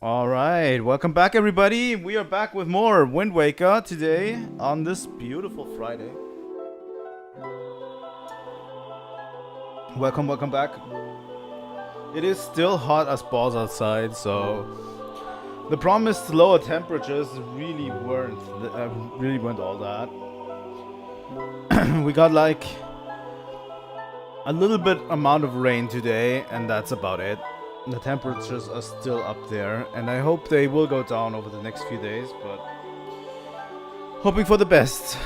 Alright, welcome back everybody. We are back with more Wind Waker today on this beautiful Friday. Welcome back. It is still hot as balls outside, so the promised lower temperatures really weren't all that. We got like a little bit amount of rain today, and that's about it. The temperatures are still up there, and I hope they will go down over the next few days, but hoping for the best.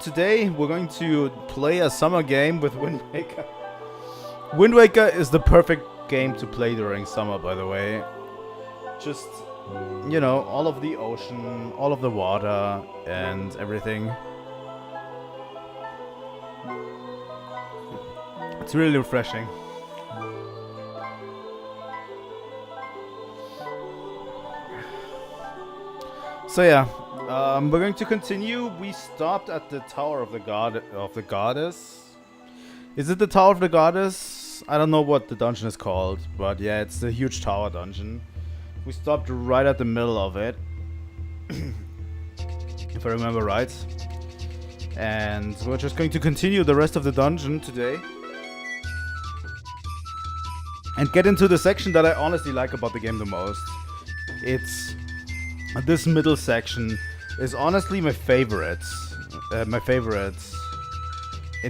Today we're going to play a summer game with Wind Waker. Wind Waker is the perfect game to play during summer, by the way. Just, you know, all of the ocean, all of the water, and everything. It's really refreshing. So yeah, we're going to continue. We stopped at the Tower of the Goddess. Is it the Tower of the Goddess? I don't know what the dungeon is called, but yeah, it's the huge tower dungeon. We stopped right at the middle of it, if I remember right. And we're just going to continue the rest of the dungeon today. And get into the section that I honestly like about the game the most. This middle section is honestly my favorite in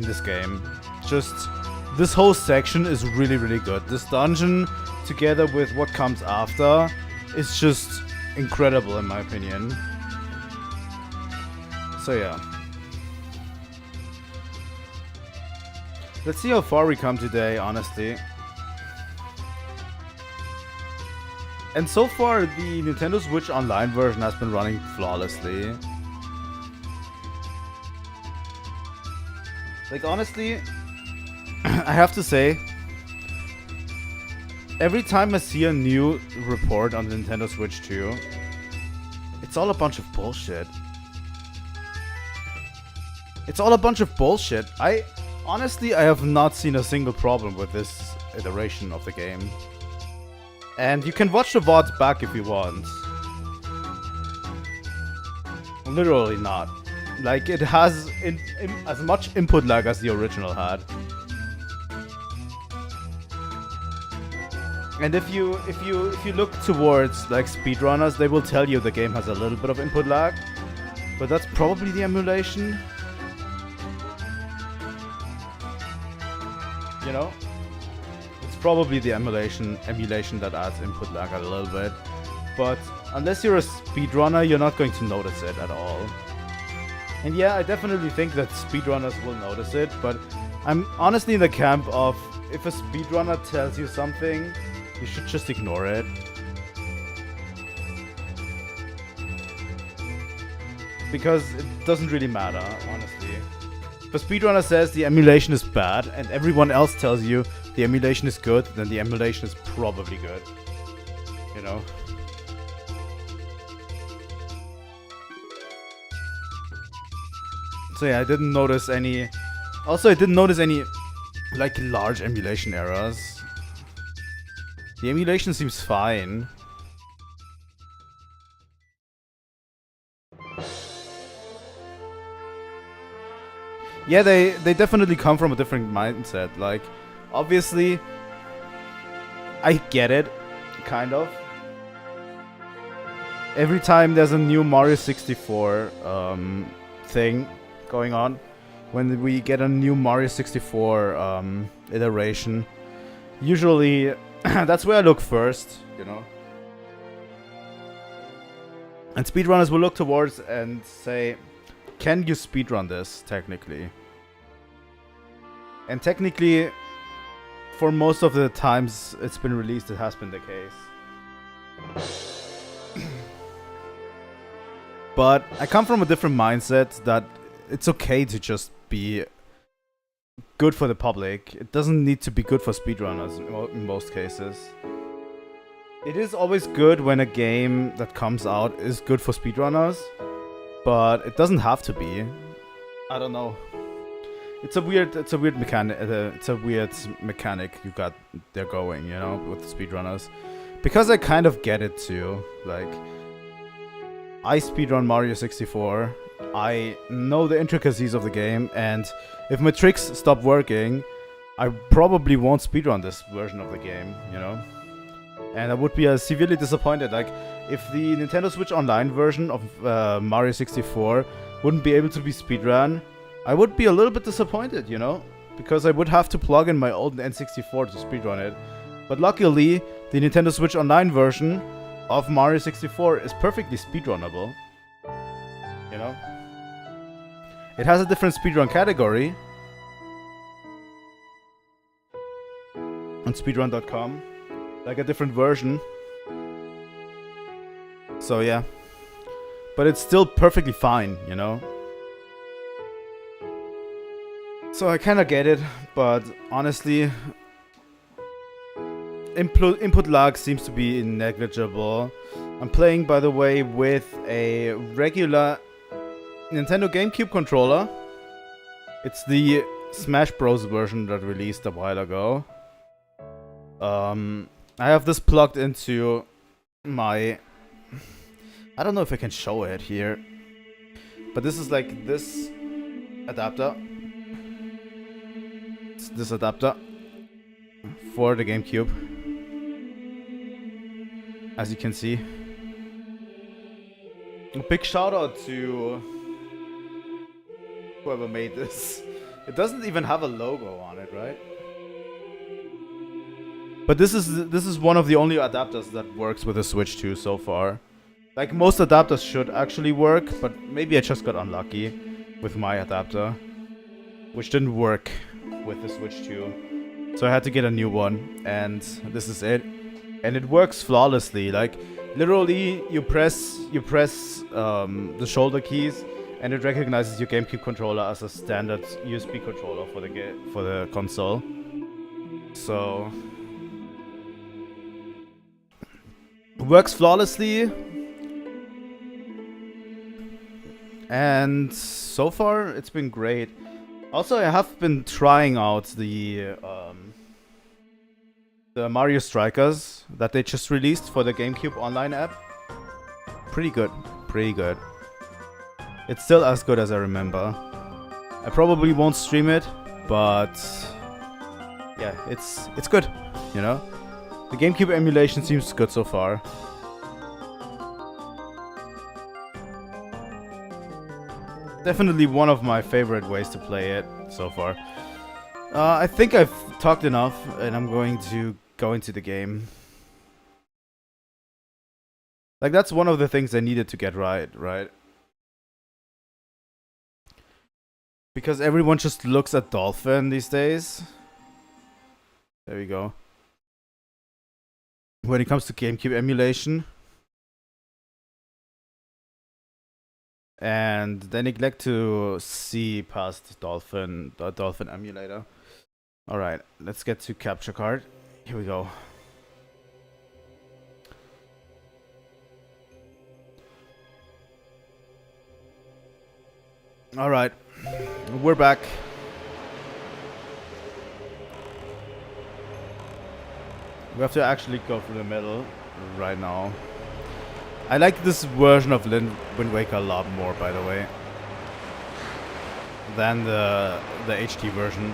this game. Just, this whole section is really, really good. This dungeon, together with what comes after, is just incredible in my opinion. So yeah. Let's see how far we come today, honestly. And so far, the Nintendo Switch Online version has been running flawlessly. Like, honestly, I have to say, every time I see a new report on the Nintendo Switch 2, it's all a bunch of bullshit. It's all a bunch of bullshit. Honestly, I have not seen a single problem with this iteration of the game. And you can watch the VODs back if you want. Literally not. Like, it has as much input lag as the original had. And if you look towards like speedrunners, they will tell you the game has a little bit of input lag, but that's probably the emulation. You know? Probably the emulation that adds input lag a little bit, but unless you're a speedrunner, you're not going to notice it at all. And yeah, I definitely think that speedrunners will notice it, but I'm honestly in the camp of, if a speedrunner tells you something, you should just ignore it. Because it doesn't really matter, honestly. If a speedrunner says the emulation is bad, and everyone else tells you the emulation is good, then the emulation is probably good. You know? So yeah, I didn't notice any... Also, I didn't notice any, like, large emulation errors. The emulation seems fine. Yeah, they definitely come from a different mindset. Like, obviously, I get it, kind of. Every time there's a new Mario 64 thing going on, when we get a new Mario 64 iteration, usually that's where I look first, you know. And speedrunners will look towards and say, can you speedrun this, technically? And technically, for most of the times it's been released, it has been the case. But I come from a different mindset that it's okay to just be good for the public. It doesn't need to be good for speedrunners in most cases. It is always good when a game that comes out is good for speedrunners, but it doesn't have to be. I don't know. It's a weird mechanic. It's a weird mechanic you got there going, you know, with the speedrunners. because I kind of get it too. Like, I speedrun Mario 64. I know the intricacies of the game, and if my tricks stop working, I probably won't speedrun this version of the game, you know? And I would be severely disappointed. Like, if the Nintendo Switch Online version of Mario 64 wouldn't be able to be speedrun, I would be a little bit disappointed, you know? Because I would have to plug in my old N64 to speedrun it. But luckily, the Nintendo Switch Online version of Mario 64 is perfectly speedrunnable. You know? It has a different speedrun category on speedrun.com. Like a different version. So yeah. But it's still perfectly fine, you know? So I kinda get it, but honestly, input lag seems to be negligible. I'm playing, by the way, with a regular Nintendo Gamecube controller. It's the Smash Bros. Version that released a while ago. I have this plugged into my... I don't know if I can show it here. But this is like this adapter. It's this adapter for the GameCube. As you can see. A big shout out to whoever made this. It doesn't even have a logo on it, right? But this is one of the only adapters that works with the Switch 2 so far. Like, most adapters should actually work, but maybe I just got unlucky with my adapter, which didn't work with the Switch 2. So I had to get a new one, and this is it. And it works flawlessly. Like, literally, you press the shoulder keys, and it recognizes your GameCube controller as a standard USB controller for the console. So works flawlessly, and so far it's been great. Also, I have been trying out the Mario Strikers that they just released for the GameCube online app. Pretty good, pretty good. It's still as good as I remember. I probably won't stream it, but yeah, it's good, you know? The GameCube emulation seems good so far. Definitely one of my favorite ways to play it so far. I think I've talked enough, and I'm going to go into the game. Like, that's one of the things I needed to get right? Because everyone just looks at Dolphin these days. There we go. When it comes to GameCube emulation. And they neglect to see past the Dolphin emulator. Alright, let's get to capture card. Here we go. Alright, we're back. We have to actually go through the middle right now. I like this version of Wind Waker a lot more, by the way, than the HD version.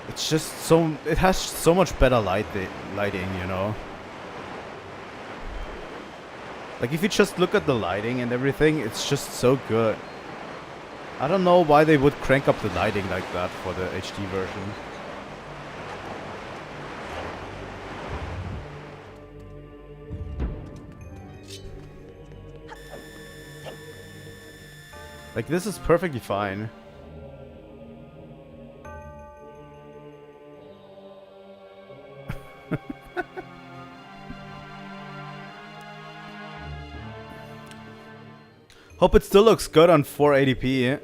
It's just so... it has so much better lighting, you know? Like, if you just look at the lighting and everything, it's just so good. I don't know why they would crank up the lighting like that for the HD version. Like, this is perfectly fine. Hope it still looks good on 480p.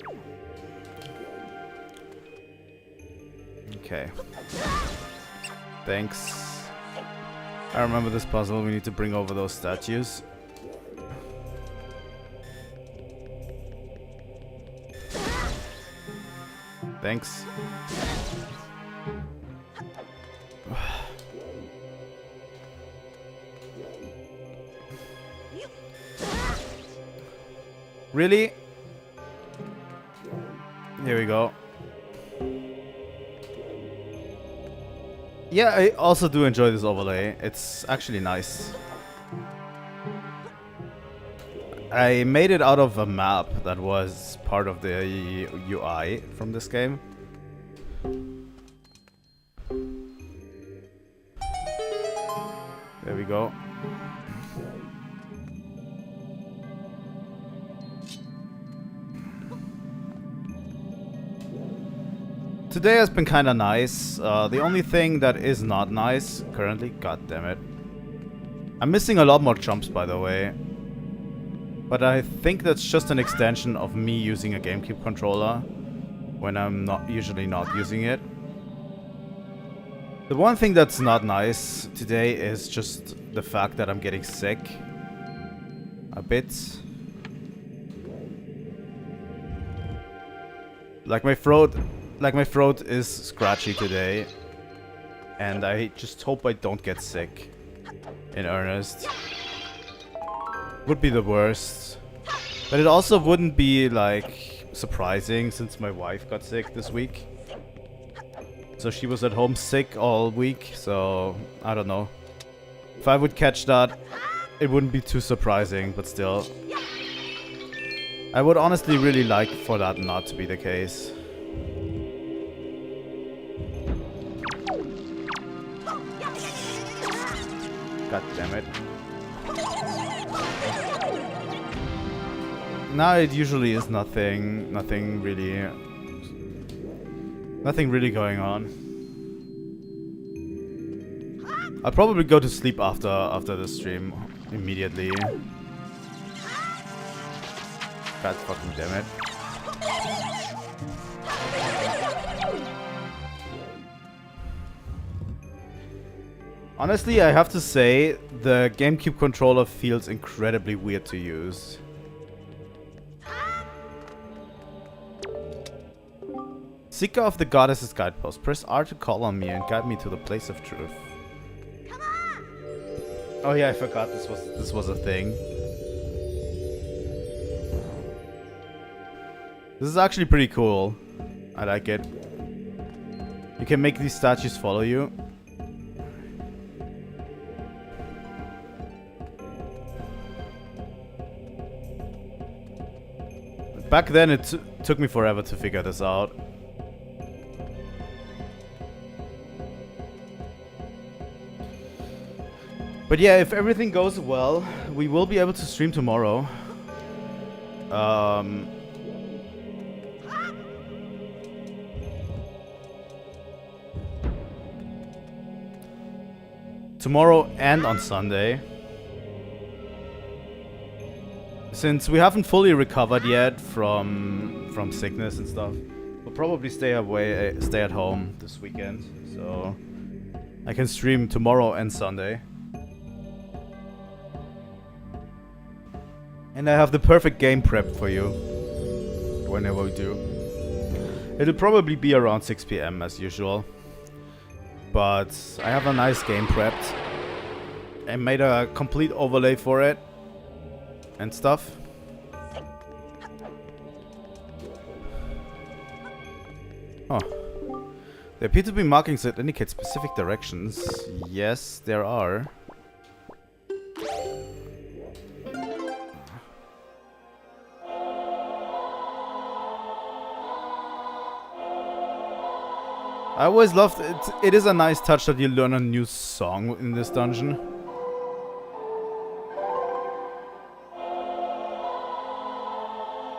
Okay. Thanks. I remember this puzzle. We need to bring over those statues. Thanks. Really? Here we go. Yeah, I also do enjoy this overlay. It's actually nice. I made it out of a map that was part of the UI from this game. There we go. Today has been kinda nice. The only thing that is not nice currently, god damn it. I'm missing a lot more jumps, by the way. But I think that's just an extension of me using a Gamecube controller when I'm usually not using it. The one thing that's not nice today is just the fact that I'm getting sick a bit. Like my throat is scratchy today, and I just hope I don't get sick in earnest. Would be the worst. But it also wouldn't be, like, surprising since my wife got sick this week. So she was at home sick all week, so I don't know. If I would catch that, it wouldn't be too surprising, but still. I would honestly really like for that not to be the case. God damn it. Now it usually is nothing really going on. I'll probably go to sleep after the stream immediately. God fucking damn it. Honestly, I have to say, the GameCube controller feels incredibly weird to use. Seeker of the Goddess's Guidepost. Press R to call on me and guide me to the place of truth. Oh yeah, I forgot this was a thing. This is actually pretty cool. I like it. You can make these statues follow you. Back then it took me forever to figure this out. But yeah, if everything goes well, we will be able to stream tomorrow. Tomorrow and on Sunday. Since we haven't fully recovered yet from sickness and stuff, we'll probably stay at home this weekend. So I can stream tomorrow and Sunday. And I have the perfect game prep for you whenever we do. It'll probably be around 6 PM as usual. But I have a nice game prepped. I made a complete overlay for it and stuff. Oh. There appear to be markings that indicate specific directions. Yes, there are. I always loved it. It is a nice touch that you learn a new song in this dungeon.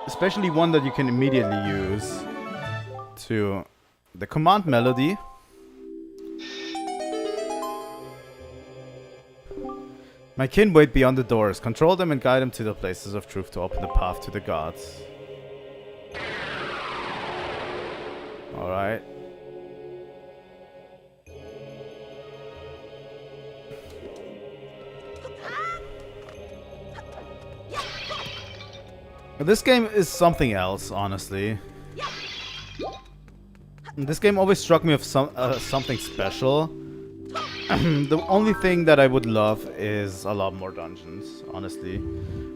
Especially one that you can immediately use to the command melody. My kin wait beyond the doors. Control them and guide them to the places of truth to open the path to the gods. Alright. This game is something else, honestly. This game always struck me with something special. The only thing that I would love is a lot more dungeons, honestly.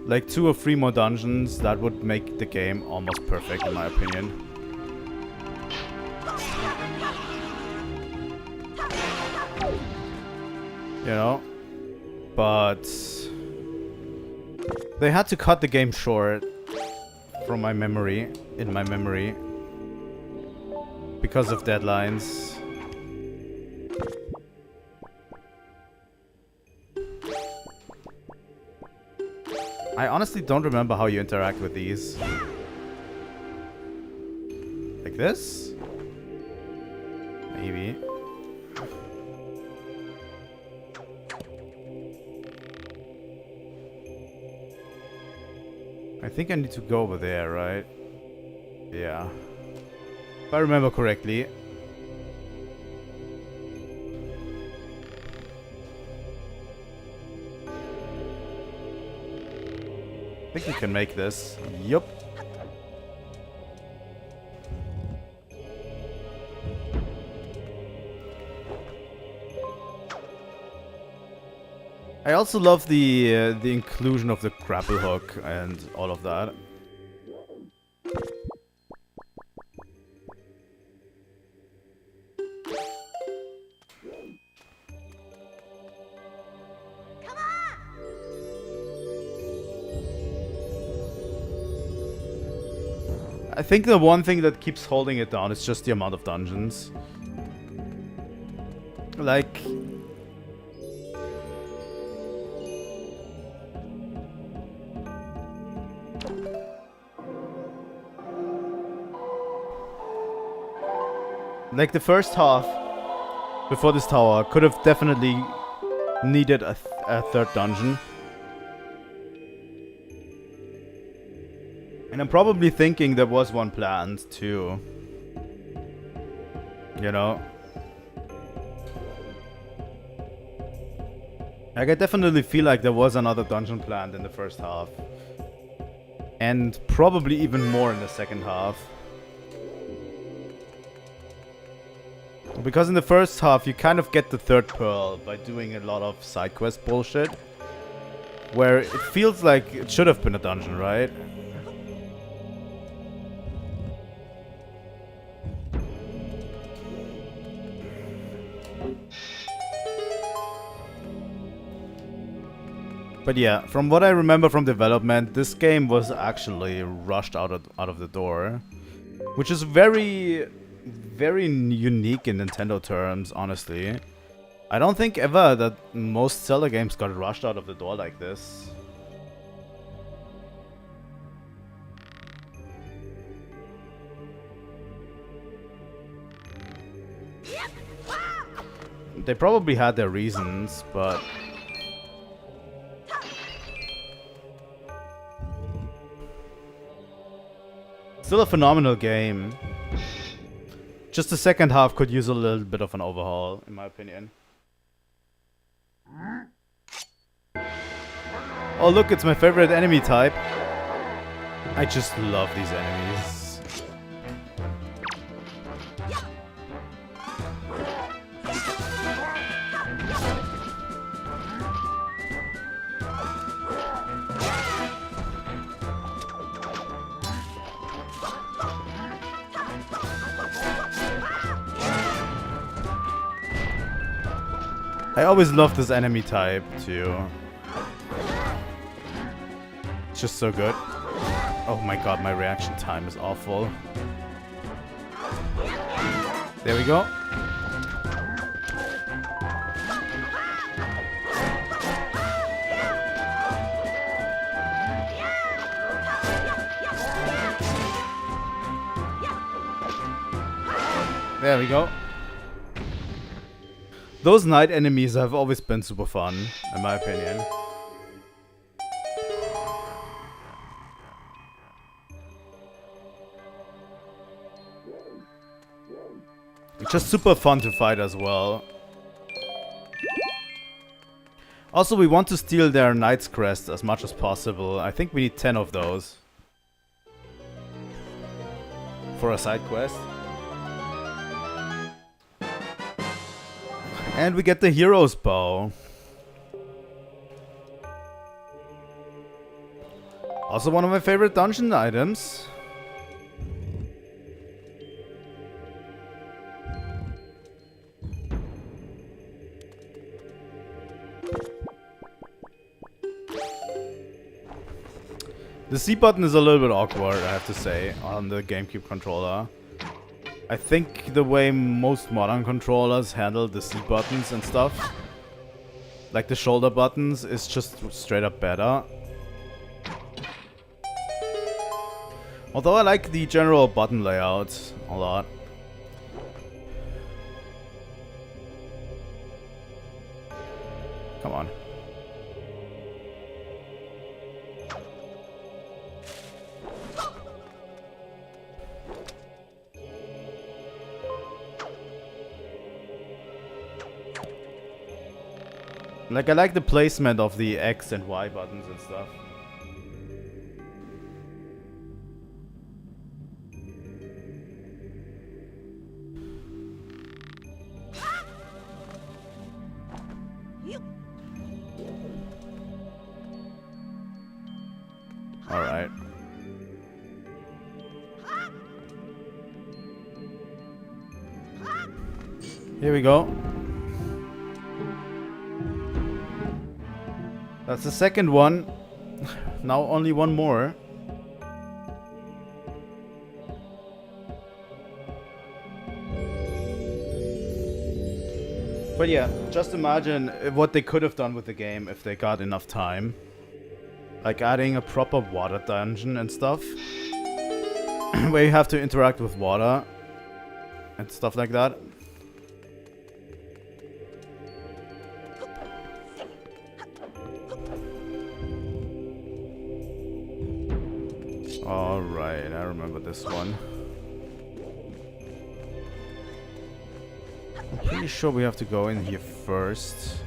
Like 2 or 3 more dungeons, that would make the game almost perfect in my opinion. You know? But they had to cut the game short from my memory, in my memory, because of deadlines. I honestly don't remember how you interact with these. Like this? Maybe. I think I need to go over there, right? Yeah. If I remember correctly. I think we can make this. Yup. I also love the inclusion of the grapple hook and all of that. I think the one thing that keeps holding it down is just the amount of dungeons. Like... Like the first half, before this tower, could have definitely needed a third dungeon. And I'm probably thinking there was one planned too. You know? Like, I definitely feel like there was another dungeon planned in the first half. And probably even more in the second half. Because in the first half you kind of get the third pearl by doing a lot of side quest bullshit. Where it feels like it should have been a dungeon, right? But yeah, from what I remember from development, this game was actually rushed out of the door. Which is very unique in Nintendo terms, honestly. I don't think ever that most Zelda games got rushed out of the door like this. They probably had their reasons, but... Still a phenomenal game. Just the second half could use a little bit of an overhaul, in my opinion. Oh look, it's my favorite enemy type. I just love these enemies. I always love this enemy type too. It's just so good. Oh my god, my reaction time is awful. There we go. There we go. Those night enemies have always been super fun, in my opinion. It's just super fun to fight as well. Also, we want to steal their Knight's Crest as much as possible. I think we need 10 of those. For a side quest. And we get the hero's bow. Also one of my favorite dungeon items. The C button is a little bit awkward, I have to say, on the GameCube controller. I think the way most modern controllers handle the C buttons and stuff, like the shoulder buttons, is just straight up better. Although I like the general button layout a lot. Come on. Like, I like the placement of the X and Y buttons and stuff. Alright. Here we go. That's the second one. Now only one more. But yeah, just imagine what they could have done with the game if they got enough time. Like adding a proper water dungeon and stuff. Where you have to interact with water. And stuff like that. Alright, I remember this one. I'm pretty sure we have to go in here first.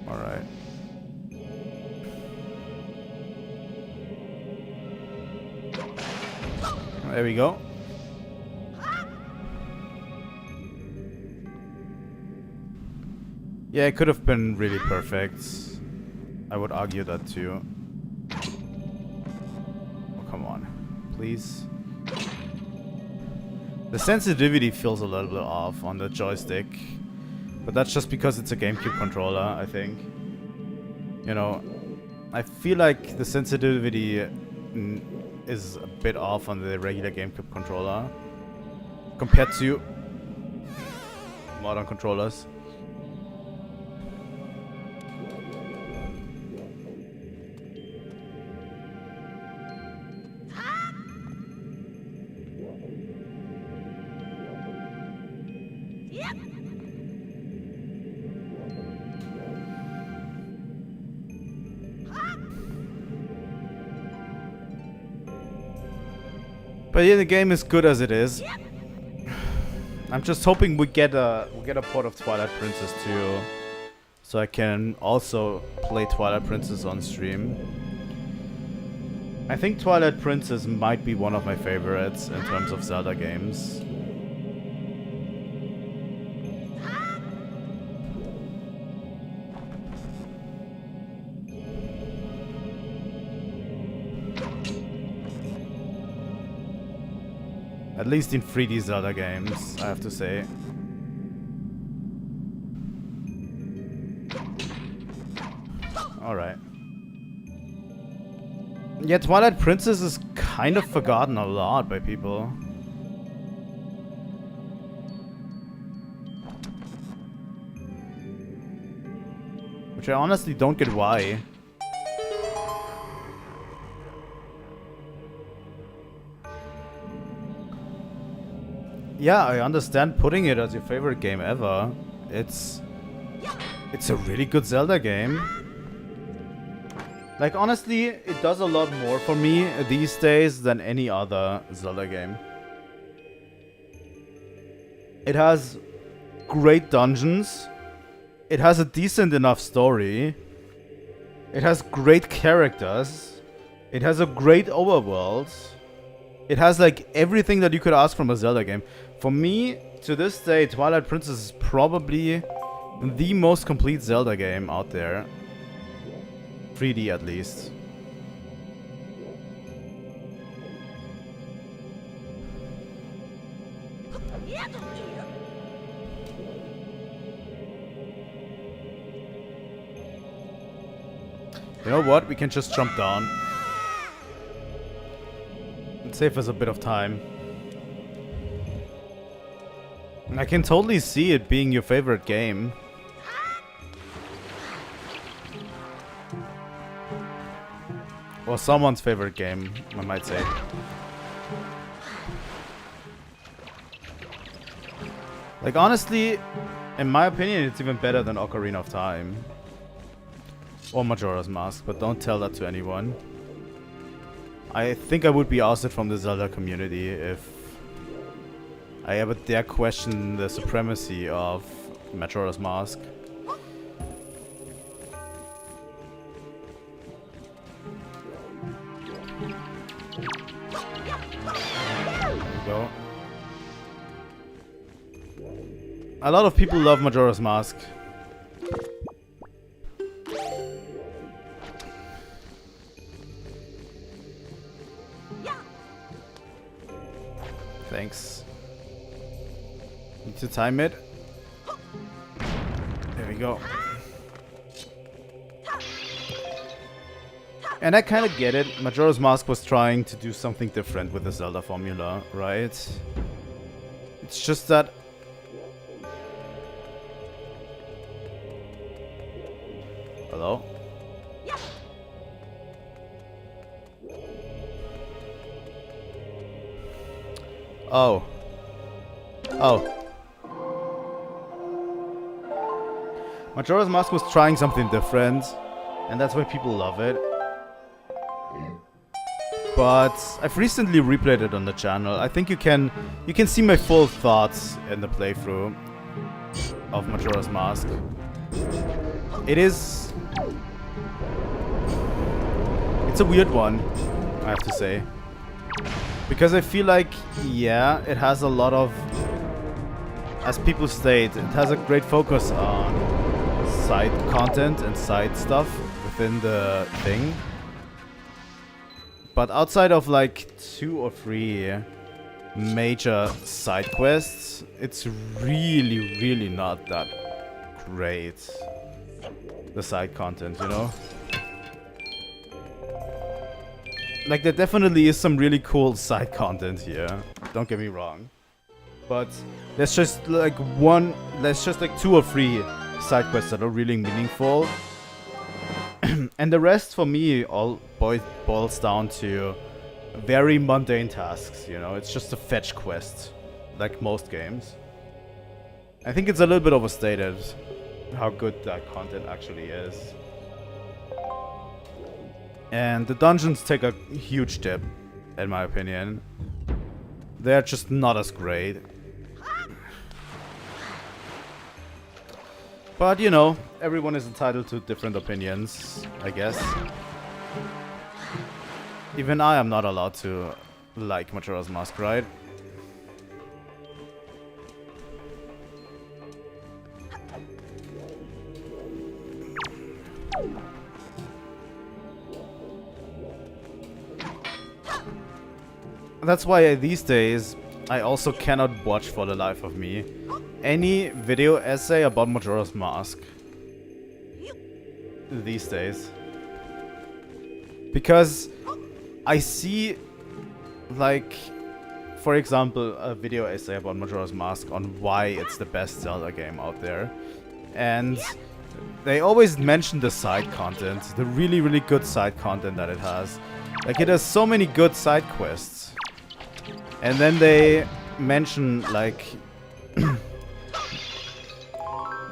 Alright. There we go. Yeah, it could have been really perfect. I would argue that too. Oh, come on. Please. The sensitivity feels a little bit off on the joystick. But that's just because it's a GameCube controller, I think. You know, I feel like the sensitivity is a bit off on the regular GameCube controller. Compared to modern controllers. But yeah, the game is good as it is. I'm just hoping we get a port of Twilight Princess too, so I can also play Twilight Princess on stream. I think Twilight Princess might be one of my favorites in terms of Zelda games. At least in 3D Zelda games, I have to say. Alright. Yeah, Twilight Princess is kind of forgotten a lot by people. Which I honestly don't get why. Yeah, I understand putting it as your favorite game ever. It's a really good Zelda game. Like, honestly, it does a lot more for me these days than any other Zelda game. It has great dungeons. It has a decent enough story. It has great characters. It has a great overworld. It has, like, everything that you could ask from a Zelda game. For me, to this day, Twilight Princess is probably the most complete Zelda game out there. 3D at least. You know what? We can just jump down. And save us a bit of time. I can totally see it being your favorite game. Or someone's favorite game, I might say. Like, honestly, in my opinion, it's even better than Ocarina of Time. Or Majora's Mask, but don't tell that to anyone. I think I would be ousted from the Zelda community if I ever dare question the supremacy of Majora's Mask. There we go. A lot of people love Majora's Mask. Thanks. Need to time it. There we go. And I kind of get it. Majora's Mask was trying to do something different with the Zelda formula, right? It's just that... Hello? Oh. Oh. Majora's Mask was trying something different, and that's why people love it. But I've recently replayed it on the channel. I think you can see my full thoughts in the playthrough of Majora's Mask. It's a weird one, I have to say. Because I feel like, yeah, it has a lot of, as people state, it has a great focus on side content and side stuff within the thing. But outside of like 2 or 3 major side quests, it's really, really not that great. The side content, you know? Like, there definitely is some really cool side content here. Don't get me wrong. But there's just like 2 or 3 side quests that are really meaningful. And the rest for me all boils down to very mundane tasks, you know? It's just a fetch quest, like most games. I think it's a little bit overstated how good that content actually is. And the dungeons take a huge dip, in my opinion. They're just not as great. But, you know, everyone is entitled to different opinions, I guess. Even I am not allowed to like Majora's Mask, right? That's why these days I also cannot watch for the life of me any video essay about Majora's Mask these days. Because I see, like, for example, a video essay about Majora's Mask on why it's the best Zelda game out there. And they always mention the side content, the really, really good side content that it has. Like, it has so many good side quests. And then they mention, like,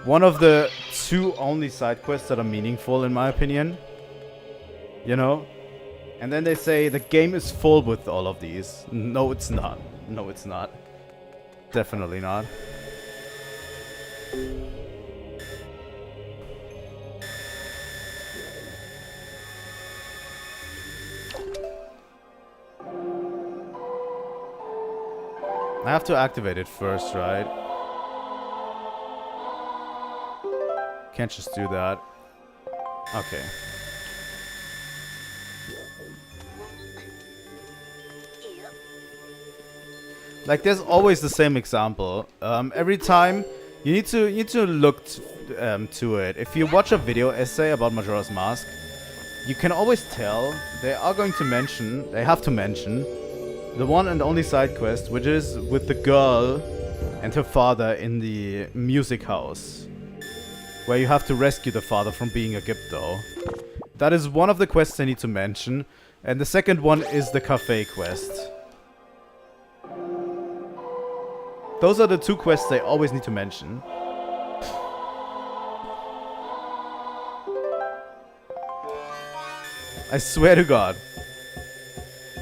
one of the 2 only side quests that are meaningful, in my opinion. You know? And then they say the game is full with all of these. No, it's not. No, it's not. Definitely not. I have to activate it first, right? Can't just do that. Okay. Like, there's always the same example. Every time you need to look to it. If you watch a video essay about Majora's Mask, you can always tell they are going to mention, they have to mention, the one and only side quest, which is with the girl and her father in the music house, where you have to rescue the father from being a Gypto. That is one of the quests I need to mention, and the second one is the cafe quest. Those are the two quests I always need to mention. I swear to God.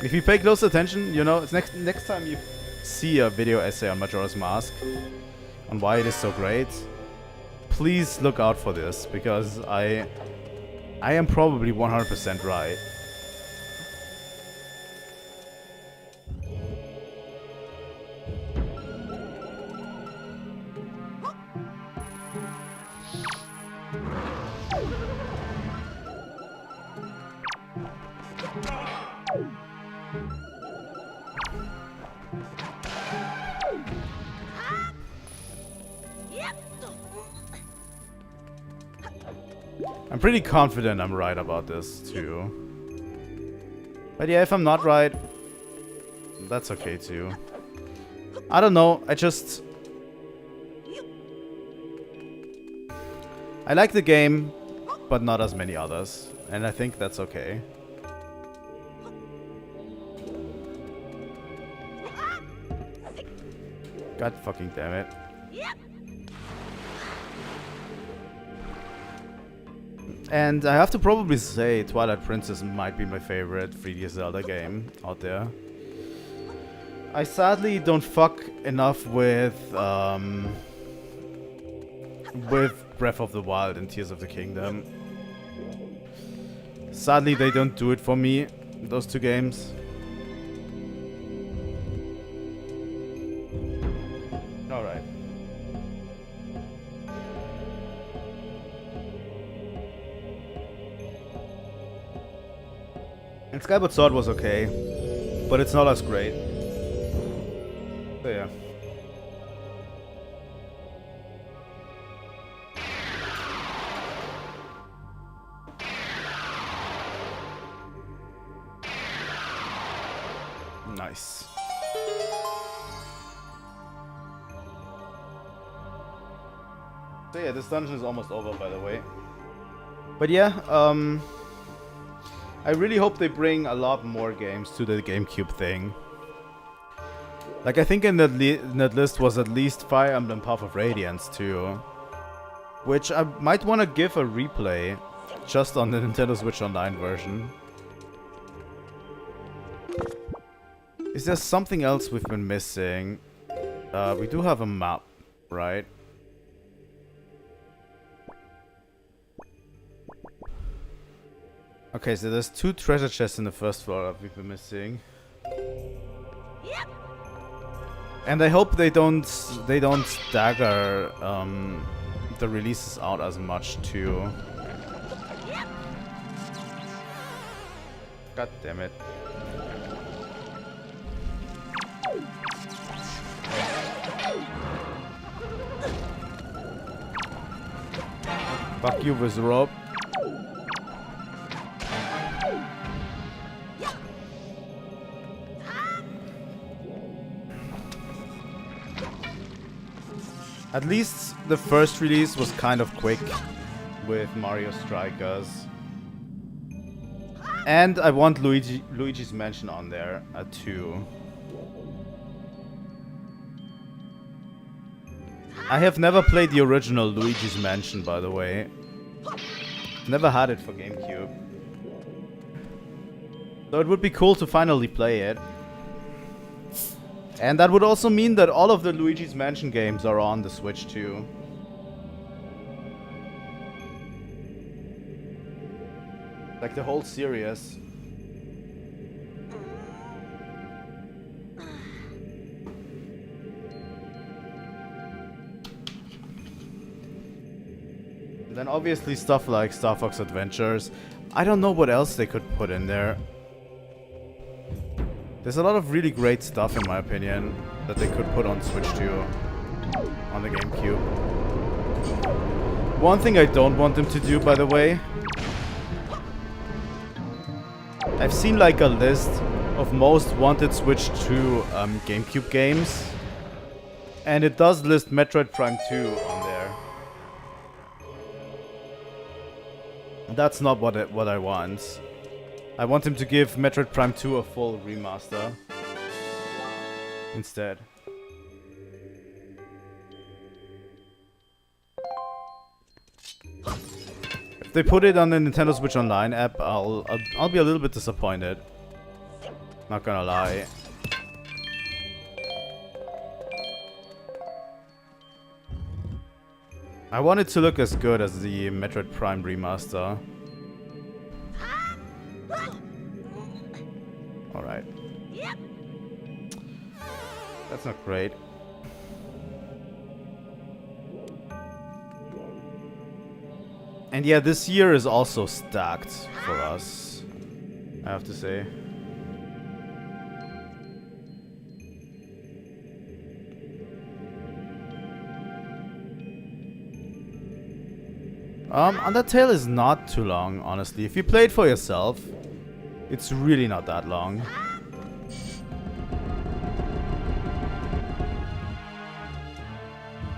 If you pay close attention, you know, it's next time you see a video essay on Majora's Mask, on why it is so great, please look out for this, because I am probably 100% right. I'm pretty confident I'm right about this, too. But yeah, if I'm not right, that's okay, too. I don't know, I like the game, but not as many others. And I think that's okay. God fucking damn it. And I have to probably say Twilight Princess might be my favorite 3D Zelda game out there. I sadly don't fuck enough with Breath of the Wild and Tears of the Kingdom. Sadly, they don't do it for me, those two games. Alright. And Skyward Sword was okay, but it's not as great. So yeah. Nice. So yeah, this dungeon is almost over, by the way. But yeah, I really hope they bring a lot more games to the Gamecube thing. Like, I think in that list was at least Fire Emblem Path of Radiance too, which I might want to give a replay just on the Nintendo Switch Online version. Is there something else we've been missing? We do have a map, right? Okay, so there's 2 treasure chests in the first floor that we've been missing. And I hope they don't stagger the releases out as much too. God damn it. Fuck you, Wizrobe. At least the first release was kind of quick with Mario Strikers. And I want Luigi's Mansion on there too. I have never played the original Luigi's Mansion, by the way. Never had it for GameCube. So it would be cool to finally play it. And that would also mean that all of the Luigi's Mansion games are on the Switch too. Like the whole series. Then obviously stuff like Star Fox Adventures. I don't know what else they could put in there. There's a lot of really great stuff in my opinion that they could put on Switch 2. On the GameCube. One thing I don't want them to do, by the way. I've seen like a list of most wanted Switch 2 GameCube games. And it does list Metroid Prime 2 on there. That's not what I want. I want him to give Metroid Prime 2 a full remaster. Instead. If they put it on the Nintendo Switch Online app, I'll be a little bit disappointed. Not gonna lie. I want it to look as good as the Metroid Prime remaster. Alright. That's not great. And yeah, this year is also stacked for us, I have to say. Undertale is not too long, honestly. If you play it for yourself, it's really not that long.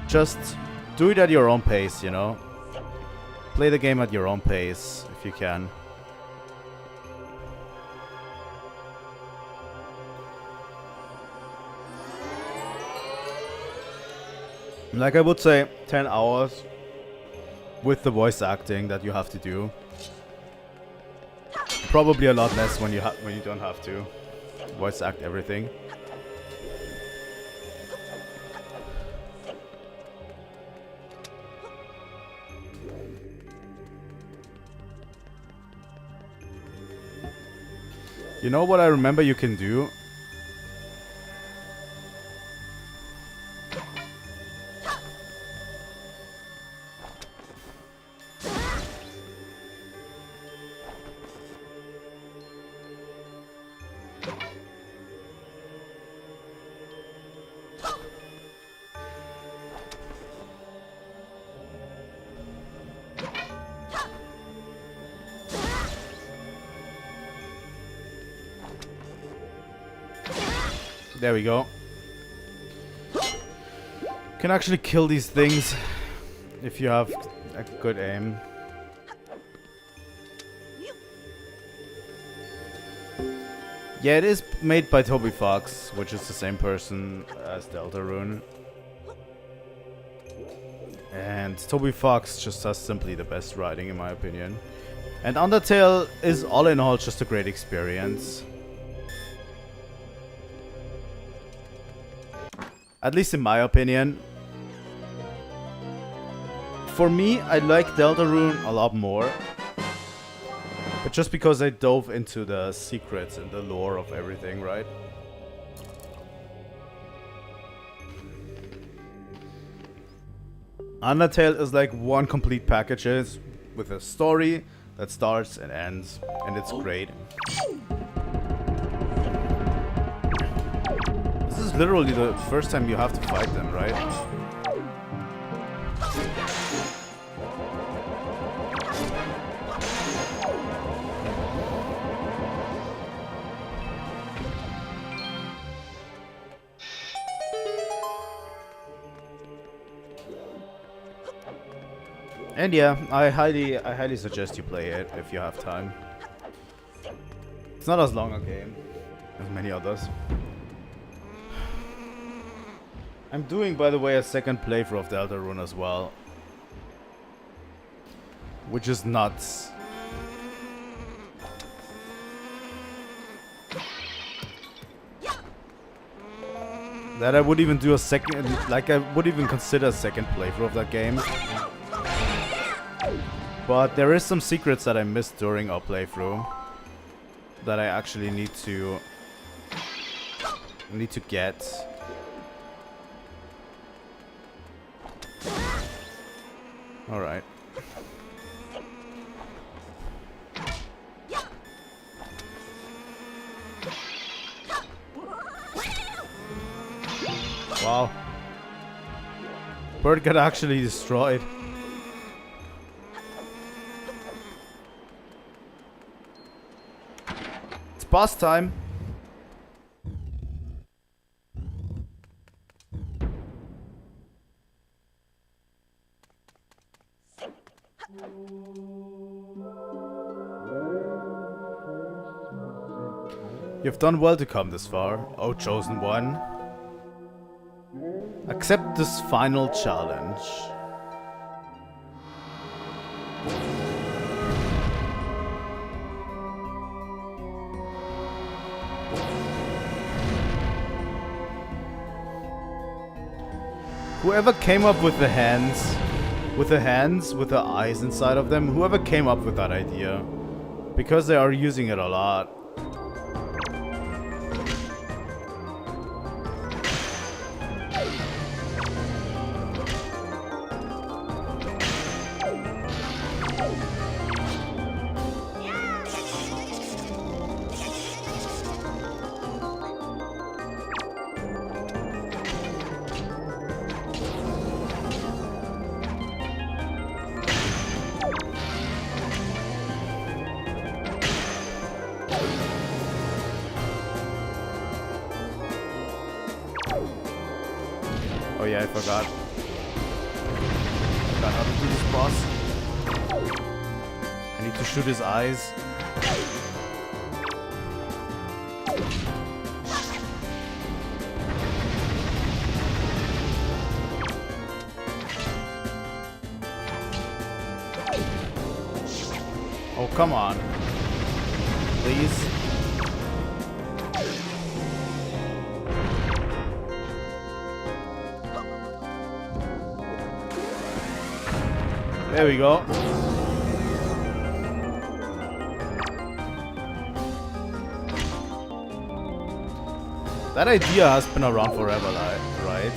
Just do it at your own pace, you know? Play the game at your own pace, if you can. Like I would say, 10 hours. With the voice acting that you have to do. Probably a lot less when you don't have to voice act everything. You know what I remember you can do? There we go. Can actually kill these things if you have a good aim. Yeah, it is made by Toby Fox, which is the same person as Deltarune. And Toby Fox just has simply the best writing in my opinion. And Undertale is all in all just a great experience. At least in my opinion. For me, I like Deltarune a lot more. But just because I dove into the secrets and the lore of everything, right? Undertale is like one complete package with a story that starts and ends, and it's great. This is literally the first time you have to fight them, right? And yeah, I highly suggest you play it if you have time. It's not as long a game as many others. I'm doing, by the way, a second playthrough of Deltarune as well, which is nuts. That I would even do a second, like I would even consider a second playthrough of that game. But there is some secrets that I missed during our playthrough that I actually need to get. All right. Wow. Bird got actually destroyed. It's boss time. You've done well to come this far, O Chosen One. Accept this final challenge. Whoever came up with the hands, with the eyes inside of them, whoever came up with that idea, because they are using it a lot. Oh yeah, I forgot. Forgot how to do this boss. I need to shoot his eyes. Oh, come on. Please. There we go. That idea has been around forever, right?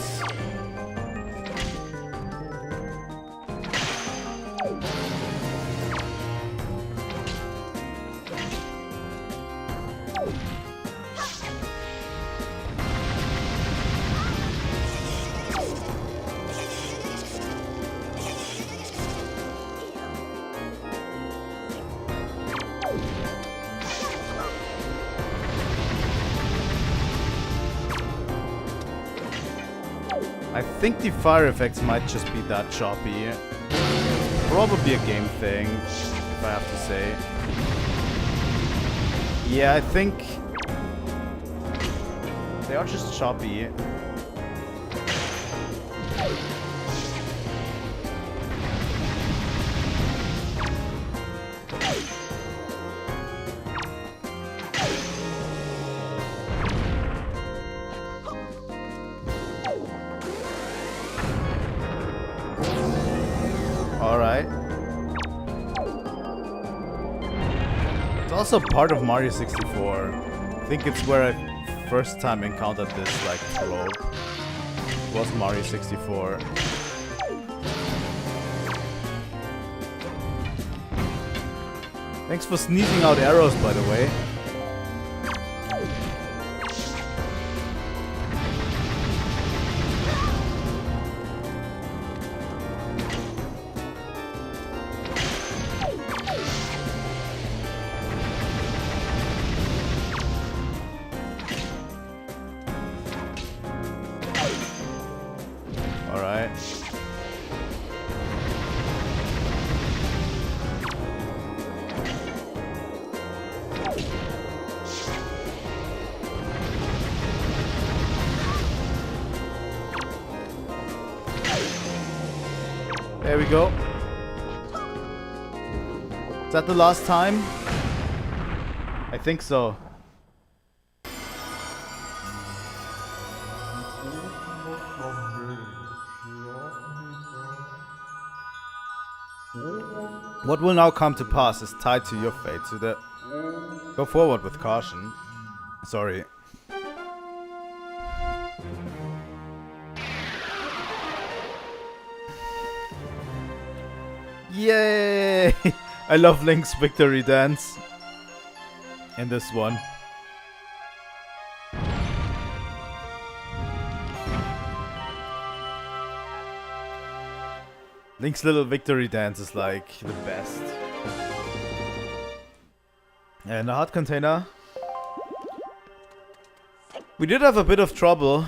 I think the fire effects might just be that choppy. Probably a game thing, if I have to say. Yeah, I think they are just choppy. Alright. It's also part of Mario 64. I think it's where I first time encountered this like trope. It was Mario 64. Thanks for sneezing out arrows, by the way. Alright. There we go. Is that the last time? I think so. What will now come to pass is tied to your fate. Go forward with caution. Sorry. Yay! I love Link's victory dance in this one. Link's little victory dance is like the best. And a heart container. We did have a bit of trouble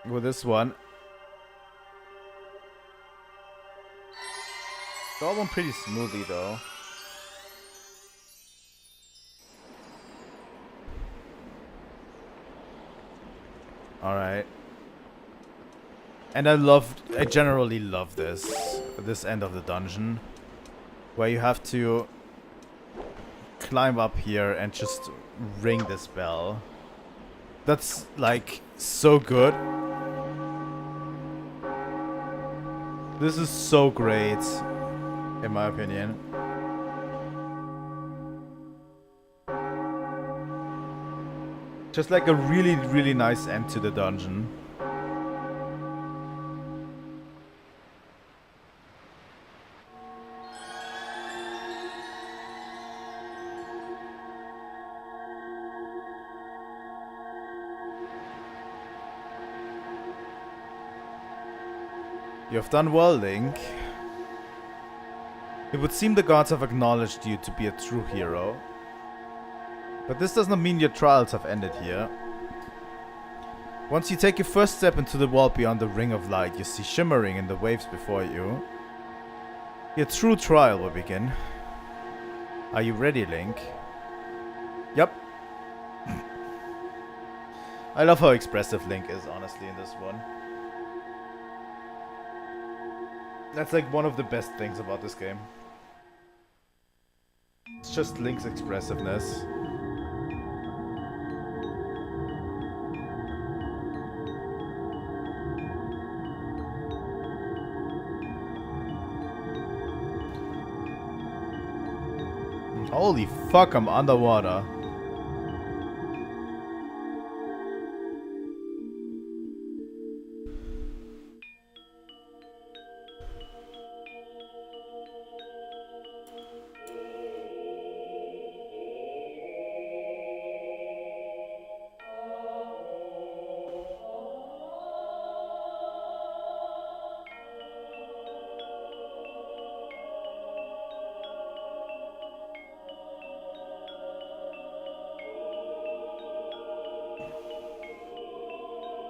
with this one. It all went pretty smoothly though. Alright. And I generally love this end of the dungeon. Where you have to climb up here and just ring this bell. That's like so good. This is so great, in my opinion. Just like a really, really nice end to the dungeon. You have done well, Link. It would seem the gods have acknowledged you to be a true hero. But this does not mean your trials have ended here. Once you take your first step into the world beyond the ring of light you see shimmering in the waves before you, your true trial will begin. Are you ready, Link? Yep. I love how expressive Link is, honestly, in this one. That's like one of the best things about this game. It's just Link's expressiveness. Holy fuck, I'm underwater.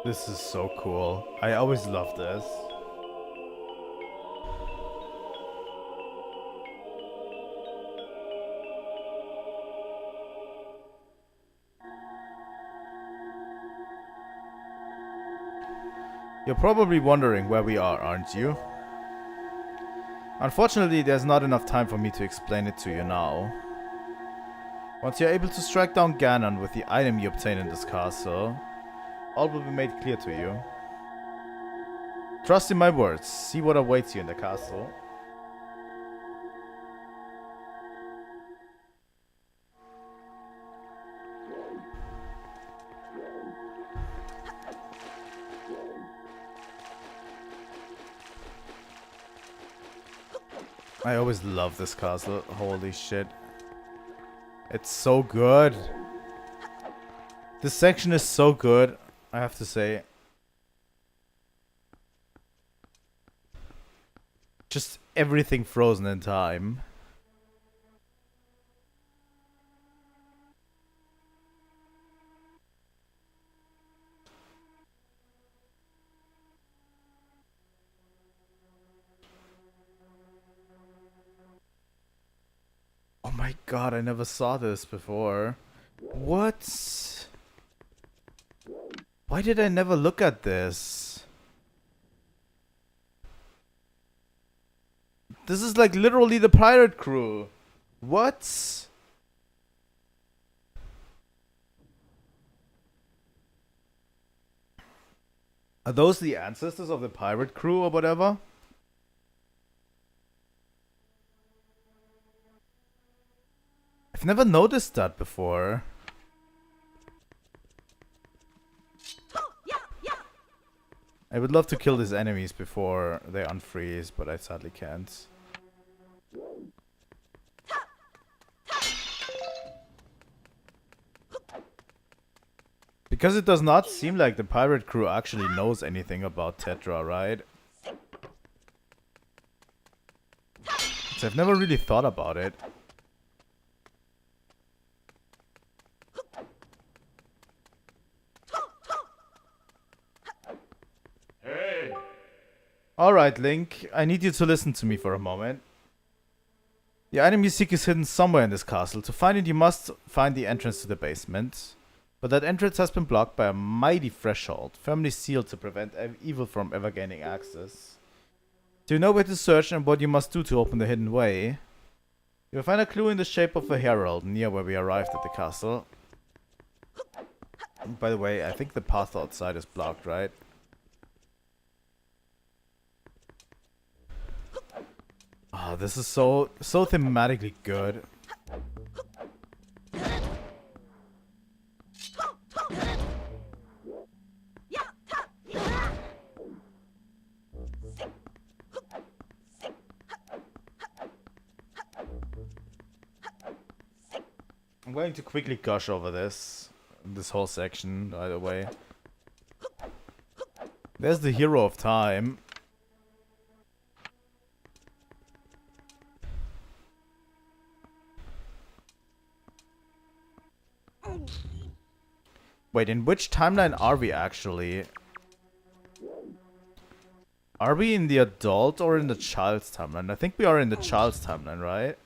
This is so cool. I always love this. You're probably wondering where we are, aren't you? Unfortunately, there's not enough time for me to explain it to you now. Once you're able to strike down Ganon with the item you obtain in this castle, all will be made clear to you. Trust in my words. See what awaits you in the castle. I always love this castle. Holy shit. It's so good. This section is so good, I have to say. Just everything frozen in time. Oh my god, I never saw this before. What? Why did I never look at this? This is like literally the pirate crew. What? Are those the ancestors of the pirate crew or whatever? I've never noticed that before. I would love to kill these enemies before they unfreeze, but I sadly can't. Because it does not seem like the pirate crew actually knows anything about Tetra, right? So I've never really thought about it. Hey! Alright, Link, I need you to listen to me for a moment. The item you seek is hidden somewhere in this castle. To find it, you must find the entrance to the basement. But that entrance has been blocked by a mighty threshold, firmly sealed to prevent evil from ever gaining access. Do you know where to search and what you must do to open the hidden way? You will find a clue in the shape of a herald near where we arrived at the castle. By the way, I think the path outside is blocked, right? Oh, this is so thematically good. I'm going to quickly gush over this whole section, by the way. There's the hero of time. Wait, in which timeline are we actually? Are we in the adult or in the child's timeline? I think we are in the child's timeline, right?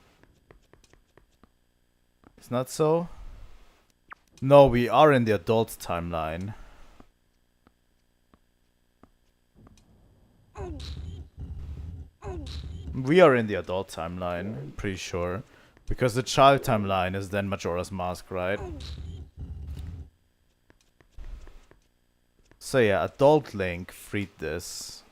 It's not so? No, we are in the adult timeline. We are in the adult timeline, pretty sure. Because the child timeline is then Majora's Mask, right? So yeah, adult Link freed this.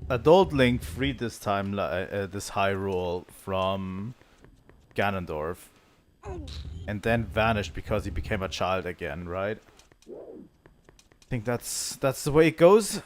Adult Link freed this this Hyrule from Ganondorf. And then vanished because he became a child again, right? I think that's the way it goes.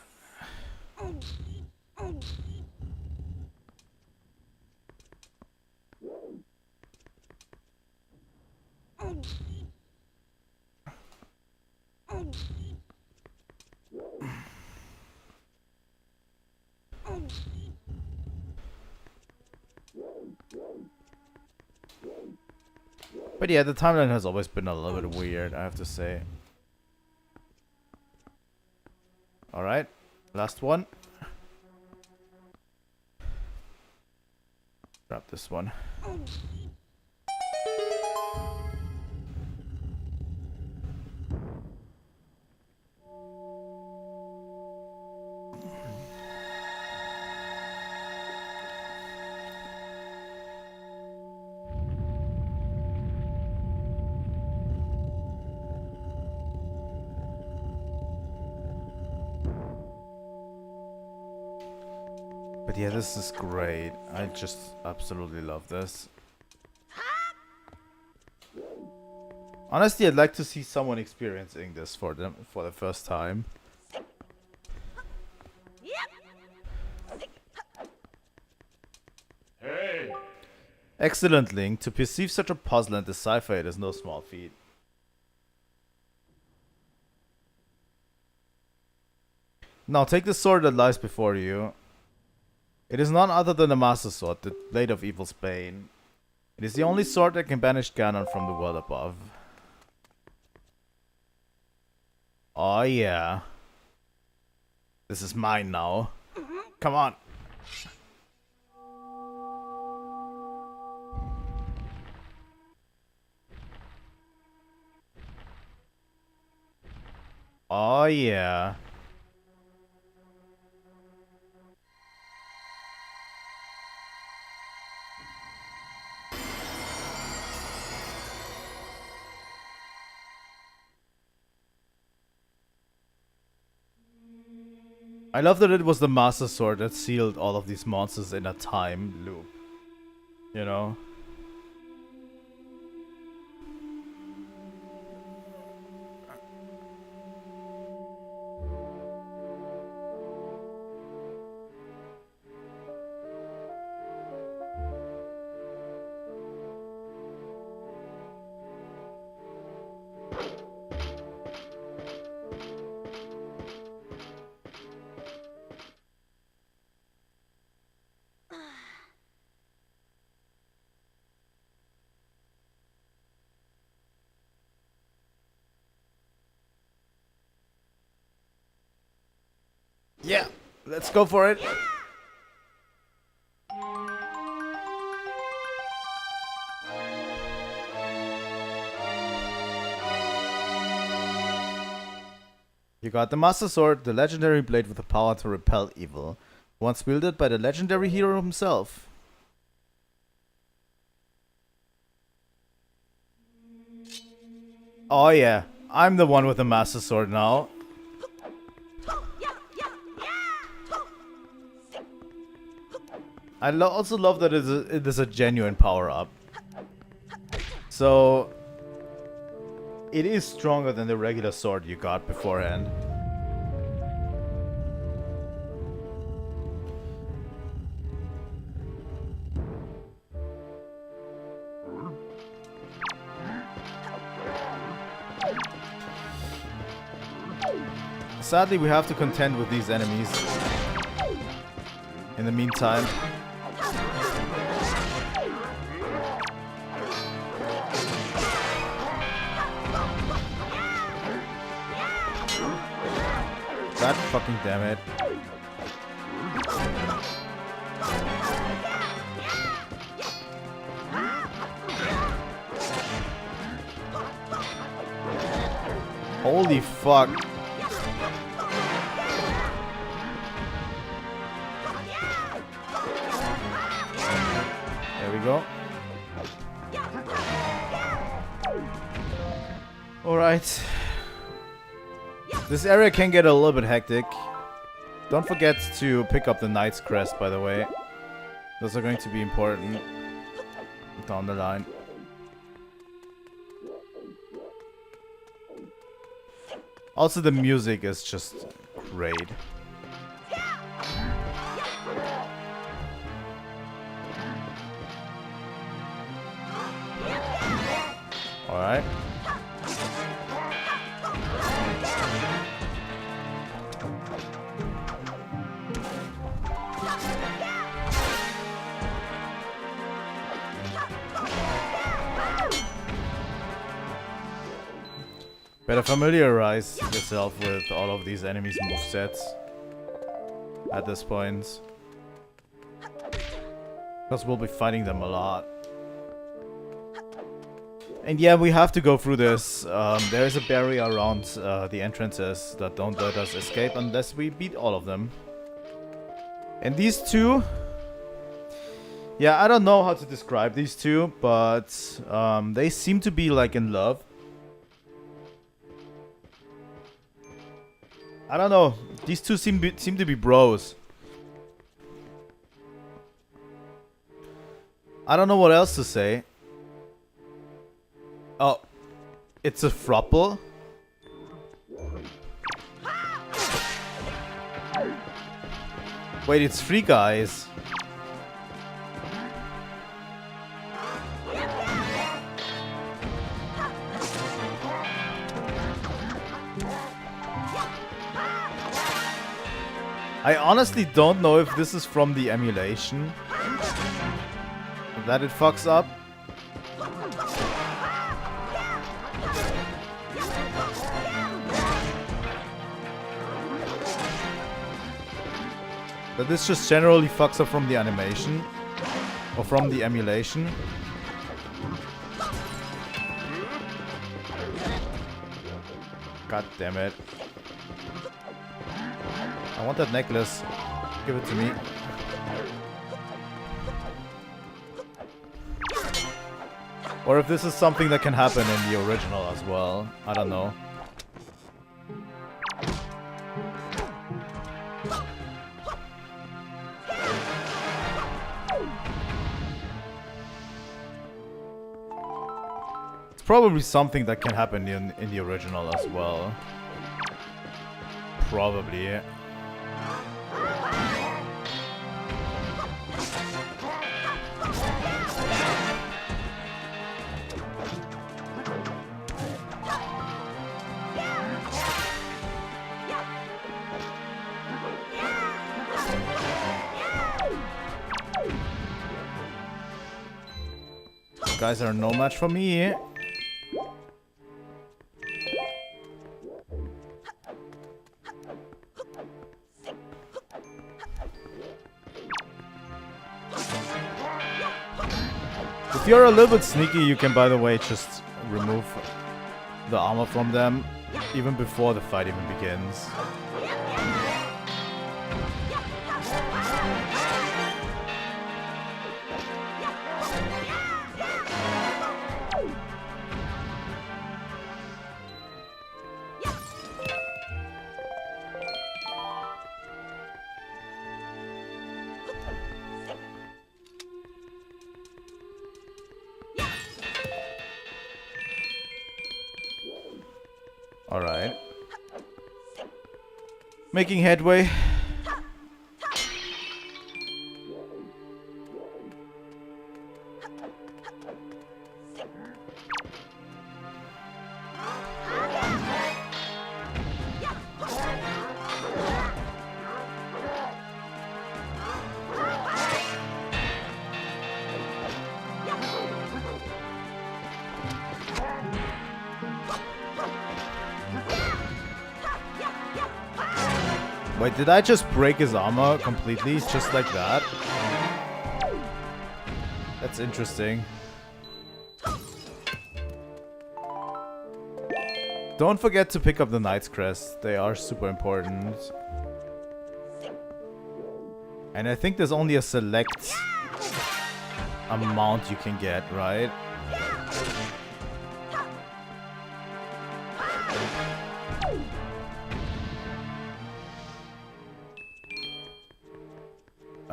But yeah, the timeline has always been a little bit weird, I have to say. Alright, last one. Grab this one. But yeah, this is great. I just absolutely love this. Honestly, I'd like to see someone experiencing this for the first time. Hey! Excellent, Link. To perceive such a puzzle and decipher it is no small feat. Now take the sword that lies before you. It is none other than the Master Sword, the Blade of Evil's Bane. It is the only sword that can banish Ganon from the world above. Oh yeah. This is mine now. Come on. Oh yeah. I love that it was the Master Sword that sealed all of these monsters in a time loop. You know? Yeah, let's go for it. You got the Master Sword, the legendary blade with the power to repel evil, once wielded by the legendary hero himself. Oh yeah, I'm the one with the Master Sword now. I also love that it is a genuine power-up. So, it is stronger than the regular sword you got beforehand. Sadly, we have to contend with these enemies. In the meantime. God fucking damn it. Holy fuck. There we go. Alright. This area can get a little bit hectic. Don't forget to pick up the Knight's Crest, by the way. Those are going to be important down the line. Also, the music is just great. Alright. Better familiarize yourself with all of these enemies' movesets at this point. Because we'll be fighting them a lot. And yeah, we have to go through this. There is a barrier around the entrances that don't let us escape unless we beat all of them. And these two... Yeah, I don't know how to describe these two, but they seem to be like in love. I don't know. These two seem to be bros. I don't know what else to say. Oh, it's a throuple. Wait, it's 3 guys. I honestly don't know if this is from the emulation that it fucks up. That this just generally fucks up from the animation or from the emulation. God damn it. I want that necklace. Give it to me. Or if this is something that can happen in the original as well. I don't know. probably something that can happen in the original as well. Probably. Guys are no match for me. If you're a little bit sneaky, you can, by the way, just remove the armor from them even before the fight even begins. Alright. Making headway. Wait, did I just break his armor completely? Just like that? That's interesting. Don't forget to pick up the Knight's Crest. They are super important. And I think there's only a select amount you can get, right?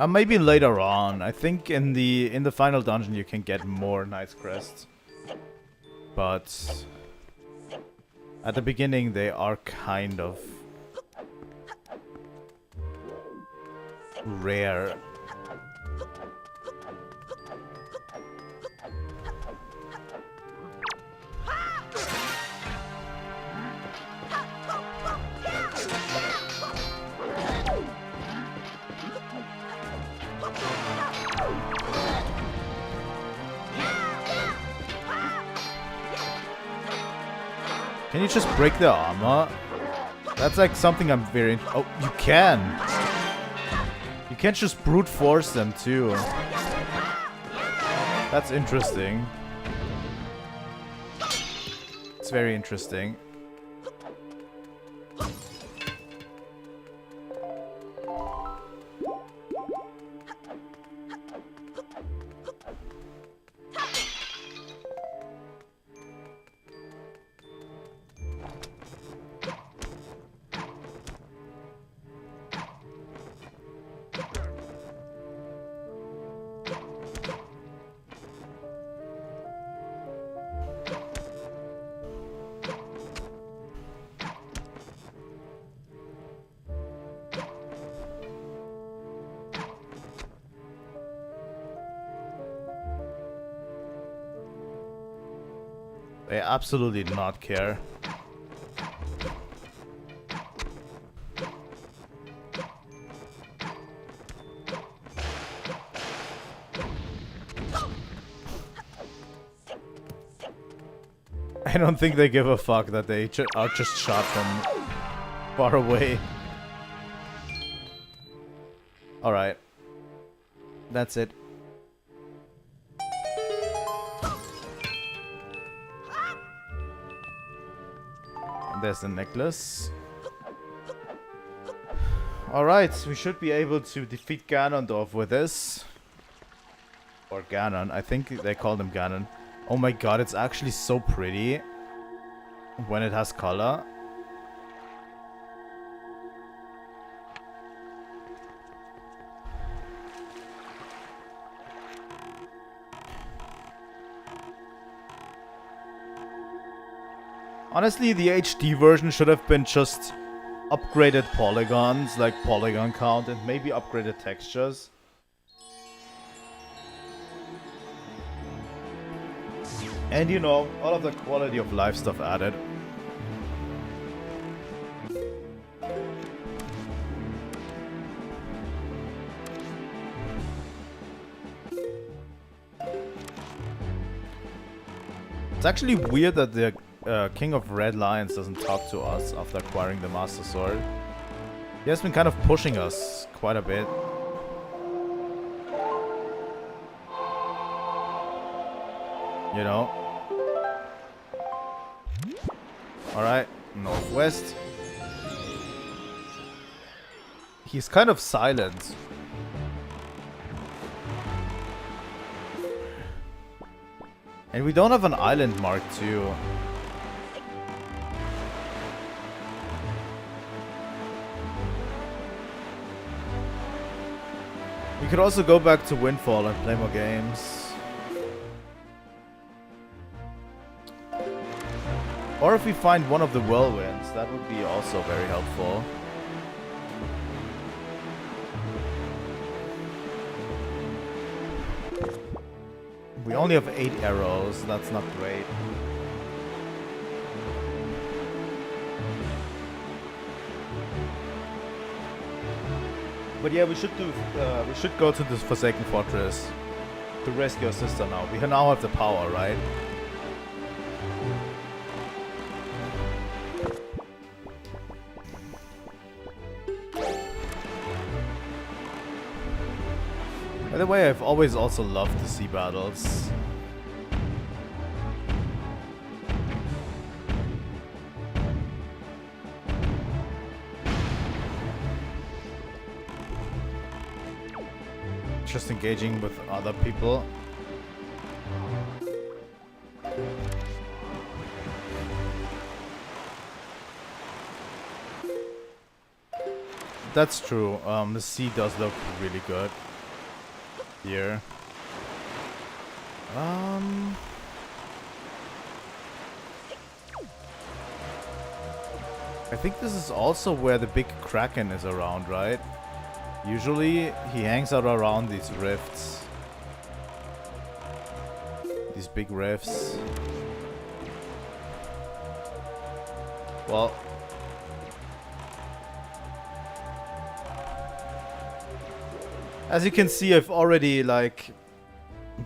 Maybe later on. I think in the final dungeon you can get more Knight's Crests. But at the beginning they are kind of rare. Can you just break the armor? That's like something I'm very... Oh, you can! You can't just brute force them too. That's interesting. It's very interesting. They absolutely do not care. I don't think they give a fuck that they are just shot from far away. Alright. That's it. There's the necklace. Alright, we should be able to defeat Ganondorf with this. Or Ganon, I think they called him Ganon. Oh my god, it's actually so pretty when it has color. Honestly, the HD version should have been just upgraded polygons, like polygon count, and maybe upgraded textures. And you know, all of the quality of life stuff added. It's actually weird that the King of Red Lions doesn't talk to us after acquiring the Master Sword. He has been kind of pushing us quite a bit. You know? Alright, northwest. He's kind of silent. And we don't have an island mark too. We could also go back to Windfall and play more games. Or if we find one of the whirlwinds, that would be also very helpful. We only have 8 arrows, that's not great. But yeah, we should go to this Forsaken Fortress to rescue our sister now. We now have the power, right? By the way, I've always also loved the sea battles. Just engaging with other people. That's true. The sea does look really good here. I think this is also where the big Kraken is around, right? Usually he hangs out around these rifts. These big rifts. Well, as you can see, I've already like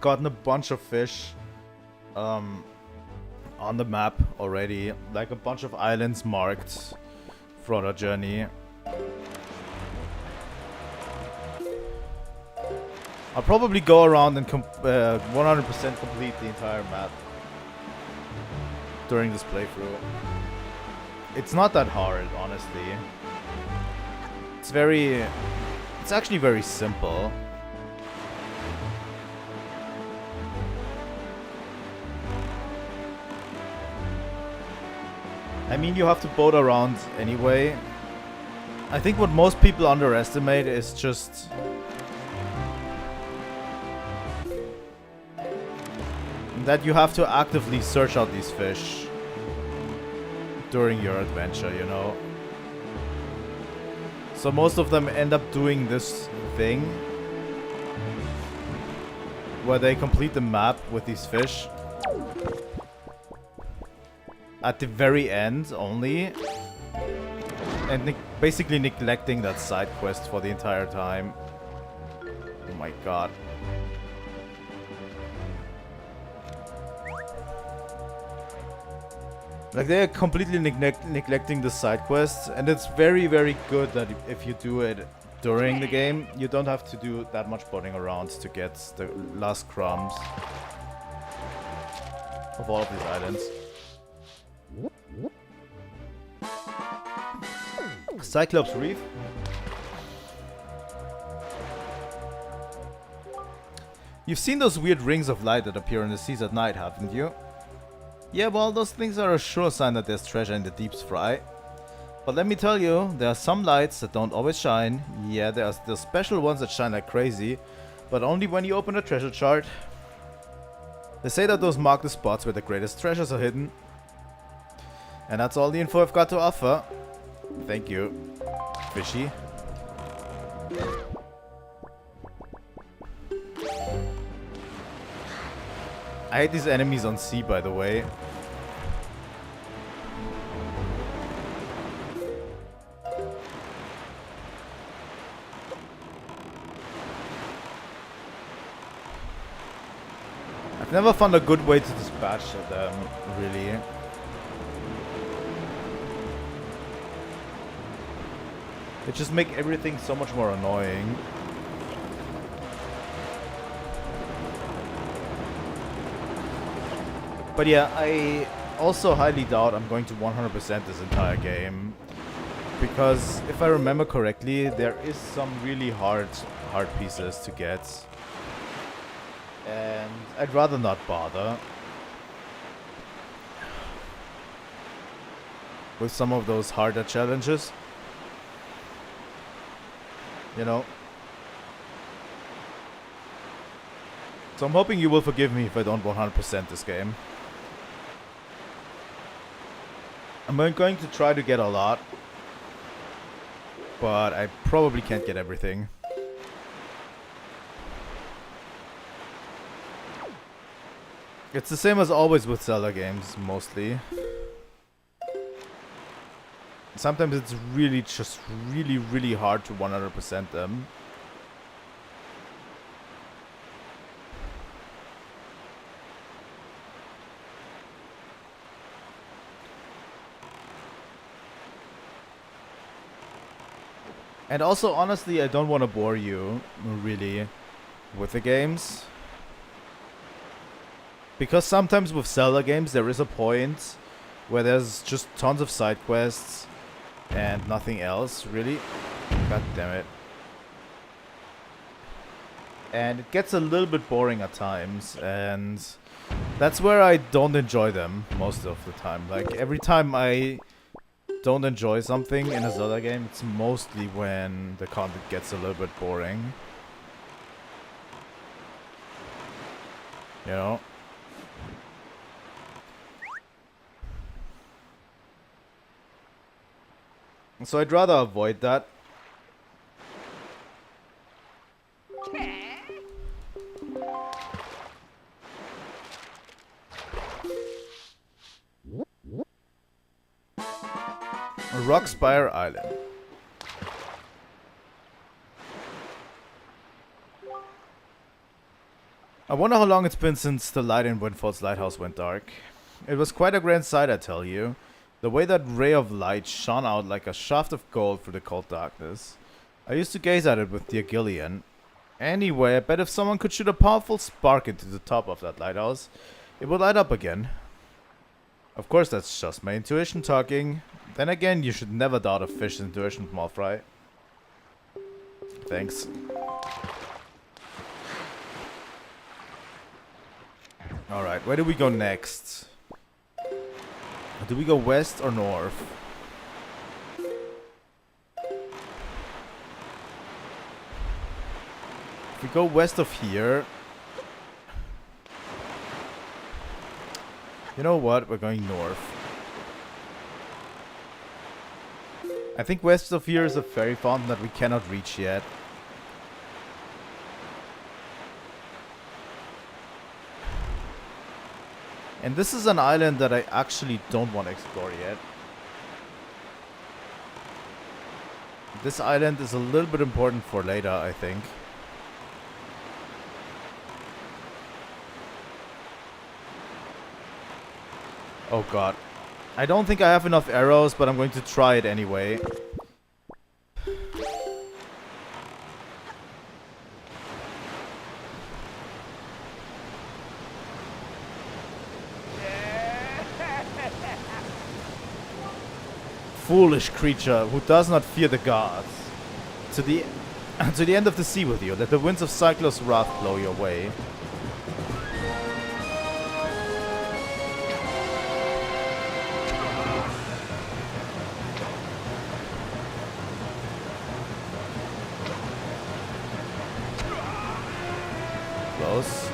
gotten a bunch of fish on the map already, like a bunch of islands marked for our journey. I'll probably go around and 100% complete the entire map during this playthrough. It's not that hard, honestly. It's actually very simple. I mean, you have to boat around anyway. I think what most people underestimate is just that you have to actively search out these fish during your adventure, you know. So most of them end up doing this thing where they complete the map with these fish at the very end only, and basically neglecting that side quest for the entire time. Oh my god. Like, they're completely neglecting the side quests, and it's very, very good that if you do it during the game, you don't have to do that much boating around to get the last crumbs of all of these islands. Cyclops Reef. You've seen those weird rings of light that appear in the seas at night, haven't you? Yeah, well, those things are a sure sign that there's treasure in the deeps, Fry. But let me tell you, there are some lights that don't always shine. Yeah, there are the special ones that shine like crazy, but only when you open a treasure chart. They say that those mark the spots where the greatest treasures are hidden. And that's all the info I've got to offer. Thank you, fishy. I hate these enemies on sea, by the way. I've never found a good way to dispatch them, really. They just make everything so much more annoying. But yeah, I also highly doubt I'm going to 100% this entire game. Because if I remember correctly, there is some really hard pieces to get. And I'd rather not bother with some of those harder challenges. You know. So I'm hoping you will forgive me if I don't 100% this game. I'm going to try to get a lot, but I probably can't get everything. It's the same as always with Zelda games, mostly. Sometimes it's really just really hard to 100% them. And also, honestly, I don't want to bore you, really, with the games. Because sometimes with Zelda games, there is a point where there's just tons of side quests and nothing else, really. God damn it. And it gets a little bit boring at times, and that's where I don't enjoy them most of the time. Like, every time I don't enjoy something in a Zelda game, it's mostly when the content gets a little bit boring. You know? So I'd rather avoid that. Rockspire Island. I wonder how long it's been since the light in Windfall's lighthouse went dark. It was quite a grand sight, I tell you. The way that ray of light shone out like a shaft of gold through the cold darkness. I used to gaze at it with the Agillion. Anyway, I bet if someone could shoot a powerful spark into the top of that lighthouse, it would light up again. Of course, that's just my intuition talking. Then again, you should never doubt a fish's intuition, Malfry. Thanks. Alright, where do we go next? Do we go west or north? If we go west of here... You know what? We're going north. I think west of here is a fairy fountain that we cannot reach yet. And this is an island that I actually don't want to explore yet. This island is a little bit important for later, I think. Oh god. I don't think I have enough arrows, but I'm going to try it anyway. Foolish creature who does not fear the gods. To the end of the sea with you. Let the winds of Cyclo's wrath blow your way. Close.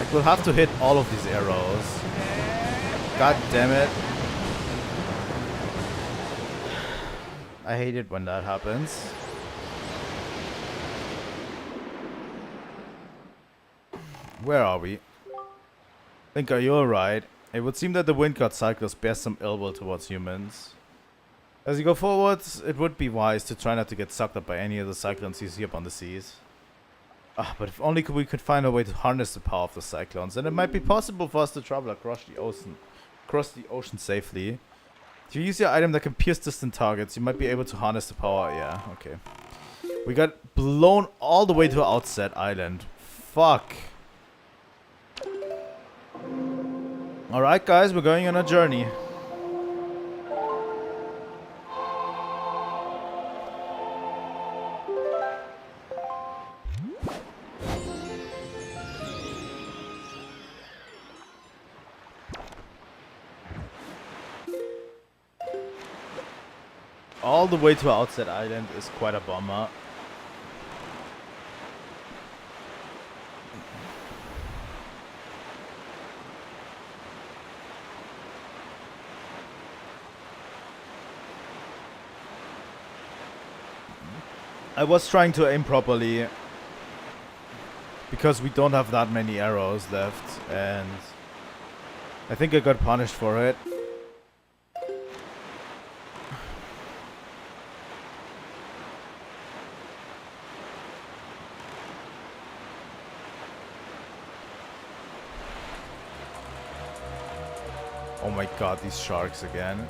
Like, we'll have to hit all of these arrows. God damn it. I hate it when that happens. Where are we? Link, are you alright? It would seem that the wind god cycles bear some ill will towards humans. As you go forwards, it would be wise to try not to get sucked up by any of the cyclones you see upon the seas. Ah, but if only we could find a way to harness the power of the cyclones, then it might be possible for us to travel across the ocean safely. If you use your item that can pierce distant targets, you might be able to harness the power. Yeah, okay. We got blown all the way to Outset Island. Fuck. Alright guys, we're going on a journey. All the way to Outset Island is quite a bummer. I was trying to aim properly because we don't have that many arrows left, and I think I got punished for it. Oh my god, these sharks again.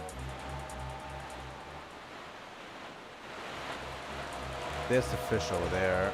There's the fish over there.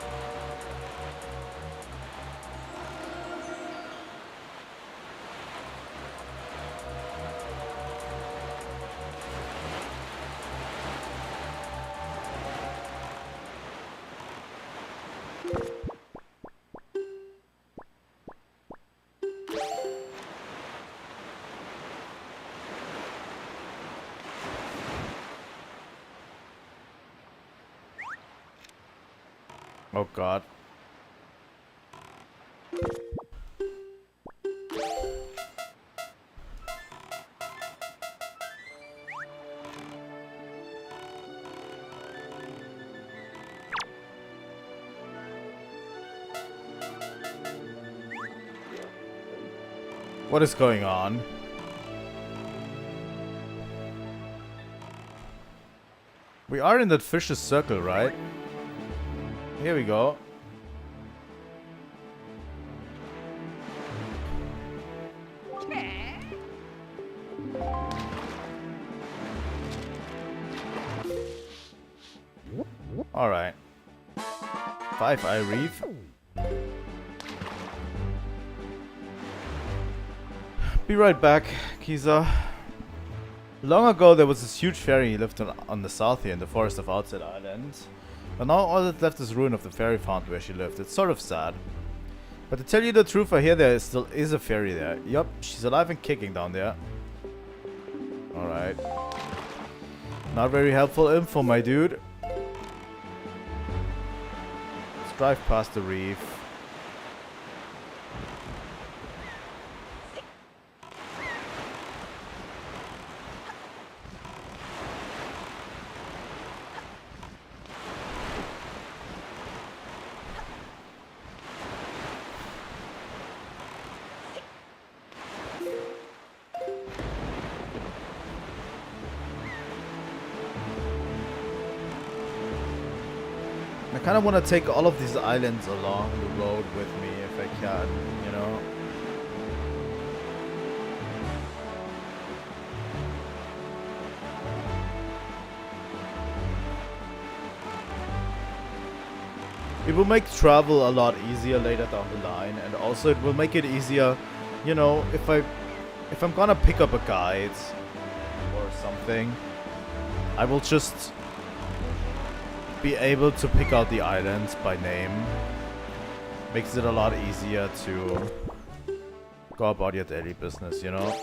Oh god. What is going on? We are in that fish's circle, right? Here we go. All right. 5-eye reef. Be right back, Kiza. Long ago, there was this huge fairy who lived on the south here in the forest of Outset Island. But now all that's left is ruin of the fairy fountain where she lived. It's sort of sad. But to tell you the truth, I hear there still is a fairy there. Yup, she's alive and kicking down there. Alright. Not very helpful info, my dude. Let's drive past the reef. I kind of want to take all of these islands along the road with me if I can, you know. It will make travel a lot easier later down the line, and also it will make it easier, you know, if I'm gonna pick up a guide or something, I will just be able to pick out the islands by name. Makes it a lot easier to go about your daily business, you know?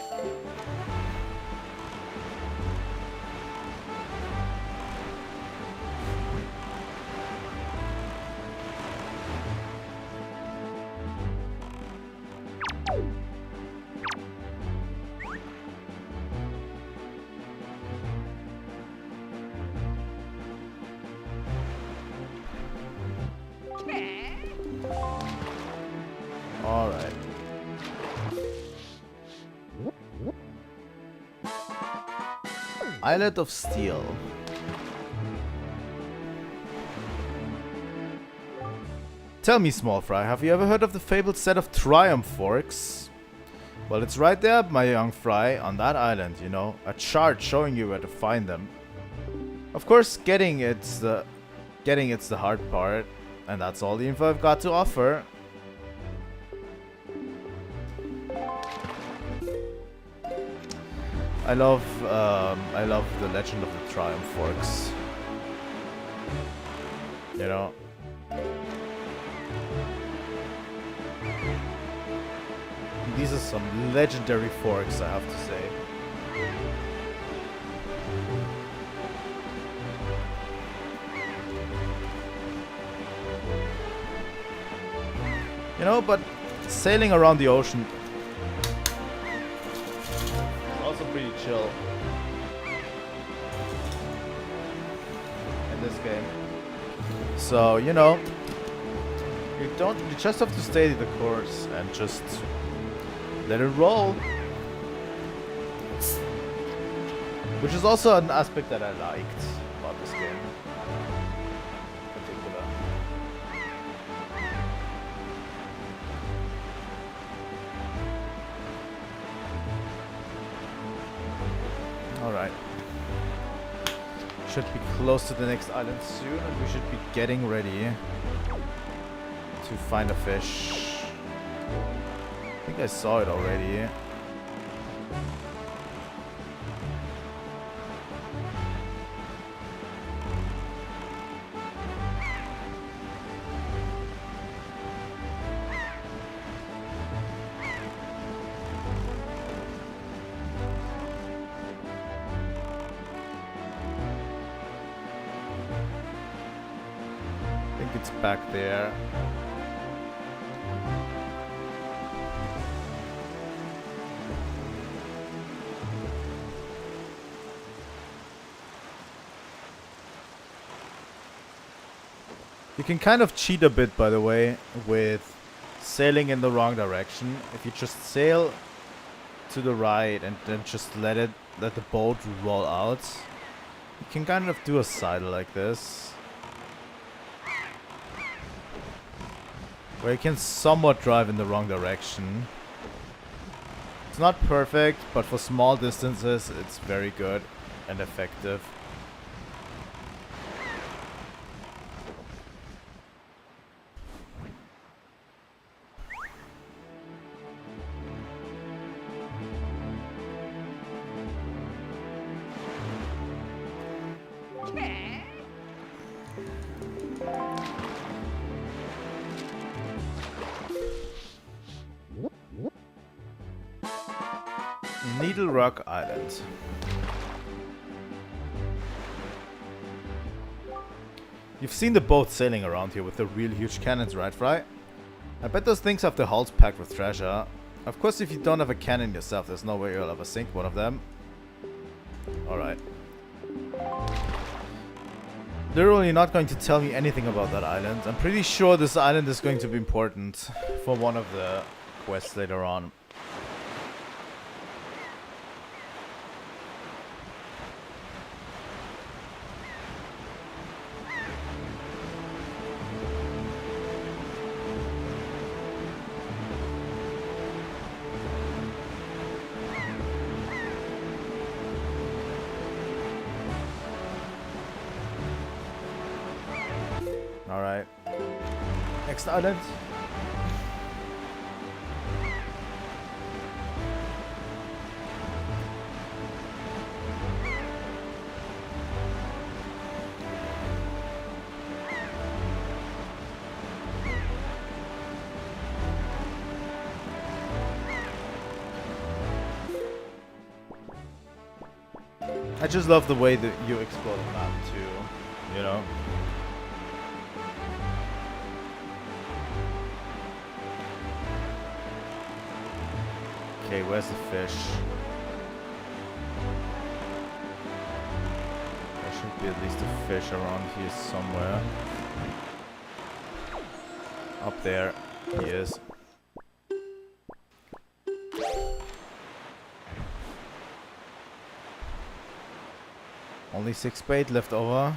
Alright. Islet of Steel. Tell me, small fry, have you ever heard of the fabled set of Triumph Forks? Well, it's right there, my young fry, on that island, you know. A chart showing you where to find them. Of course, getting it's the hard part, and that's all the info I've got to offer. I love the Legend of the Triumph Forks. You know. These are some legendary forks, I have to say. You know, but sailing around the ocean is also pretty chill in this game. So, you know, you just have to stay the course and just let it roll. Which is also an aspect that I liked about this game in particular. Alright. Should be close to the next island soon, and we should be getting ready to find a fish. I think I saw it already. I think it's back there. You can kind of cheat a bit, by the way, with sailing in the wrong direction. If you just sail to the right and then just let the boat roll out, you can kind of do a sidle like this, where you can somewhat drive in the wrong direction. It's not perfect, but for small distances, it's very good and effective. Needle Rock Island. You've seen the boats sailing around here with the real huge cannons, right, Fry? I bet those things have the hulls packed with treasure. Of course, if you don't have a cannon yourself, there's no way you'll ever sink one of them. Alright. Literally not going to tell me anything about that island. I'm pretty sure this island is going to be important for one of the quests later on. Alright. Next island. I just love the way that you explore the map too, you know? Okay, where's the fish? There should be at least a fish around here somewhere. Up there, he is. Only 6 bait left over.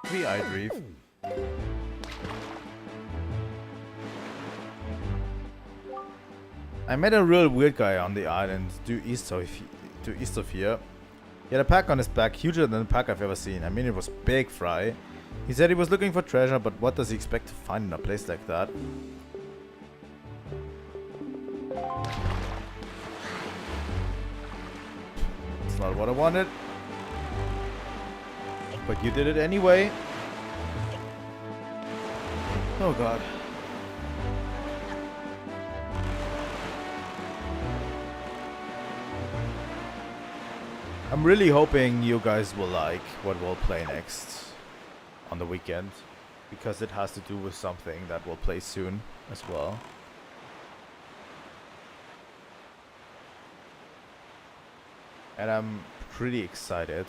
Three-eyed reef. I met a real weird guy on the island due east of here. He had a pack on his back, huger than the pack I've ever seen. I mean, it was big fry. He said he was looking for treasure, but what does he expect to find in a place like that? It's not what I wanted. But you did it anyway. Oh god. I'm really hoping you guys will like what we'll play next on the weekend, because it has to do with something that we'll play soon as well. And I'm pretty excited.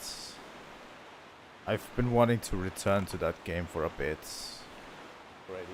I've been wanting to return to that game for a bit already.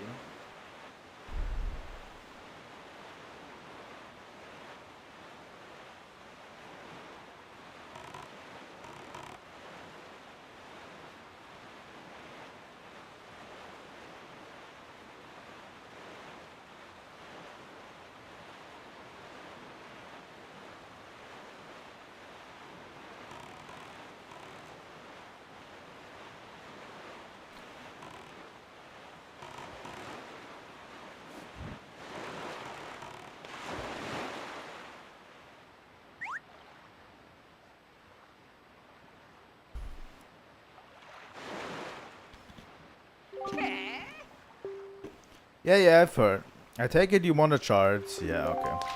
Yeah, I've heard. I take it you want a chart. Yeah, okay.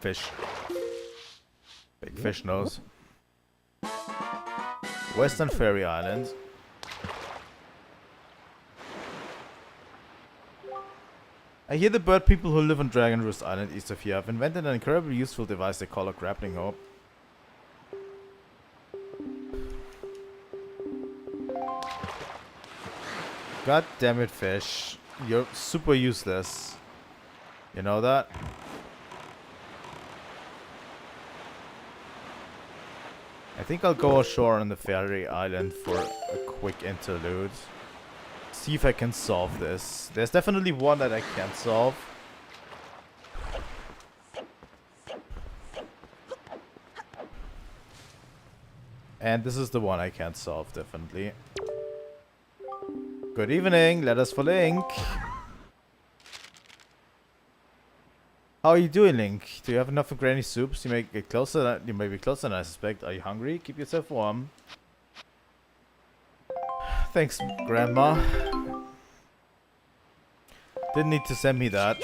Fish. Big fish nose. Western Fairy Island. I hear the bird people who live on Dragon Roost Island east of here have invented an incredibly useful device they call a grappling hook. God damn it, fish. You're super useless. You know that? I think I'll go ashore on the fairy island for a quick interlude. See if I can solve this. There's definitely one that I can't solve. And this is the one I can't solve, definitely. Good evening, let us for Link. How are you doing, Link? Do you have enough of granny soups? You may get closer. You may be closer than I suspect. Are you hungry? Keep yourself warm. Thanks, Grandma. Didn't need to send me that.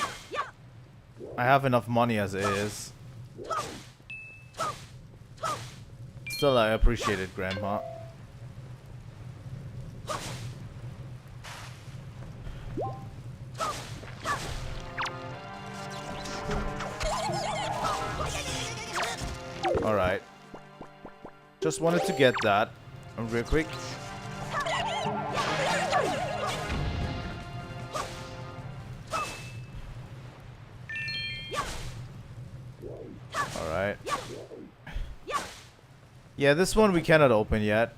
I have enough money as it is. Still, I appreciate it, Grandma. Alright. Just wanted to get that real quick. Alright. Yeah, this one we cannot open yet.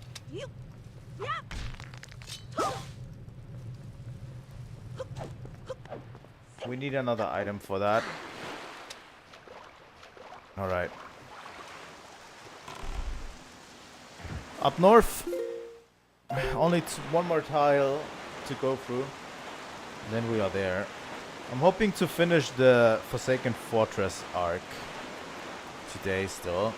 We need another item for that. Alright. Up north. Only one more tile to go through. And then we are there. I'm hoping to finish the Forsaken Fortress arc today still.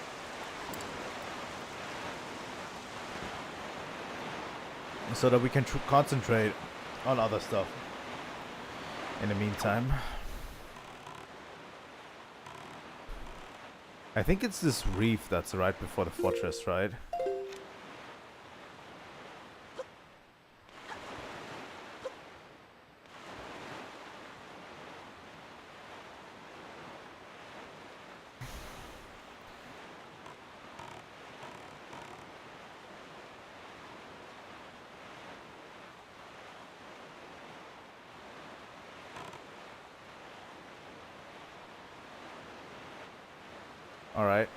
So that we can concentrate on other stuff in the meantime. I think it's this reef that's right before the fortress, right? Alright.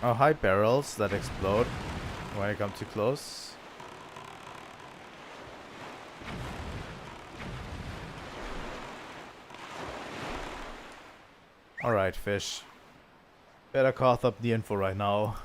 Oh, hi barrels that explode when I come too close. Alright, fish. Better cough up the info right now.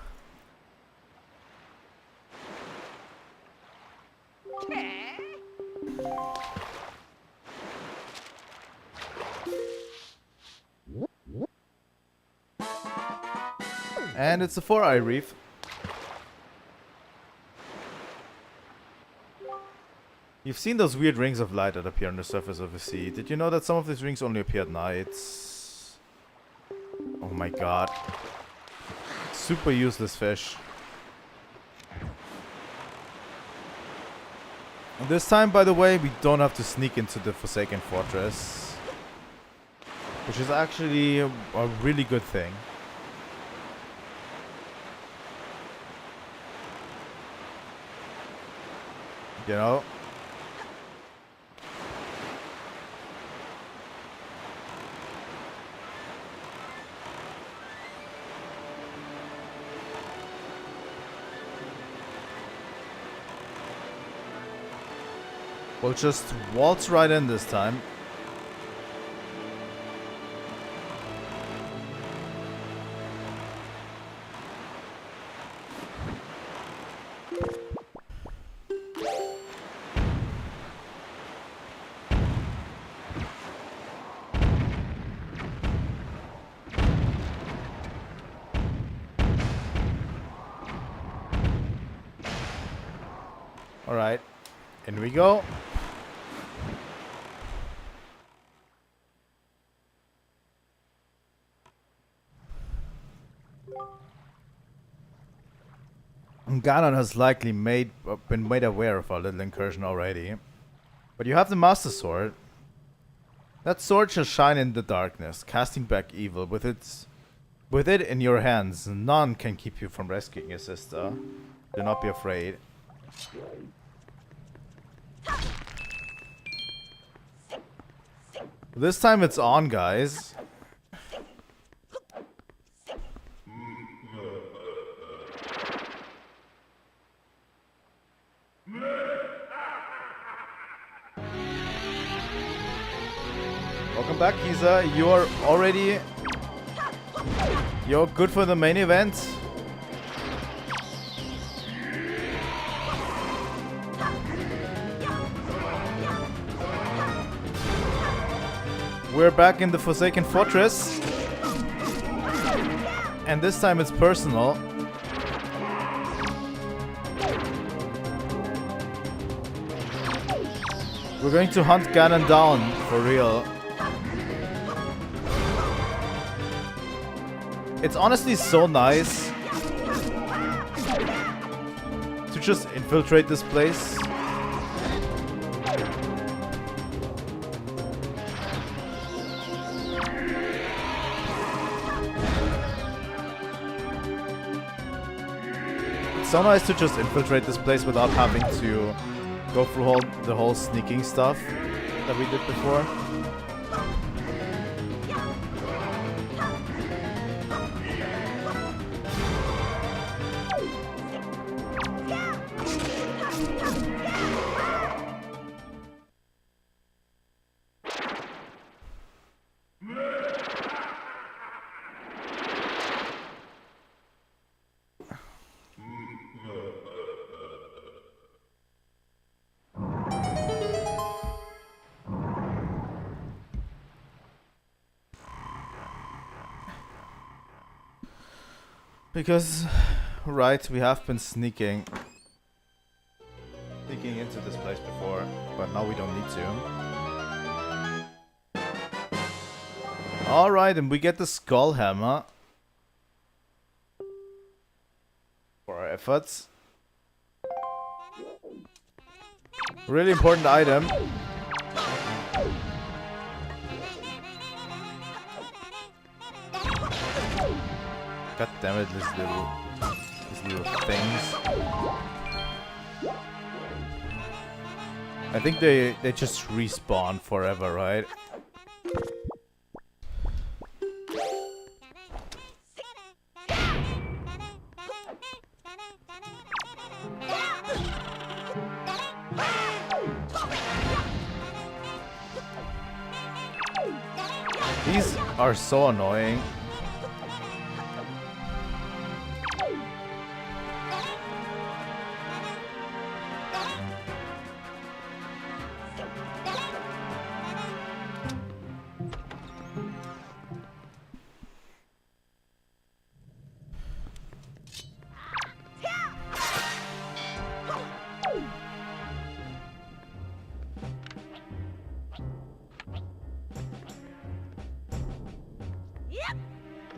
And it's a 4-eye reef. You've seen those weird rings of light that appear on the surface of the sea. Did you know that some of these rings only appear at nights? Oh my god. Super useless fish. And this time, by the way, we don't have to sneak into the Forsaken Fortress. Which is actually a really good thing. You know? We'll just waltz right in this time. Alright, in we go. Ganon has likely been made aware of our little incursion already. But you have the Master Sword. That sword shall shine in the darkness, casting back evil. With it in your hands, none can keep you from rescuing your sister. Do not be afraid. This time it's on, guys. Welcome back, Kiza. You're good for the main event. We're back in the Forsaken Fortress. And this time it's personal. We're going to hunt Ganon down, for real. It's honestly so nice to just infiltrate this place. It's so nice to just infiltrate this place without having to go through the whole sneaking stuff that we did before. Because, right, we have been sneaking into this place before, but now we don't need to. Alright, and we get the Skull Hammer for our efforts. Really important item. God damn it, this through things. I think they just respawn forever, right? These are so annoying.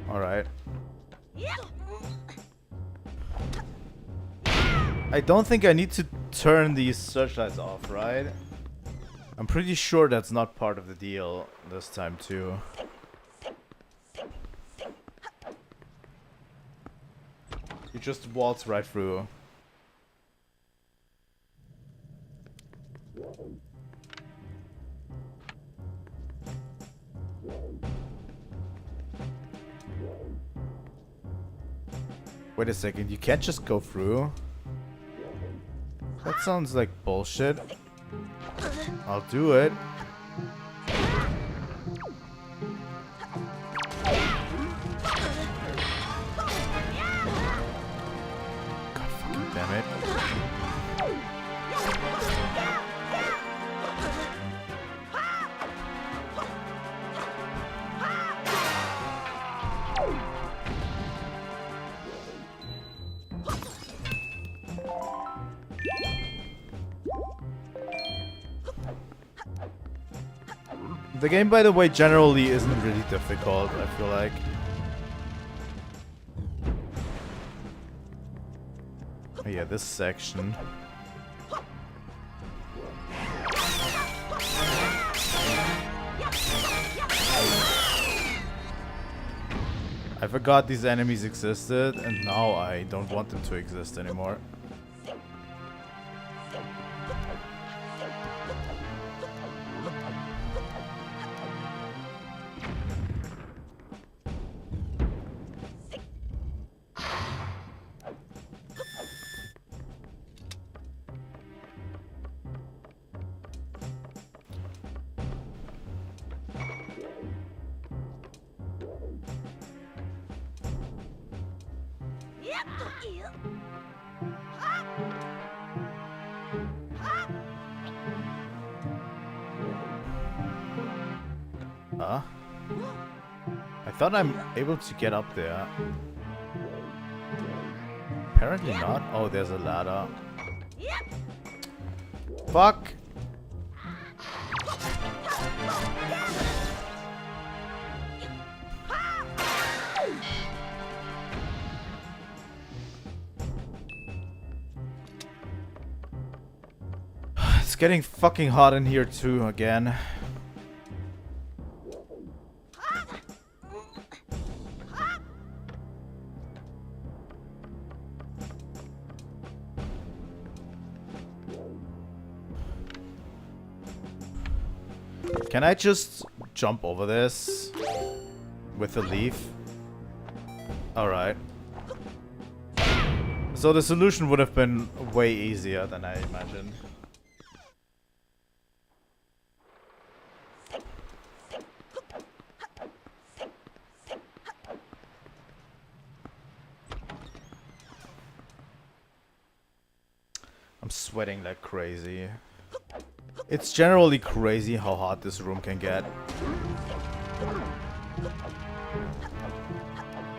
Alright. I don't think I need to turn these searchlights off, right? I'm pretty sure that's not part of the deal this time too. You just waltz right through. Wait a second, you can't just go through? That sounds like bullshit. I'll do it. God fucking damn it. The game, by the way, generally isn't really difficult, I feel like. Oh yeah, this section. I forgot these enemies existed, and now I don't want them to exist anymore. Huh? I thought I'm able to get up there. Apparently not. Oh, there's a ladder. Fuck! It's getting fucking hot in here too again. Can I just jump over this with a leaf? Alright. So the solution would have been way easier than I imagined. I'm sweating like crazy. It's generally crazy how hot this room can get.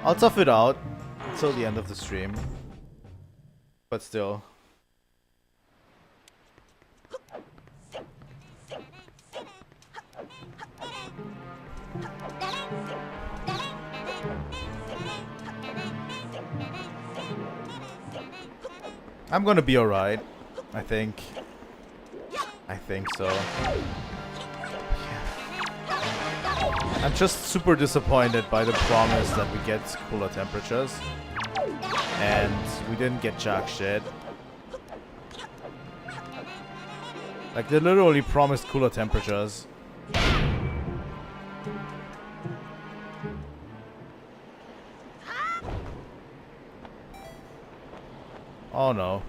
I'll tough it out until the end of the stream. But still. I'm gonna be alright, I think. I think so. I'm just super disappointed by the promise that we get cooler temperatures. And we didn't get jack shit. Like, they literally promised cooler temperatures. Oh no.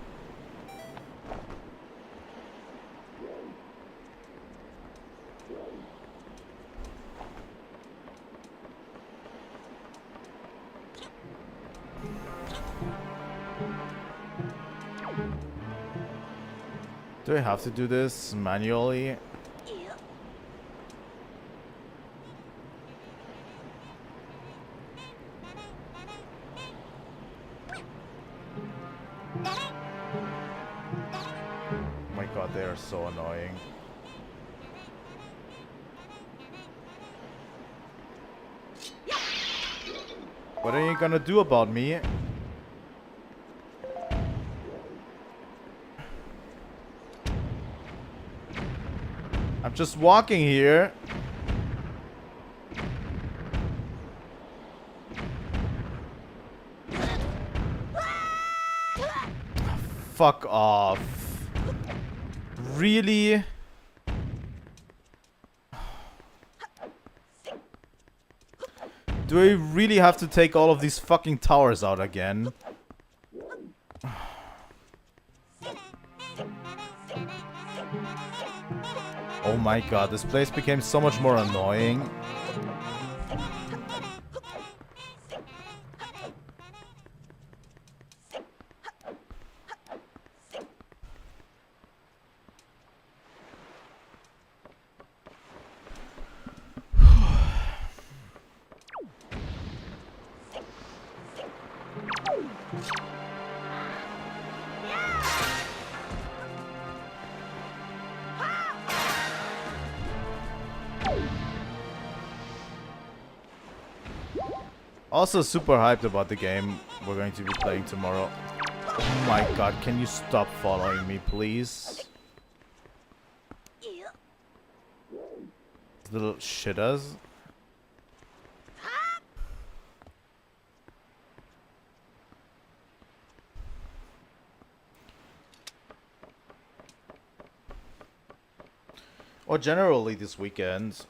Do I have to do this manually? Oh my god, they are so annoying. What are you gonna do about me? I'm just walking here. Fuck off. Really? Do I really have to take all of these fucking towers out again? Oh my god, this place became so much more annoying. Also super hyped about the game we're going to be playing tomorrow. Oh my god, can you stop following me, please? Little shitters. Or generally this weekend.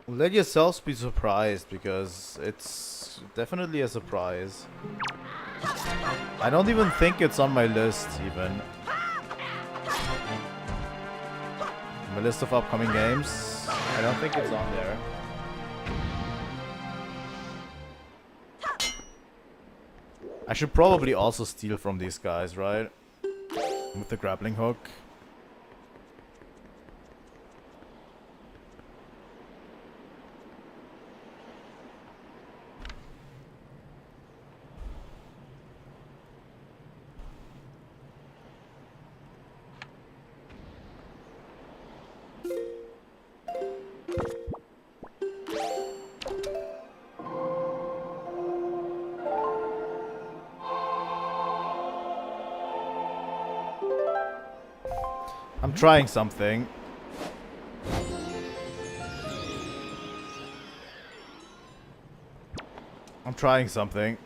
Let yourselves be surprised, because it's definitely a surprise. I don't even think it's on my list, even. My list of upcoming games, I don't think it's on there. I should probably also steal from these guys, right? With the grappling hook. I'm trying something. I'm trying something.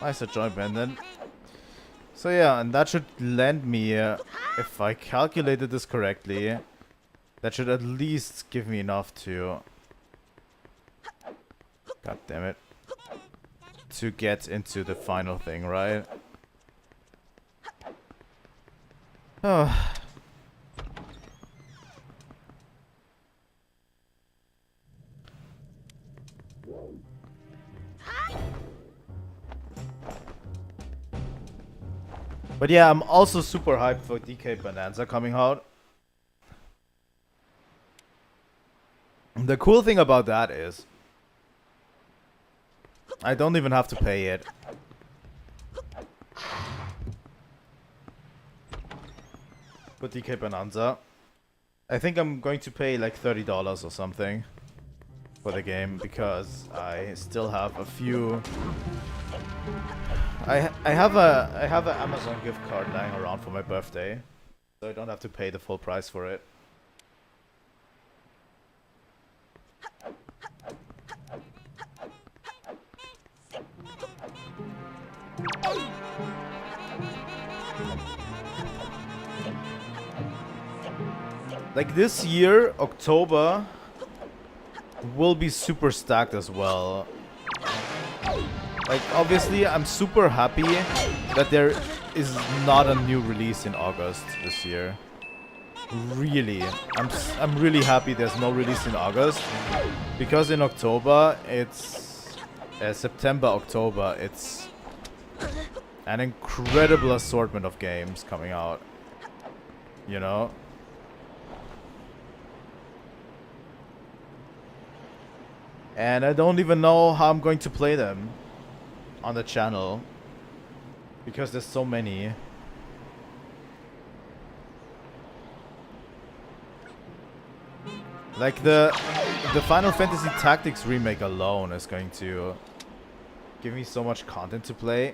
Nice joint pendant. So yeah, and that should land me, if I calculated this correctly, that should at least give me enough to... God damn it. To get into the final thing, right? Oh. But yeah, I'm also super hyped for DK Bonanza coming out. The cool thing about that is I don't even have to pay it. But DK Bonanza. I think I'm going to pay like $30 or something for the game because I still have a few. I have an Amazon gift card lying around for my birthday, so I don't have to pay the full price for it. Like this year, October will be super stacked as well. Like obviously I'm super happy that there is not a new release in August this year. Really, I'm really happy there's no release in August, because in October it's September, October, it's an incredible assortment of games coming out, you know. And I don't even know how I'm going to play them on the channel because there's so many. Like the Final Fantasy Tactics remake alone is going to give me so much content to play.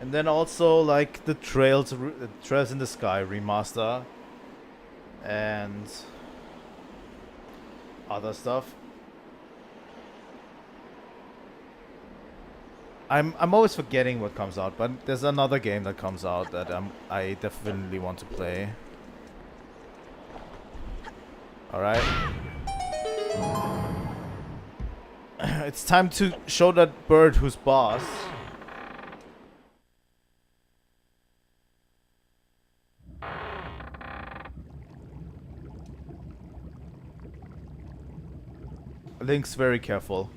And then also like the Trails in the Sky remaster and other stuff. I'm always forgetting what comes out, but there's another game that comes out that I definitely want to play. All right. It's time to show that bird who's boss. Link's very careful.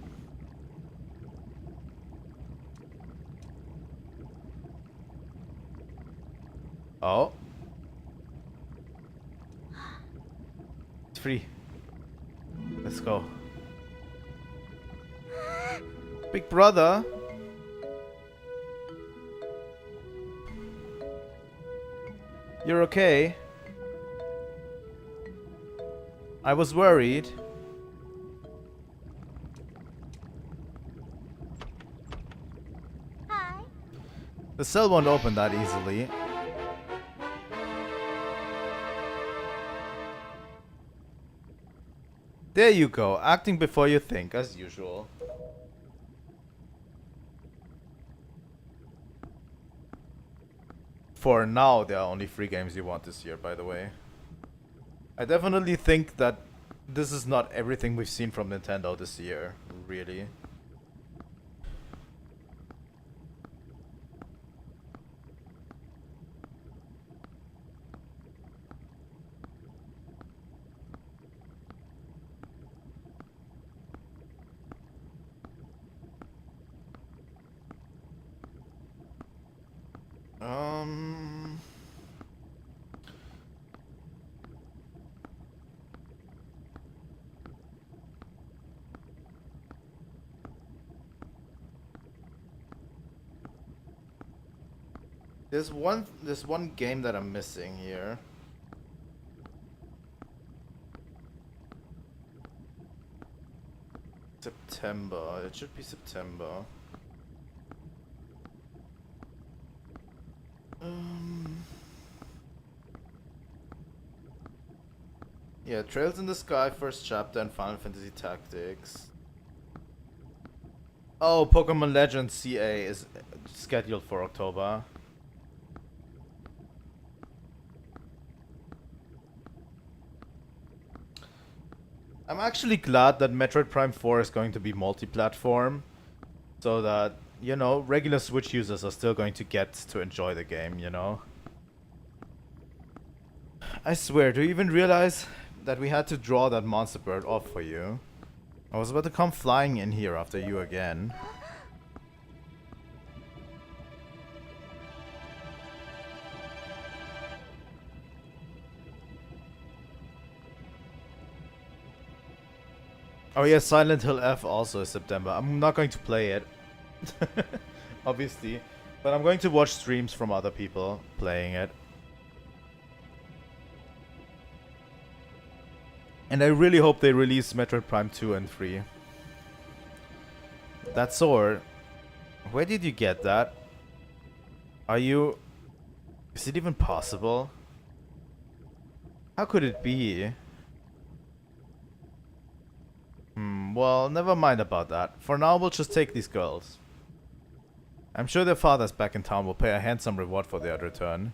Oh. It's free. Let's go. Big brother. You're okay? I was worried. Hi. The cell won't open that easily. There you go, acting before you think, as usual. For now, there are only 3 games you want this year, by the way. I definitely think that this is not everything we've seen from Nintendo this year, really. There's one game that I'm missing here. September. It should be September. Yeah, Trails in the Sky, first chapter, and Final Fantasy Tactics. Oh, Pokemon Legends CA is scheduled for October. I'm actually glad that Metroid Prime 4 is going to be multi-platform, so that, you know, regular Switch users are still going to get to enjoy the game, you know? I swear, do you even realize that we had to draw that monster bird off for you? I was about to come flying in here after you again. Oh yeah, Silent Hill F also is September. I'm not going to play it, obviously, but I'm going to watch streams from other people playing it. And I really hope they release Metroid Prime 2 and 3. That sword, where did you get that? Are you... Is it even possible? How could it be? Well, never mind about that. For now, we'll just take these girls. I'm sure their fathers back in town will pay a handsome reward for their return.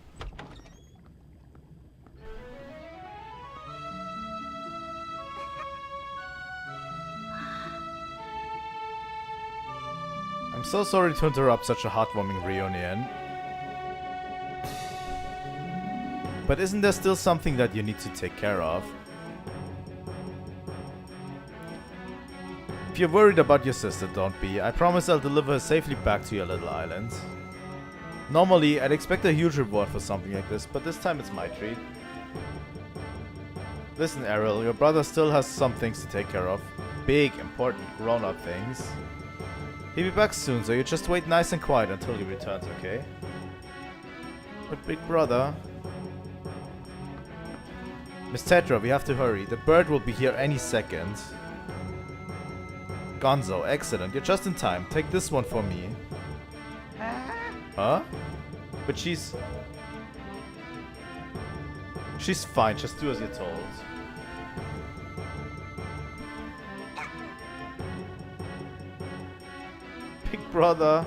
I'm so sorry to interrupt such a heartwarming reunion. But isn't there still something that you need to take care of? If you're worried about your sister, don't be. I promise I'll deliver her safely back to your little island. Normally, I'd expect a huge reward for something like this, but this time it's my treat. Listen, Errol, your brother still has some things to take care of. Big, important, grown-up things. He'll be back soon, so you just wait nice and quiet until he returns, okay? But big brother... Miss Tetra, we have to hurry. The bird will be here any second. Gonzo, excellent. You're just in time. Take this one for me. Huh? But she's fine. Just do as you're told. Big brother.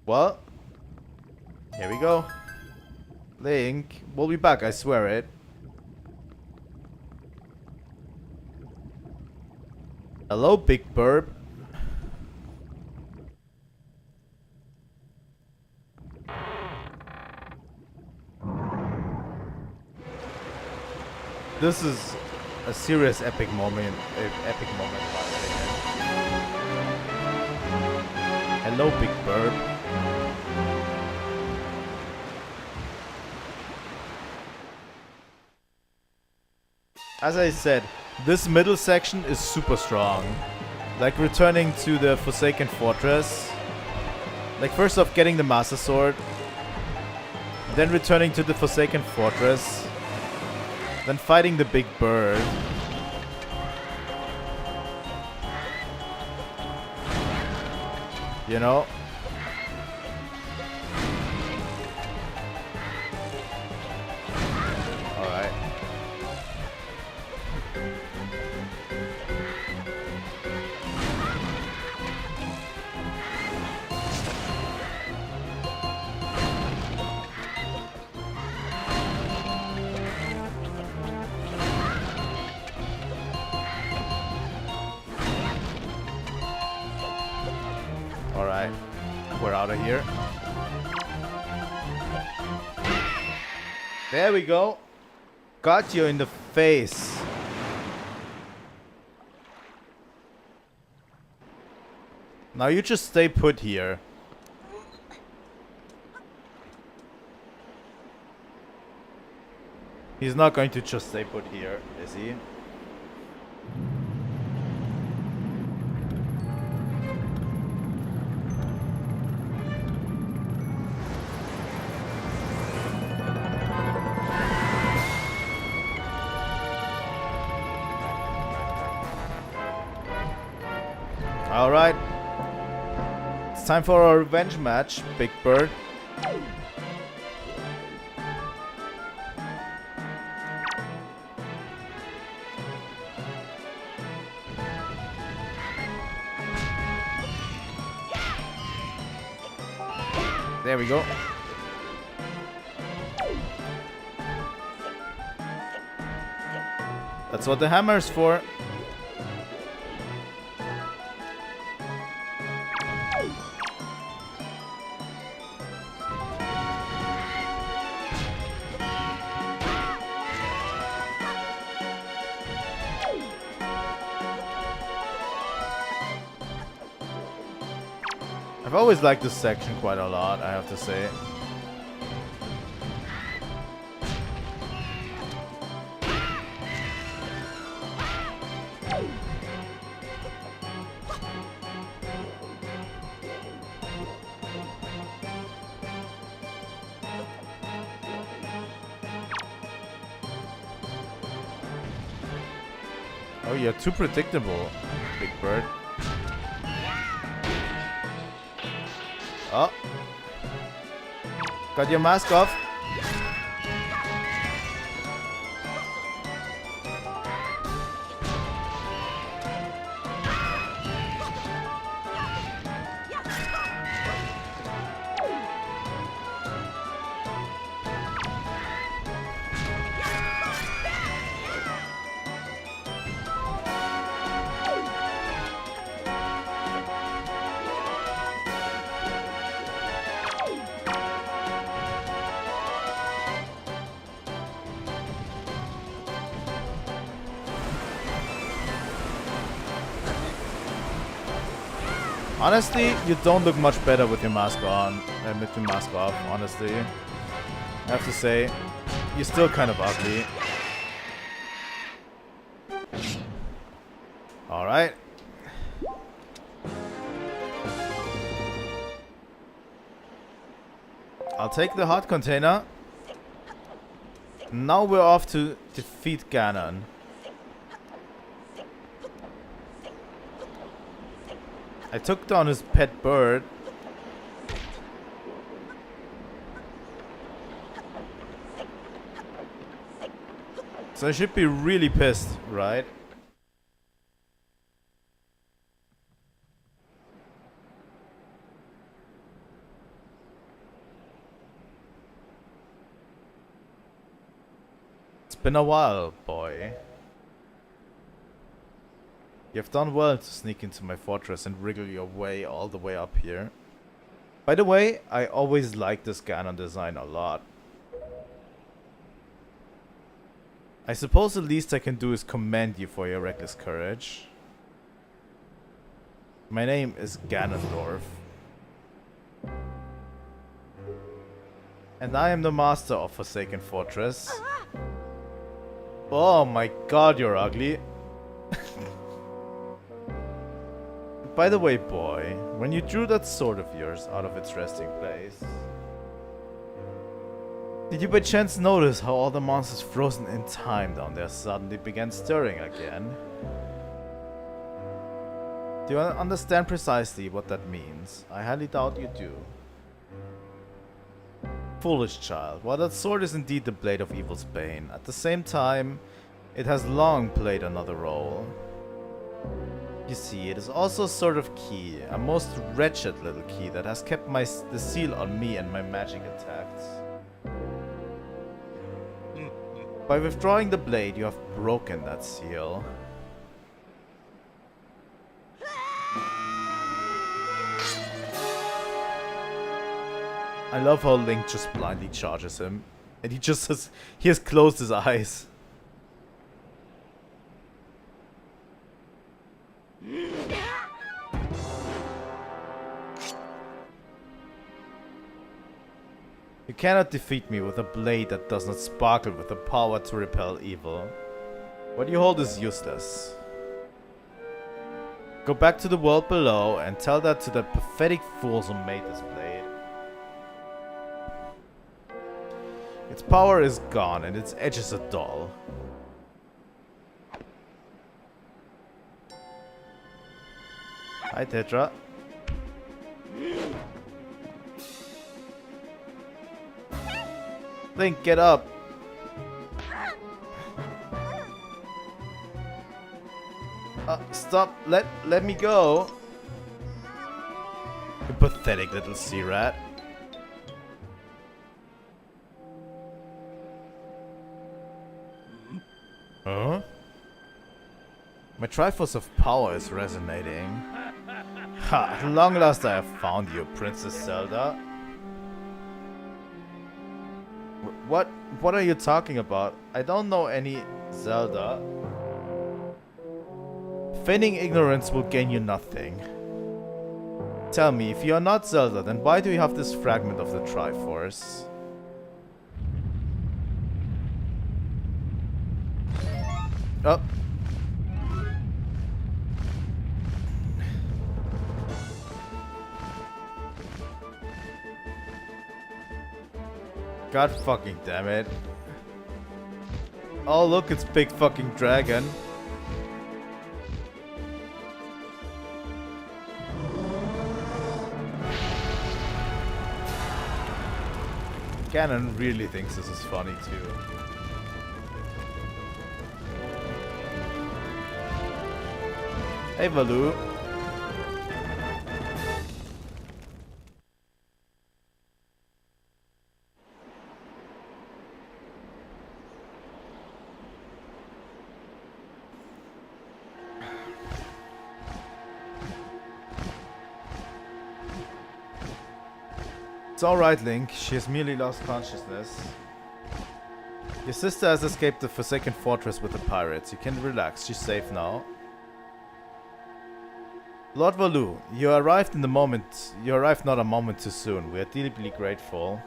Well, here we go. Link, we'll be back, I swear it. Hello, Big Burb. This is a serious epic moment. Hello, Big Burb. As I said, this middle section is super strong. Like returning to the Forsaken Fortress. Like first off getting the Master Sword. Then returning to the Forsaken Fortress. Then fighting the big bird. You know? Alright. Alright, we're out of here. There we go. Got you in the face. Now you just stay put here. He's not going to just stay put here, is he? Alright. It's time for our revenge match, Big Bird. There we go. That's what the hammer's for. I've always liked this section quite a lot, I have to say. Oh, you're too predictable, Big Bird. Oh. Got your mask off. Honestly, you don't look much better with your mask on than with your mask off, honestly. I have to say, you're still kind of ugly. Alright. I'll take the heart container. Now we're off to defeat Ganon. I took down his pet bird. So I should be really pissed, right? It's been a while, boy. You've done well to sneak into my fortress and wriggle your way all the way up here. By the way, I always liked this Ganon design a lot. I suppose the least I can do is commend you for your reckless courage. My name is Ganondorf. And I am the master of Forsaken Fortress. Oh my god, you're ugly. By the way, boy, when you drew that sword of yours out of its resting place, did you by chance notice how all the monsters frozen in time down there suddenly began stirring again? Do you understand precisely what that means? I highly doubt you do. Foolish child, while that sword is indeed the blade of evil's bane, at the same time, it has long played another role. You see, it is also a sort of key, a most wretched little key that has kept the seal on me and my magic intact. By withdrawing the blade, you have broken that seal. I love how Link just blindly charges him, and he has closed his eyes. You cannot defeat me with a blade that does not sparkle with the power to repel evil. What you hold is useless. Go back to the world below and tell that to the pathetic fools who made this blade. Its power is gone and its edges are dull. Hi, Tetra. Link, get up. Stop. Let me go. You pathetic little sea rat. Huh? My Triforce of Power is resonating. Ha! At long last I have found you, Princess Zelda. What are you talking about? I don't know any Zelda. Feigning ignorance will gain you nothing. Tell me, if you are not Zelda, then why do you have this fragment of the Triforce? Oh. God fucking damn it. Oh look, it's big fucking dragon. Ganon really thinks this is funny too. Hey Valoo. It's alright, Link. She has merely lost consciousness. Your sister has escaped the Forsaken Fortress with the pirates. You can relax. She's safe now. Lord Valoo, you arrived in the moment. You arrived not a moment too soon. We are deeply grateful.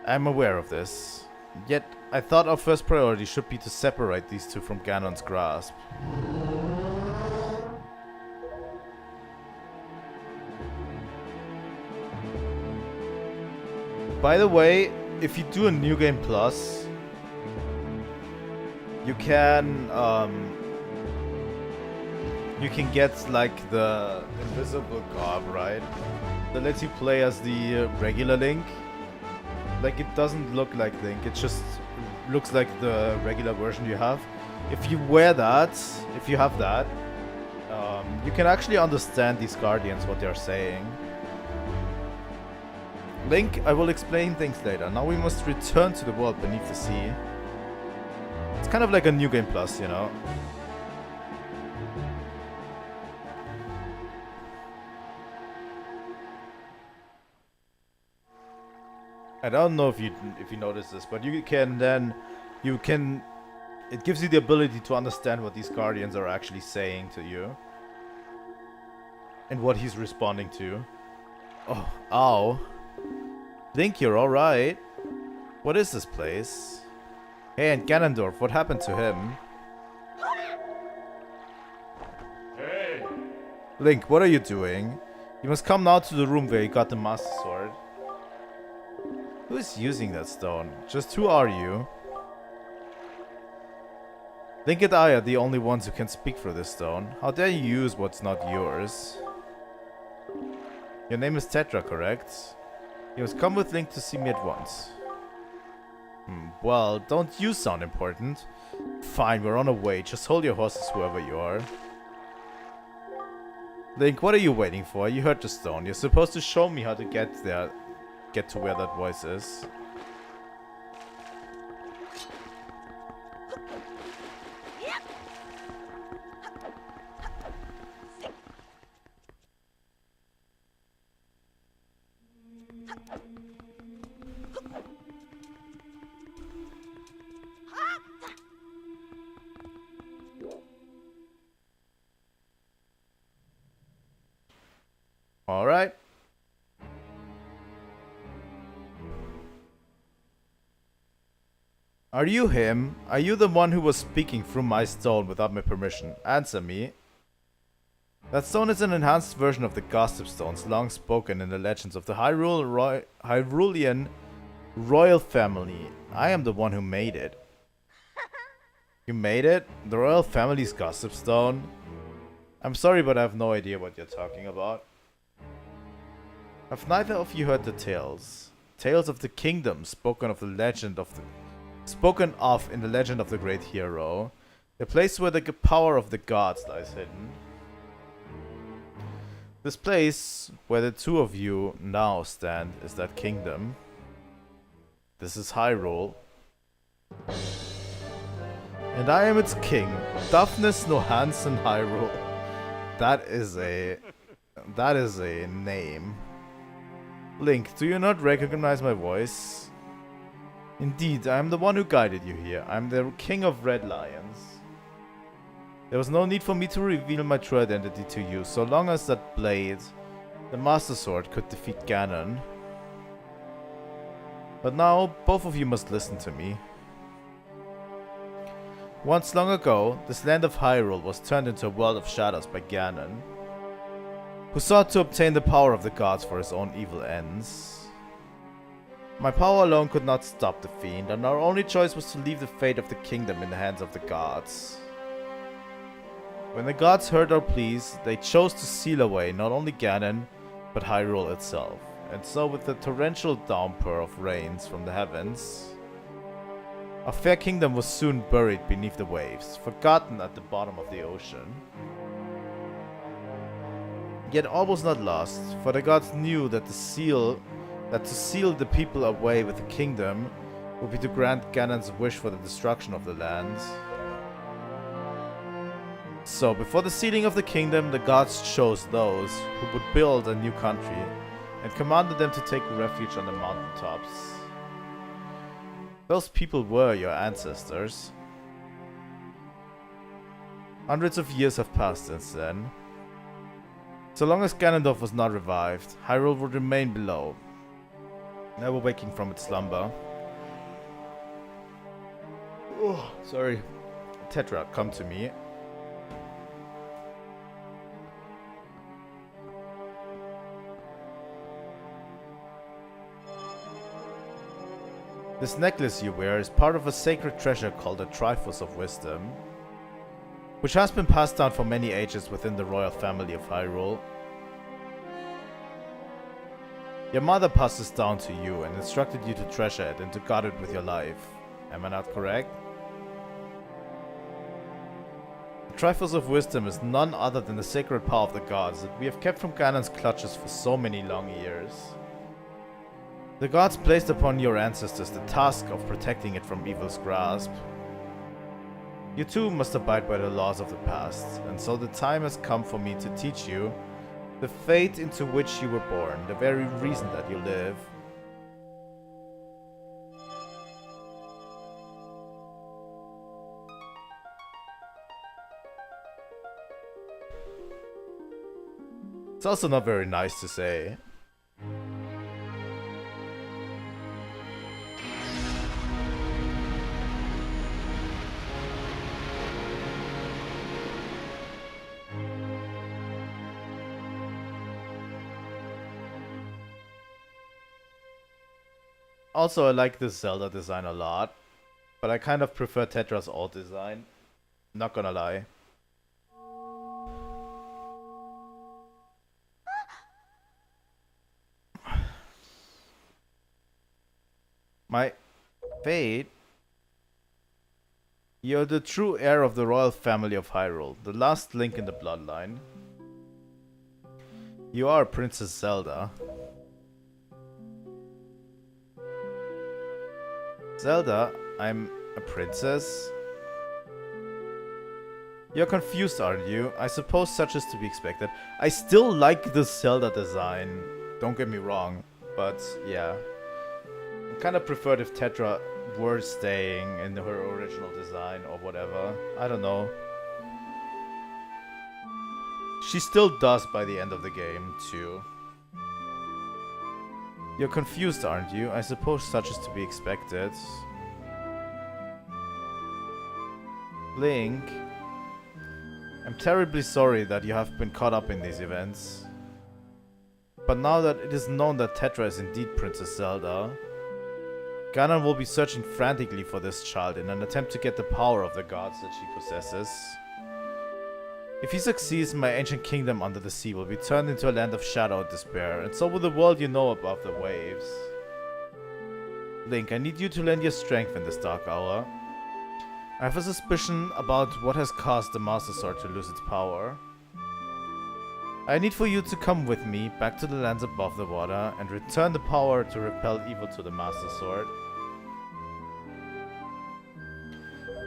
I'm aware of this. Yet, I thought our first priority should be to separate these two from Ganon's grasp. By the way, if you do a New Game Plus, you can get like the invisible garb, right? That lets you play as the regular Link. Like, it doesn't look like Link, it just looks like the regular version you have. If you wear that, if you have that, you can actually understand these Guardians, what they're saying. Link, I will explain things later. Now we must return to the world beneath the sea. It's kind of like a New Game Plus, you know. I don't know if you notice this, but it gives you the ability to understand what these Guardians are actually saying to you. And what he's responding to. Oh, ow. Link, you're alright. What is this place? Hey, and Ganondorf, what happened to him? Hey! Link, what are you doing? You must come now to the room where you got the Master Sword. Who is using that stone? Just who are you? Link and I are the only ones who can speak for this stone. How dare you use what's not yours? Your name is Tetra, correct? You must come with Link to see me at once. Well, don't you sound important? Fine, we're on our way. Just hold your horses, whoever you are. Link, what are you waiting for? You heard the stone. You're supposed to show me how to get there. Get to where that voice is. All right. Are you him? Are you the one who was speaking through my stone without my permission? Answer me. That stone is an enhanced version of the gossip stones long spoken in the legends of the Hyrulean royal family. I am the one who made it. You made it? The royal family's gossip stone? I'm sorry, but I have no idea what you're talking about. Have neither of you heard the tales? Tales of the kingdom spoken of in the legend of the great hero. The place where the power of the gods lies hidden. This place where the two of you now stand is that kingdom. This is Hyrule. And I am its king, Daphnis no Hansen Hyrule. That is a name. Link, do you not recognize my voice? Indeed, I am the one who guided you here. I am the king of Red Lions. There was no need for me to reveal my true identity to you, so long as that blade, the Master Sword, could defeat Ganon. But now, both of you must listen to me. Once long ago, this land of Hyrule was turned into a world of shadows by Ganon, who sought to obtain the power of the gods for his own evil ends. My power alone could not stop the fiend, and our only choice was to leave the fate of the kingdom in the hands of the gods. When the gods heard our pleas, they chose to seal away not only Ganon, but Hyrule itself. And so with the torrential downpour of rains from the heavens, a fair kingdom was soon buried beneath the waves, forgotten at the bottom of the ocean. Yet all was not lost, for the gods knew that to seal the people away with the kingdom would be to grant Ganon's wish for the destruction of the lands. So, before the sealing of the kingdom, the gods chose those who would build a new country and commanded them to take refuge on the mountaintops. Those people were your ancestors. Hundreds of years have passed since then. So long as Ganondorf was not revived, Hyrule would remain below, never waking from its slumber. Oh, sorry. Tetra, come to me. This necklace you wear is part of a sacred treasure called the Triforce of Wisdom, which has been passed down for many ages within the royal family of Hyrule. Your mother passed this down to you and instructed you to treasure it and to guard it with your life. Am I not correct? The Triforce of Wisdom is none other than the sacred power of the gods that we have kept from Ganon's clutches for so many long years. The gods placed upon your ancestors the task of protecting it from evil's grasp. You too must abide by the laws of the past, and so the time has come for me to teach you the fate into which you were born, the very reason that you live. It's also not very nice to say. Also, I like this Zelda design a lot, but I kind of prefer Tetra's old design. Not gonna lie. My fate? You're the true heir of the royal family of Hyrule, the last link in the bloodline. You are Princess Zelda. Zelda, I'm a princess? You're confused, aren't you? I suppose such is to be expected. I still like the Zelda design, don't get me wrong, but yeah. I kind of preferred if Tetra were staying in her original design or whatever. I don't know. She still does by the end of the game, too. You're confused, aren't you? I suppose such is to be expected. Link, I'm terribly sorry that you have been caught up in these events. But now that it is known that Tetra is indeed Princess Zelda, Ganon will be searching frantically for this child in an attempt to get the power of the gods that she possesses. If he succeeds, my ancient kingdom under the sea will be turned into a land of shadow and despair, and so will the world you know above the waves. Link, I need you to lend your strength in this dark hour. I have a suspicion about what has caused the Master Sword to lose its power. I need for you to come with me back to the lands above the water and return the power to repel evil to the Master Sword.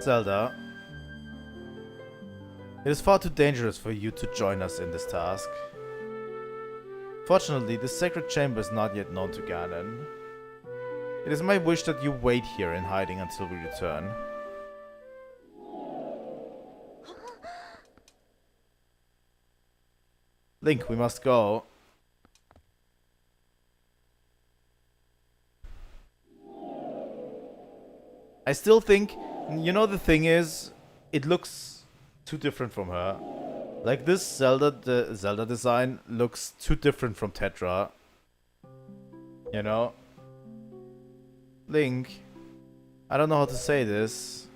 Zelda, it is far too dangerous for you to join us in this task. Fortunately, the sacred chamber is not yet known to Ganon. It is my wish that you wait here in hiding until we return. Link, we must go. I still think, you know, the thing is, it looks too different from her. Like this Zelda design looks too different from Tetra. You know? Link, I don't know how to say this.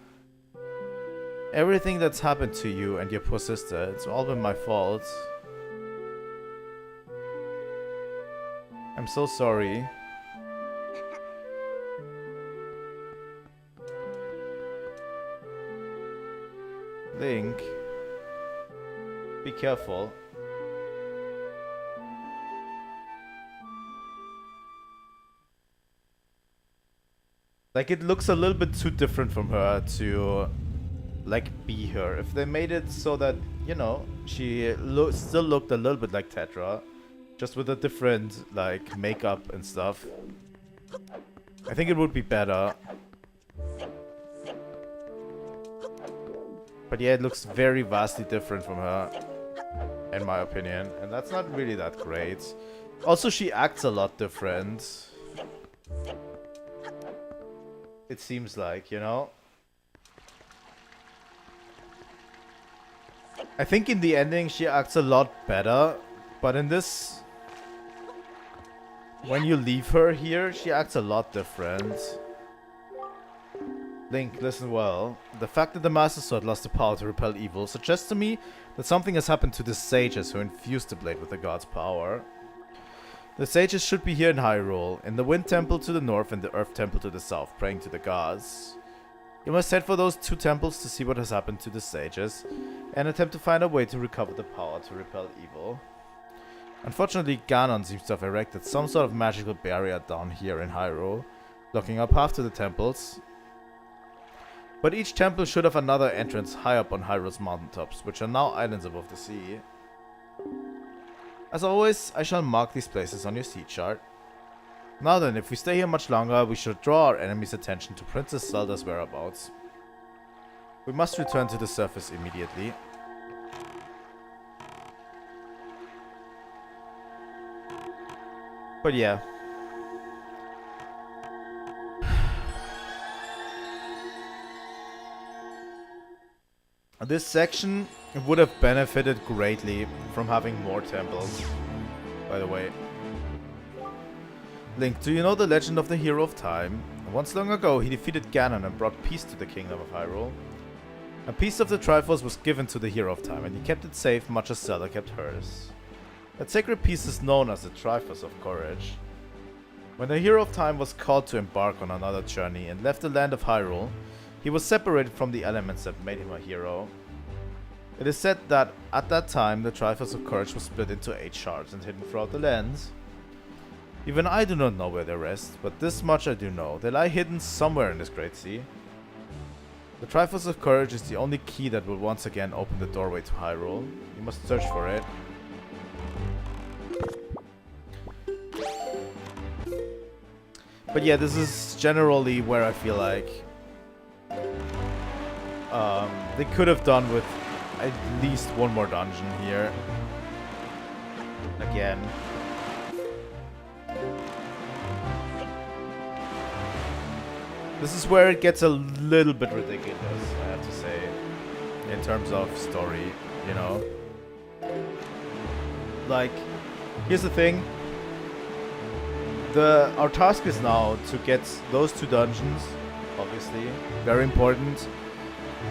Everything that's happened to you and your poor sister, it's all been my fault. I'm so sorry. Link. Be careful. Like, it looks a little bit too different from her to, like, be her. If they made it so that, you know, she still looked a little bit like Tetra, just with a different, like, makeup and stuff, I think it would be better. But yeah, it looks very vastly different from her, in my opinion. And that's not really that great. Also, she acts a lot different. It seems like, you know? I think in the ending she acts a lot better. But in this... when you leave her here, she acts a lot different. Link, listen well. The fact that the Master Sword lost the power to repel evil suggests to me that something has happened to the sages who infused the blade with the god's power. The sages should be here in Hyrule, in the Wind Temple to the north and the Earth Temple to the south, praying to the gods. You must head for those two temples to see what has happened to the sages, and attempt to find a way to recover the power to repel evil. Unfortunately, Ganon seems to have erected some sort of magical barrier down here in Hyrule, blocking our path to the temples. But each temple should have another entrance high up on Hyrule's mountaintops, which are now islands above the sea. As always, I shall mark these places on your sea chart. Now then, if we stay here much longer, we should draw our enemy's attention to Princess Zelda's whereabouts. We must return to the surface immediately. But yeah. This section would have benefited greatly from having more temples, by the way. Link, do you know the legend of the Hero of Time? Once long ago, he defeated Ganon and brought peace to the Kingdom of Hyrule. A piece of the Triforce was given to the Hero of Time, and he kept it safe much as Zelda kept hers. That sacred piece is known as the Triforce of Courage. When the Hero of Time was called to embark on another journey and left the land of Hyrule, he was separated from the elements that made him a hero. It is said that at that time the Triforce of Courage was split into 8 shards and hidden throughout the lands. Even I do not know where they rest, but this much I do know: they lie hidden somewhere in this great sea. The Triforce of Courage is the only key that will once again open the doorway to Hyrule. You must search for it. But yeah, this is generally where I feel like they could have done with at least one more dungeon here. Again. This is where it gets a little bit ridiculous, I have to say, in terms of story, you know? Like, here's the thing. Our task is now to get those 2 dungeons, obviously, very important.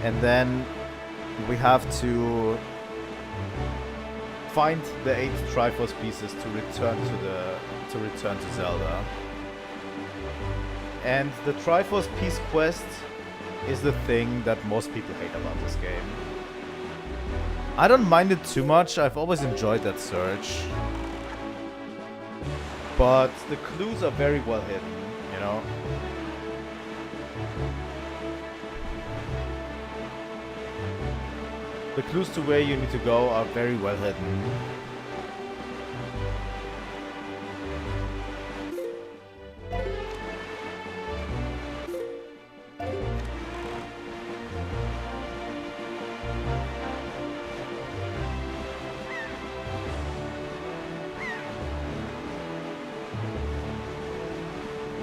And then we have to find the 8 Triforce pieces to return to Zelda. And the Triforce piece quest is the thing that most people hate about this game. I don't mind it too much. I've always enjoyed that search. But the clues are very well hidden, you know? The clues to where you need to go are very well hidden.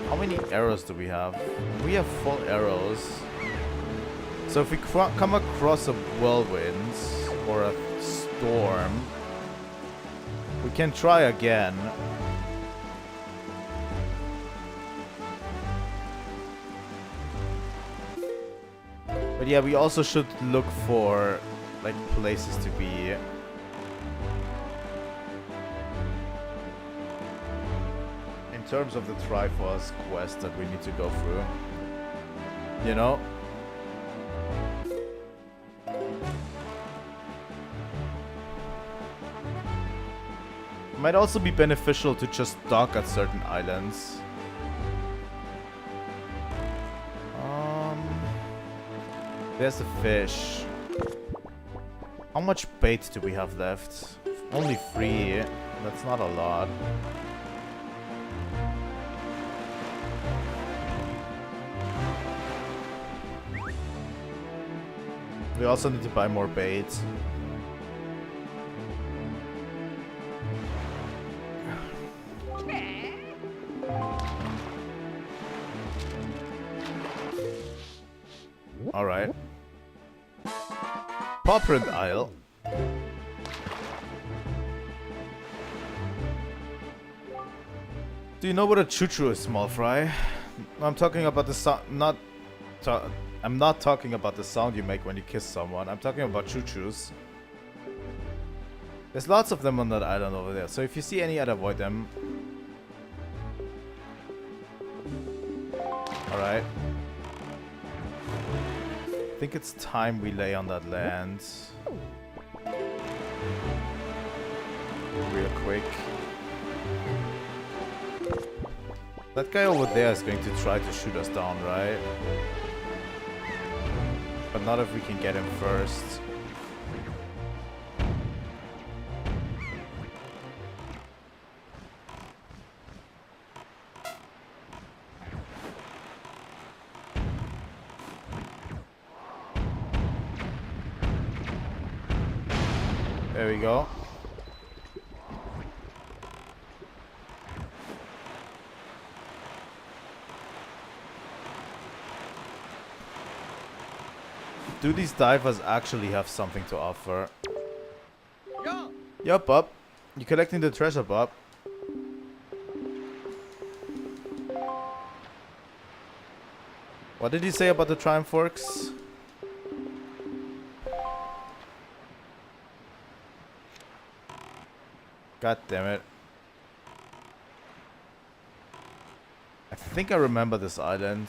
How many arrows do we have? We have 4 arrows. So if we come across a whirlwind or a storm, we can try again. But yeah, we also should look for like places to be. in terms of the Triforce quest that we need to go through. You know? Might also be beneficial to just dock at certain islands. There's the fish. How much bait do we have left? Only 3. That's not a lot. We also need to buy more bait. Alright. Paw print aisle. Do you know what a choo-choo is, small fry? I'm talking about the sound, I'm not talking about the sound you make when you kiss someone. I'm talking about choo-choos. There's lots of them on that island over there, so if you see any, I'd avoid them. Alright. I think it's time we lay on that land. Real quick. That guy over there is going to try to shoot us down, right? But not if we can get him first. There we go. Do these divers actually have something to offer? Yeah. Yo, bub. You collecting the treasure, bub? What did he say about the Triumph Forks? God damn it. I think I remember this island.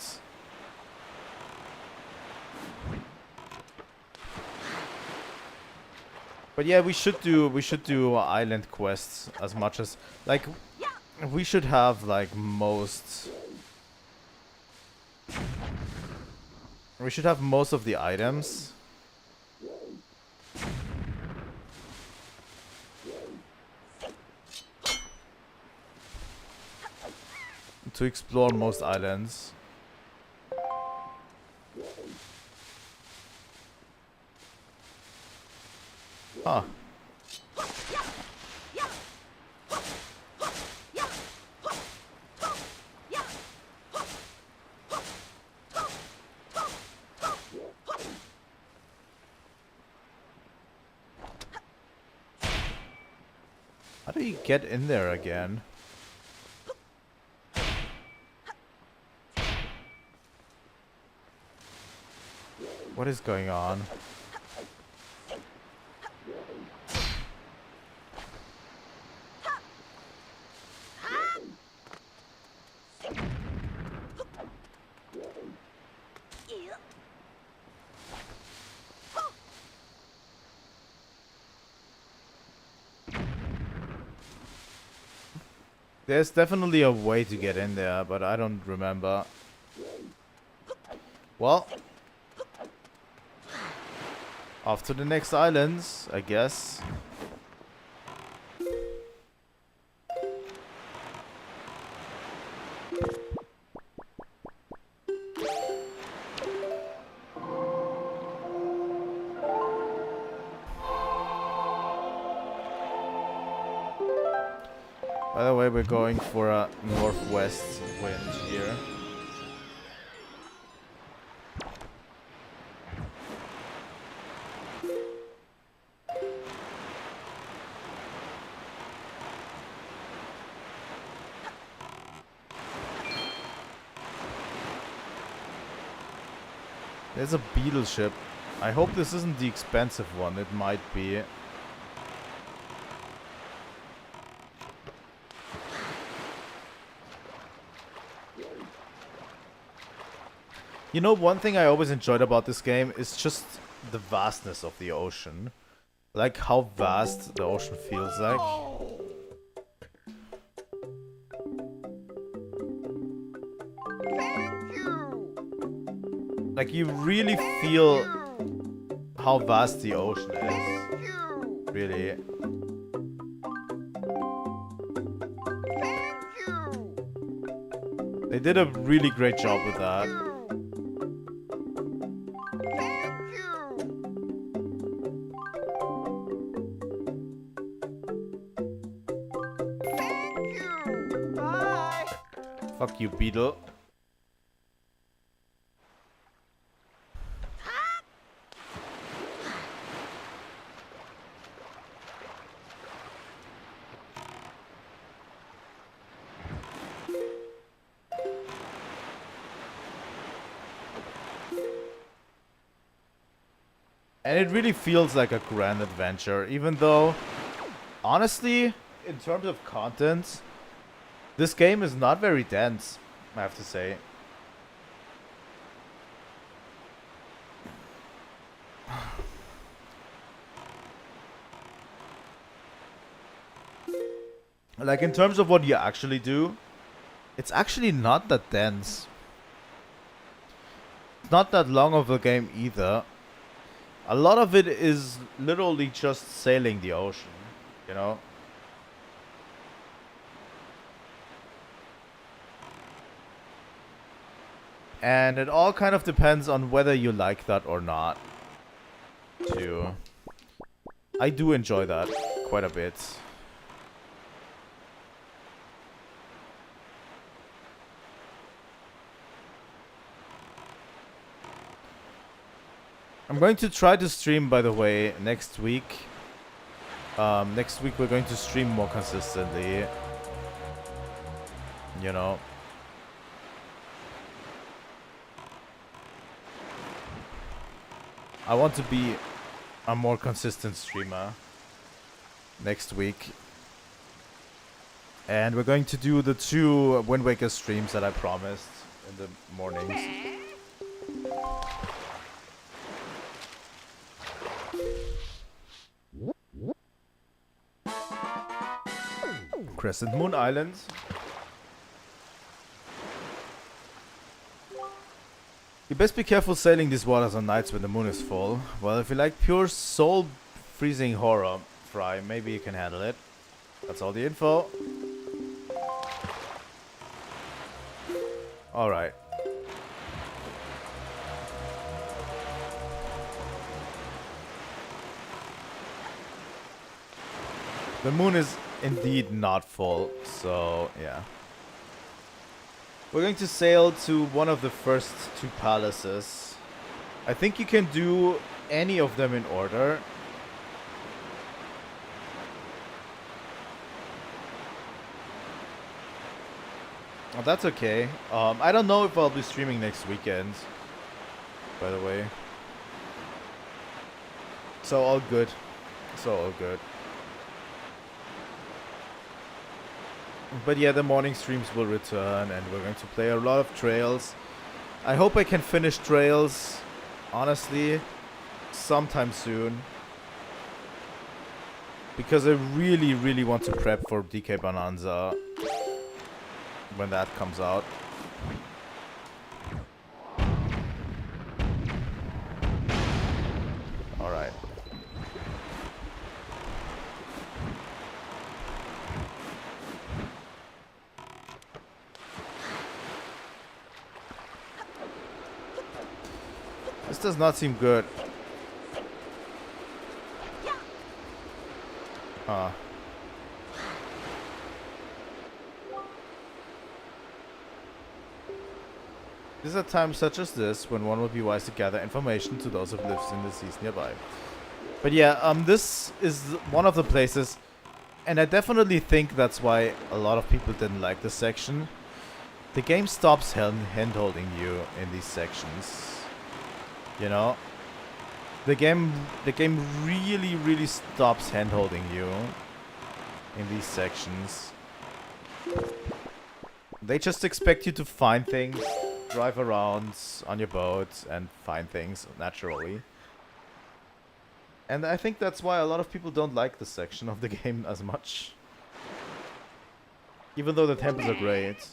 But yeah, we should do island quests as much as, like, we should have like most. We should have most of the items. To explore most islands. Huh. How do you get in there again? What is going on? There's definitely a way to get in there, but I don't remember. Well, off to the next islands, I guess. By the way, we're going for a northwest wind here. There's a beetle ship. I hope this isn't the expensive one. It might be. You know, one thing I always enjoyed about this game is just the vastness of the ocean. Like how vast the ocean feels like. Thank you. Like you really feel how vast the ocean is. Thank you. Really. Thank you. They did a really great job with that. Thank you. Thank you. Bye. Fuck you, Beetle. And it really feels like a grand adventure, even though, honestly, in terms of content, this game is not very dense, I have to say. Like, in terms of what you actually do, it's actually not that dense. It's not that long of a game either. A lot of it is literally just sailing the ocean, you know? And it all kind of depends on whether you like that or not, too. I do enjoy that quite a bit. I'm going to try to stream, by the way, next week. Next week we're going to stream more consistently. You know. I want to be a more consistent streamer next week. And we're going to do the 2 Wind Waker streams that I promised in the mornings. Crescent Moon Island. You best be careful sailing these waters on nights when the moon is full. Well, if you like pure soul-freezing horror, Fry, maybe you can handle it. That's all the info. Alright. The moon is indeed not full, so yeah. We're going to sail to one of the first 2 palaces. I think you can do any of them in order. Oh, that's okay. I don't know if I'll be streaming next weekend, by the way. So all good. So all good. But yeah, the morning streams will return and we're going to play a lot of Trails. I hope I can finish Trails, honestly, sometime soon. Because I really, really want to prep for DK Bonanza when that comes out. Alright. This does not seem good. It is at times such as this when one would be wise to gather information to those who live in the seas nearby. But yeah, this is one of the places, and I definitely think that's why a lot of people didn't like this section. The game stops hand-holding you in these sections. You know? The game really, really stops hand-holding you in these sections. They just expect you to find things drive around on your boat and find things naturally. And I think that's why a lot of people don't like this section of the game as much. Even though the temples are great.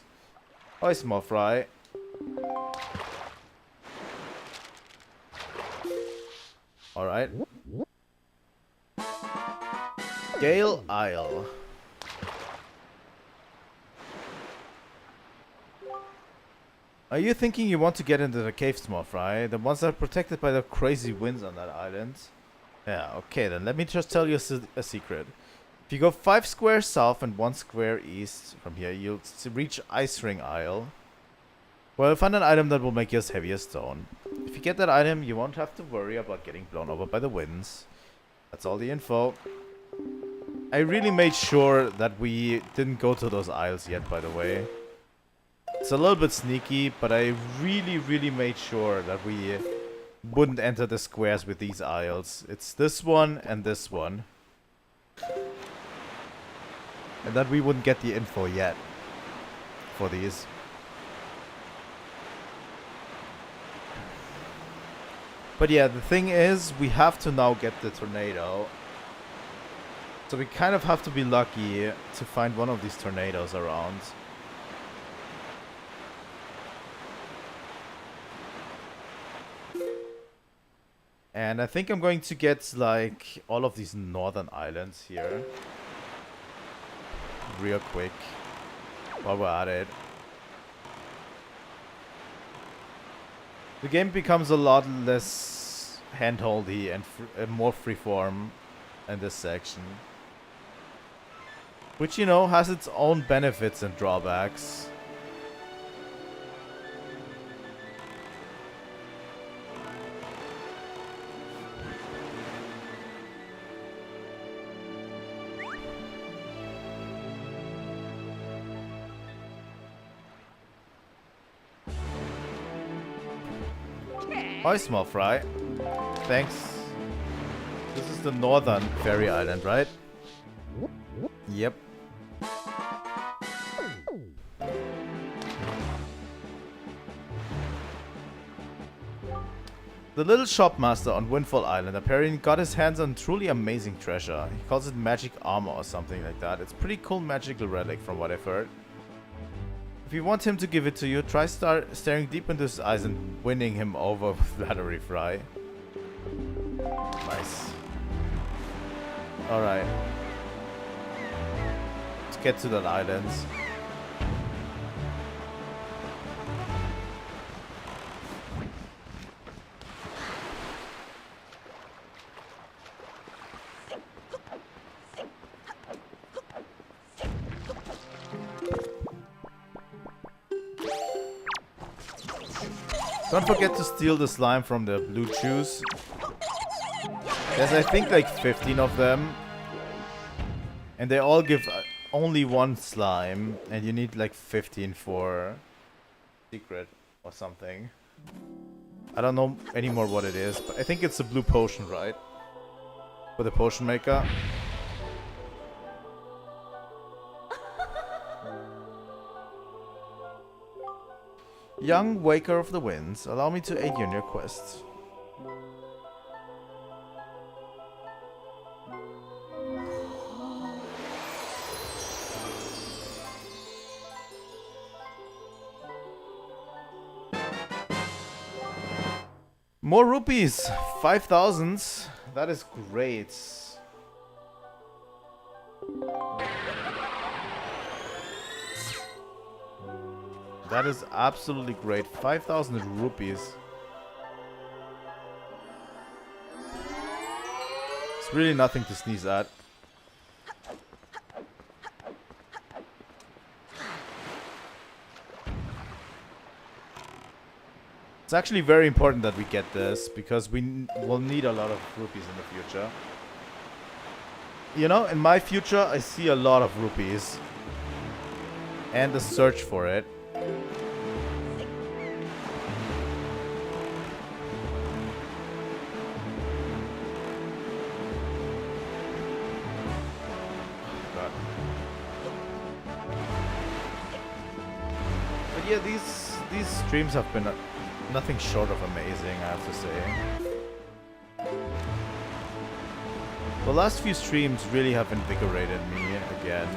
Hi, small fry. Alright. Gale Isle. Are you thinking you want to get into the cave, small fry? The ones that are protected by the crazy winds on that island? Yeah, okay then. Let me just tell you a secret. If you go 5 squares south and 1 square east from here, you'll reach Ice Ring Isle. Well, find an item that will make you as heavy as stone. If you get that item, you won't have to worry about getting blown over by the winds. That's all the info. I really made sure that we didn't go to those isles yet, by the way. It's a little bit sneaky, but I really made sure that we wouldn't enter the squares with these isles. It's this one and this one. And that we wouldn't get the info yet for these. But yeah, the thing is, we have to now get the tornado. So we kind of have to be lucky to find one of these tornadoes around. And I think I'm going to get like all of these northern islands here. Real quick. While we're at it. The game becomes a lot less handholdy and more freeform in this section. Which, you know, has its own benefits and drawbacks. Hi, small fry. Thanks. This is the northern fairy island, right? Yep. The little shopmaster on Windfall Island apparently got his hands on truly amazing treasure. He calls it magic armor or something like that. It's pretty cool magical relic from what I've heard. If you want him to give it to you, try staring deep into his eyes and winning him over with flattery, Fry. Nice. Alright. Let's get to that island. Don't forget to steal the slime from the blue juice. There's I think like 15 of them. And they all give only one slime. And you need like 15 for secret or something. I don't know anymore what it is. But I think it's a blue potion, right? For the potion maker. Young Waker of the Winds, allow me to aid you in your quest. More rupees! 5,000. That is great. That is absolutely great. 5,000 rupees. It's really nothing to sneeze at. It's actually very important that we get this, because we will need a lot of rupees in the future. You know, in my future, I see a lot of rupees. And a search for it. But yeah, these streams have been nothing short of amazing, I have to say. The last few streams really have invigorated me again.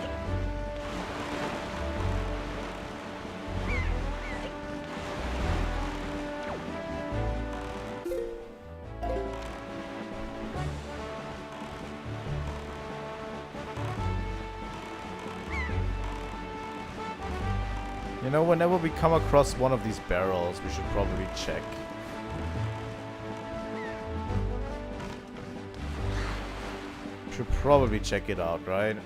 You know, whenever we come across one of these barrels, we should probably check. Should probably check it out, right?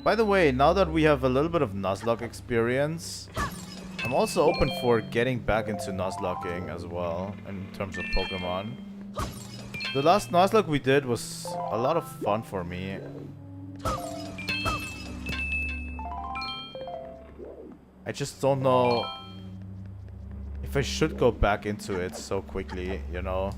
By the way, now that we have a little bit of Nuzlocke experience, I'm also open for getting back into Nuzlocking as well, in terms of Pokemon. The last Nuzlocke we did was a lot of fun for me. I just don't know if I should go back into it so quickly, you know?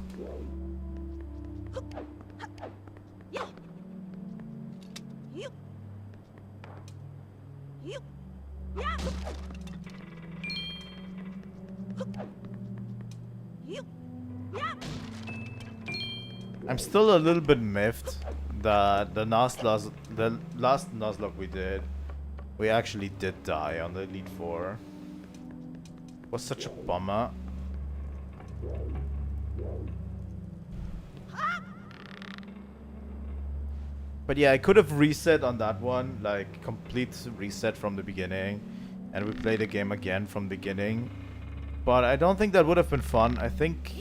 I'm still a little bit miffed that the last Nuzlocke we did, we actually did die on the Elite Four. Was such a bummer. But yeah, I could have reset on that one, like complete reset from the beginning, and we play the game again from the beginning. But I don't think that would have been fun. I think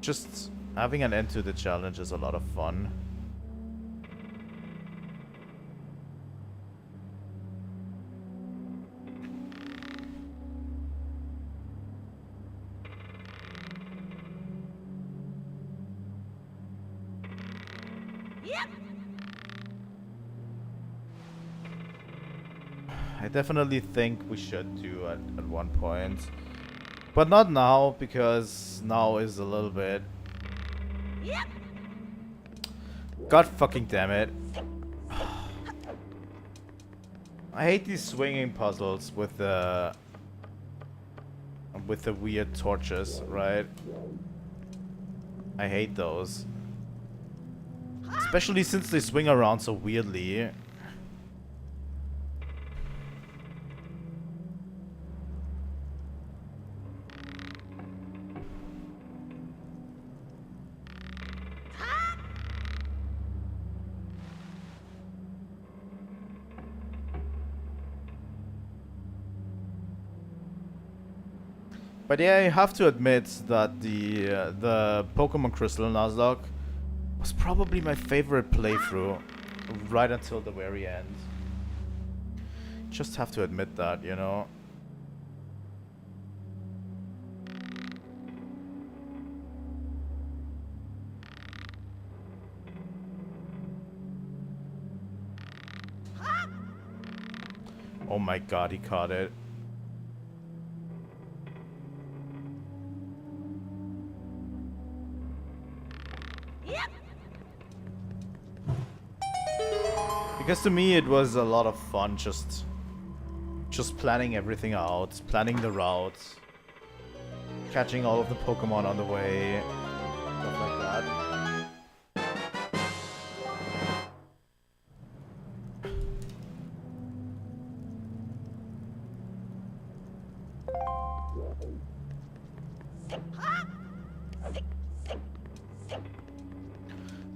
just having an end to the challenge is a lot of fun. I definitely think we should do at one point. But not now, because now is a little bit... God fucking damn it. I hate these swinging puzzles with the weird torches, right? I hate those. Especially since they swing around so weirdly. But yeah, I have to admit that the Pokemon Crystal Nuzlocke was probably my favorite playthrough right until the very end. Just have to admit that, you know. Oh my god, he caught it. Because to me it was a lot of fun just planning everything out, planning the routes, catching all of the Pokemon on the way, stuff like that.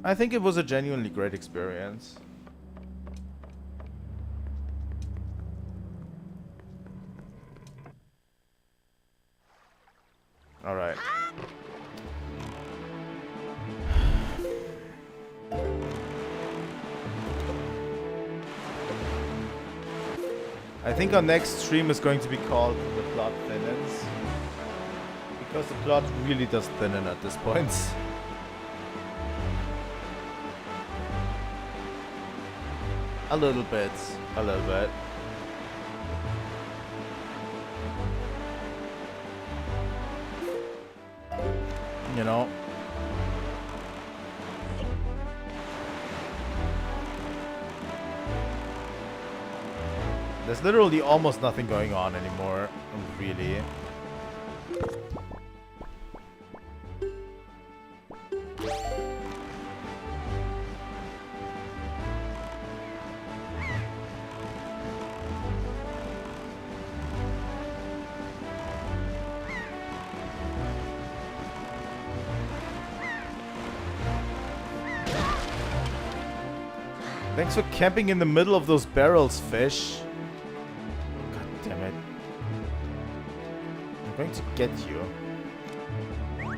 I think it was a genuinely great experience. All right. I think our next stream is going to be called The Plot Thinnens. Because the plot really does thin at this point. A little bit. A little bit. You know. There's literally almost nothing going on anymore, really. Thanks for camping in the middle of those barrels, fish. God damn it. I'm going to get you.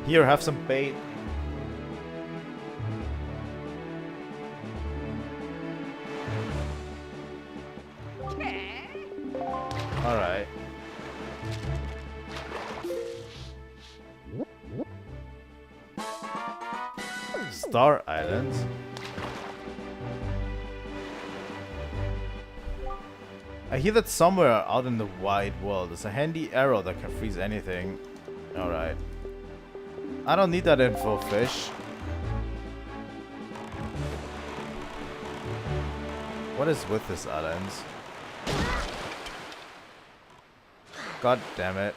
Here, have some bait. Alright. Star Island. I hear that somewhere out in the wide world there's a handy arrow that can freeze anything. Alright. I don't need that info, fish. What is with this island? God damn it.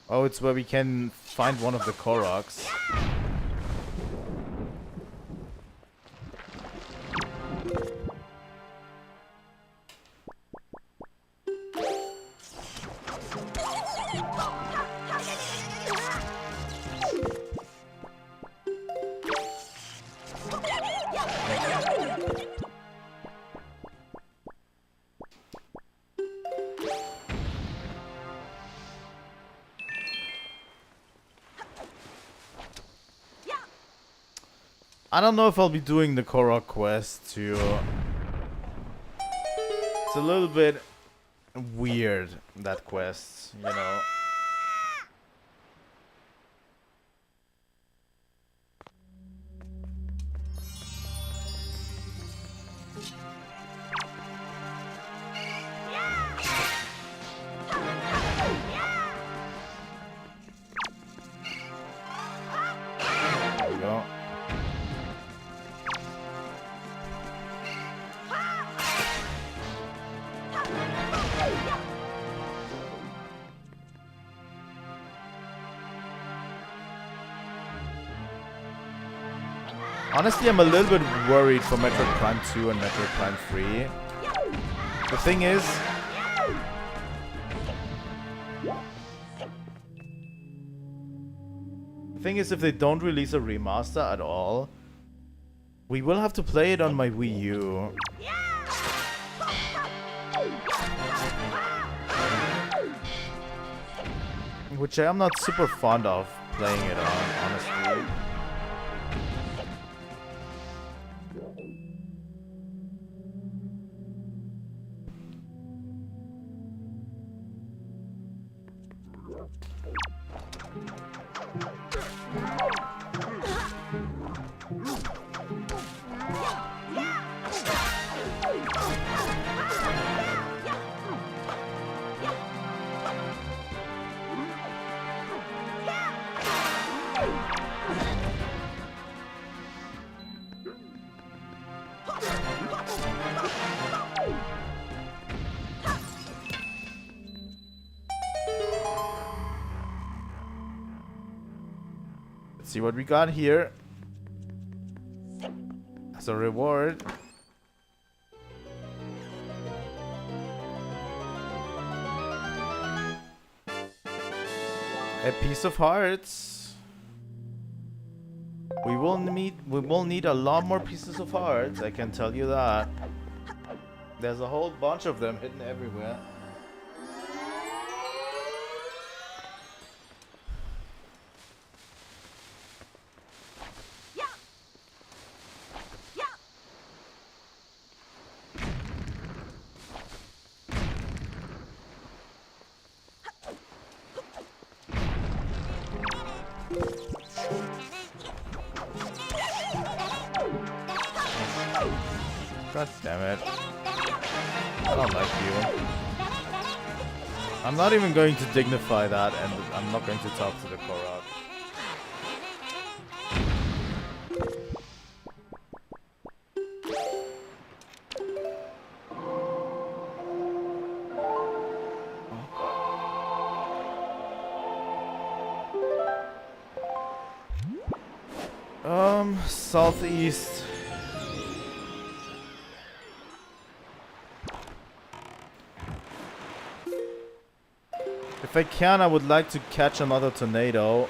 Oh, it's where we can find one of the Koroks. I don't know if I'll be doing the Korok quest too. It's a little bit weird, that quest, you know. There we go. Honestly, I'm a little bit worried for Metroid Prime 2 and Metroid Prime 3. The thing is, if they don't release a remaster at all, we will have to play it on my Wii U. Which I am not super fond of playing it on, honestly. See what we got here as a reward. A piece of hearts. We will need a lot more pieces of hearts, I can tell you that. There's a whole bunch of them hidden everywhere. God damn it. I don't like you. I'm not even going to dignify that, and I'm not going to talk to the Korok. Southeast. If I can, I would like to catch another tornado.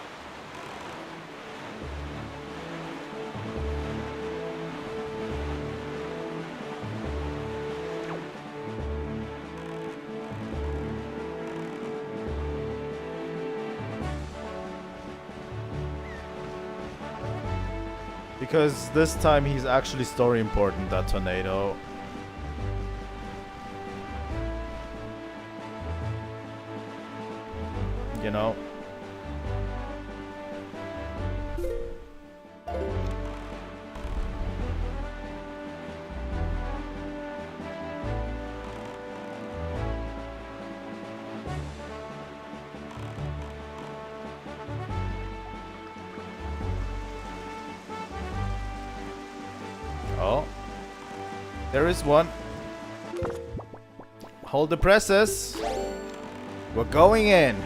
Because this time he's actually story important, that tornado. You know? Oh. There is one. Hold the presses. We're going in.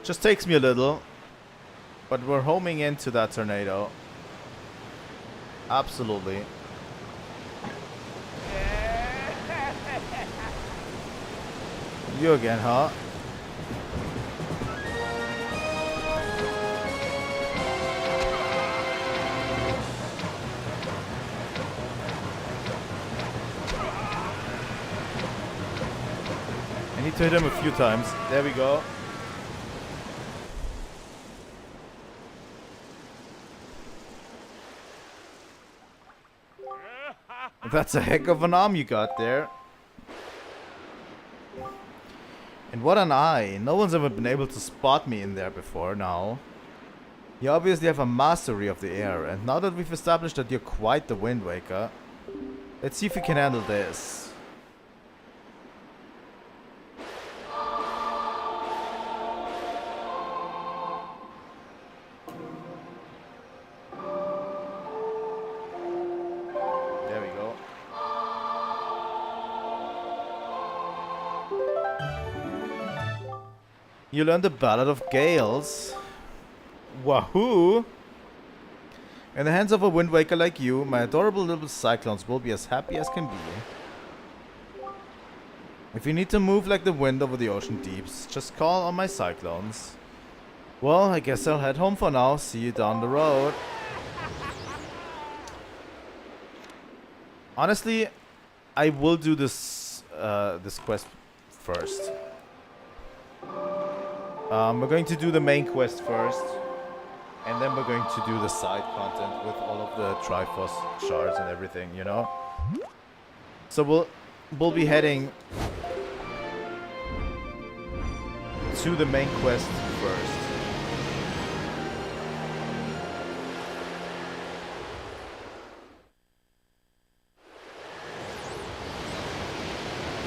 Just takes me a little, but we're homing into that tornado. Absolutely. You again, huh? I need to hit him a few times. There we go. That's a heck of an arm you got there. And what an eye. No one's ever been able to spot me in there before now. You obviously have a mastery of the air, and now that we've established that you're quite the Wind Waker, let's see if you can handle this. You learned the Ballad of Gales. Wahoo! In the hands of a Wind Waker like you, my adorable little cyclones will be as happy as can be. If you need to move like the wind over the ocean deeps, just call on my cyclones. Well, I guess I'll head home for now. See you down the road. Honestly, I will do this this quest first. We're going to do the main quest first, and then we're going to do the side content with all of the Triforce shards and everything, you know? So we'll be heading to the main quest first.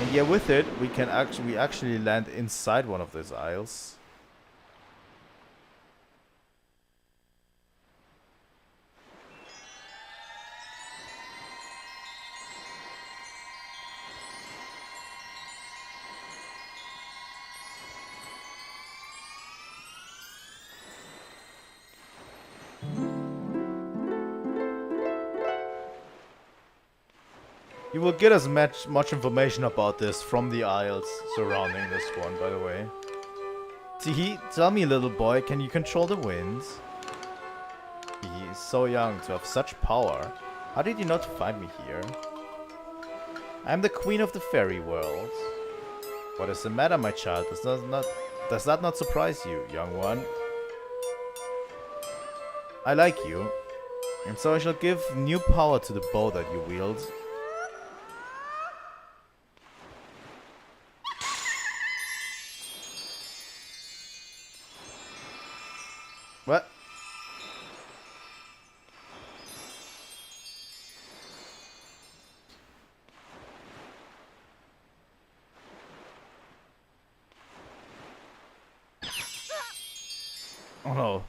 And yeah, with it, we actually land inside one of those isles. You will get as much information about this from the isles surrounding this one, by the way. Teehee, tell me, little boy, can you control the winds? He is so young to have such power. How did you not find me here? I am the queen of the fairy world. What is the matter, my child? Does that not surprise you, young one? I like you, and so I shall give new power to the bow that you wield. What? Oh no.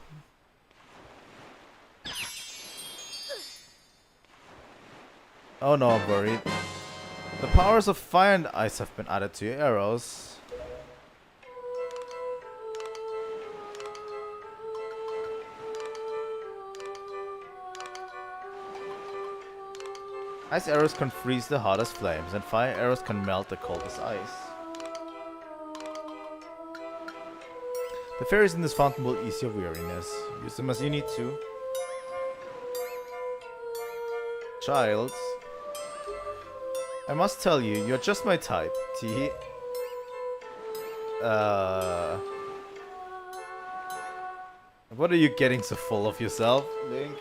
Oh no, I'm worried. The powers of fire and ice have been added to your arrows. Ice arrows can freeze the hottest flames, and fire arrows can melt the coldest ice. The fairies in this fountain will ease your weariness. Use them as you need to. Child, I must tell you, you're just my type, T. What are you getting so full of yourself, Link?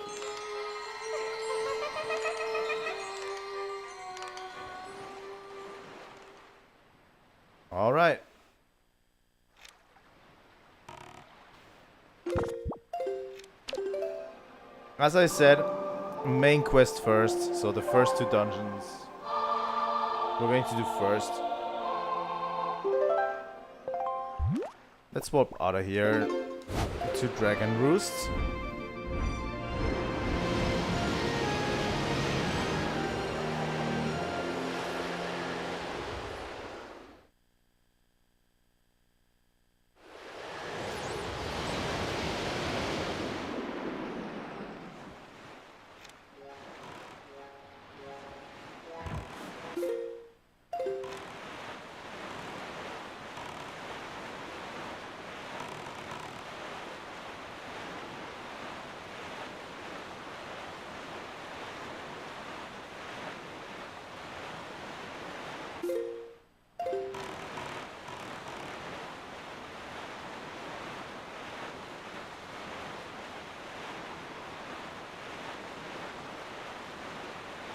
Alright. As I said, main quest first, so the first two dungeons we're going to do first. Let's warp out of here to Dragon Roost.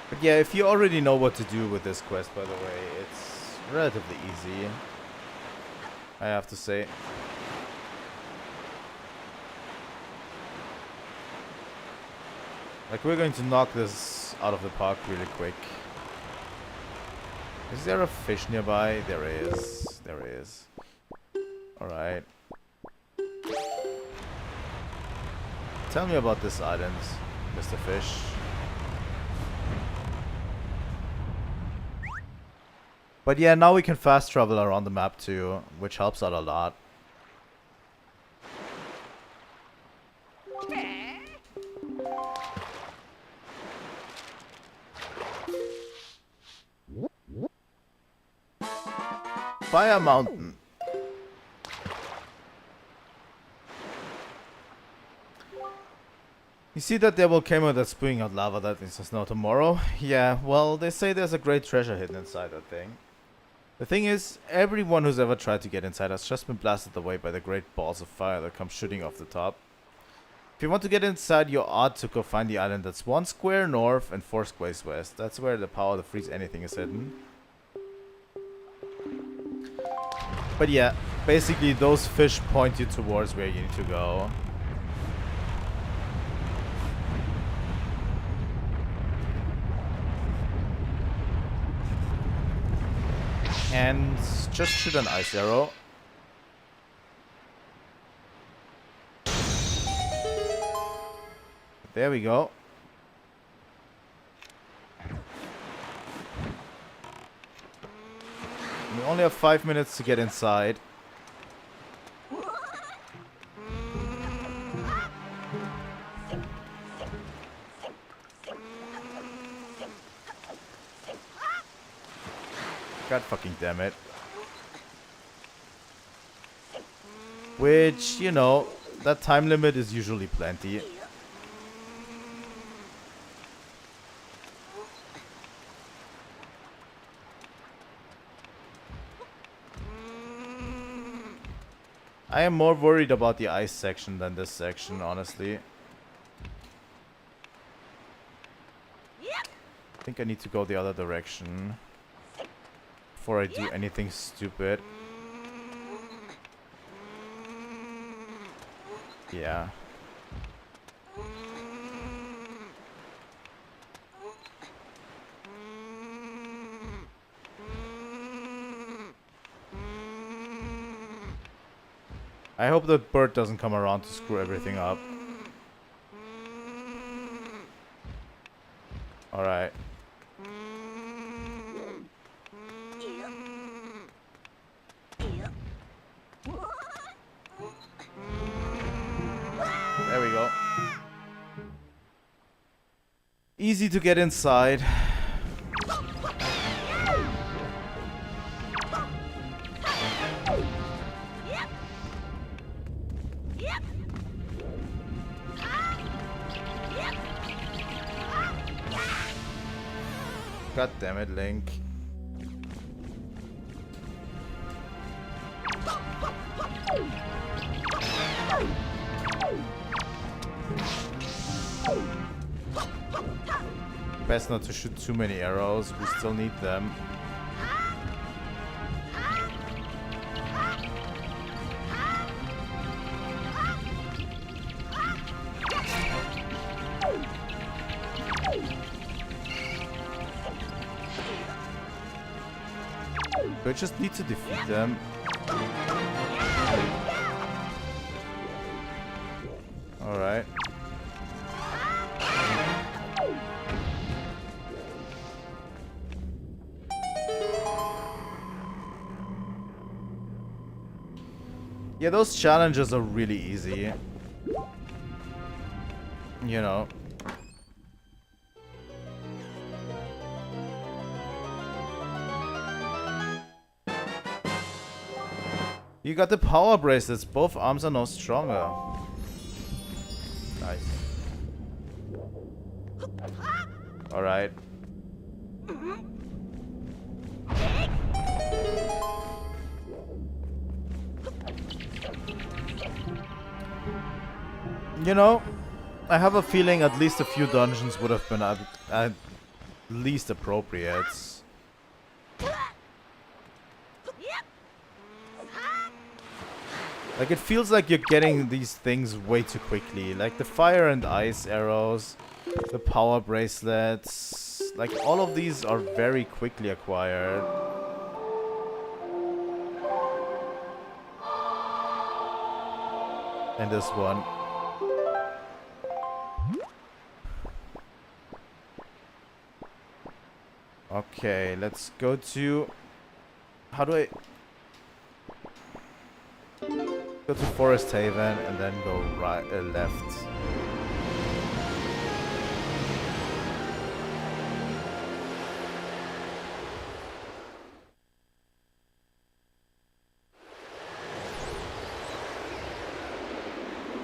But yeah, if you already know what to do with this quest, by the way, it's relatively easy, I have to say. Like, we're going to knock this out of the park really quick. Is there a fish nearby? There is. There is. Alright. Tell me about this island, Mr. Fish. But yeah, now we can fast travel around the map too, which helps out a lot. Fire Mountain. You see that there volcano that's spewing out lava that needs to snow tomorrow? Yeah, well, they say there's a great treasure hidden inside that thing. The thing is, everyone who's ever tried to get inside has just been blasted away by the great balls of fire that come shooting off the top. If you want to get inside, you ought to go find the island that's 1 square north and 4 squares west. That's where the power to freeze anything is hidden. But yeah, basically those fish point you towards where you need to go. And just shoot an ice arrow. There we go. We only have 5 minutes to get inside. God fucking damn it. Which, you know, that time limit is usually plenty. I am more worried about the ice section than this section, honestly. I think I need to go the other direction before I do anything stupid. Yeah. I hope that bird doesn't come around to screw everything up. Alright. There we go. Easy to get inside. God damn it, Link. Best not to shoot too many arrows, we still need them. We just need to defeat them. Alright. Yeah, those challenges are really easy. You know. You got the power bracelets. Both arms are now stronger. Nice. Alright. You know, I have a feeling at least a few dungeons would have been at least appropriate. Like, it feels like you're getting these things way too quickly. Like, the fire and ice arrows, the power bracelets. Like, all of these are very quickly acquired. And this one. Okay, let's go to... How do I... Go to Forest Haven and then go right, left.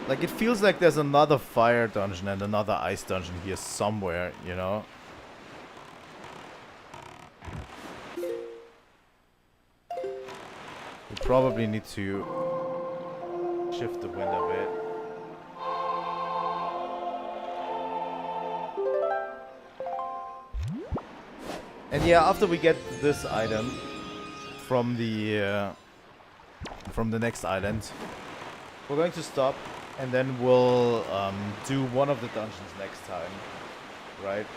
Like, it feels like there's another fire dungeon and another ice dungeon here somewhere, you know? We probably need to shift the wind a bit. And yeah, after we get this item from the next island, we're going to stop and then we'll do one of the dungeons next time, right?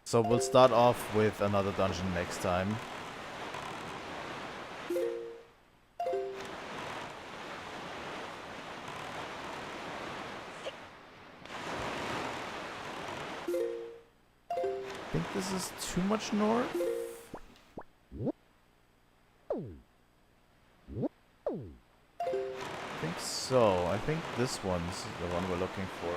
So we'll start off with another dungeon next time. I think this is too much north. I think so. I think this one's the one we're looking for.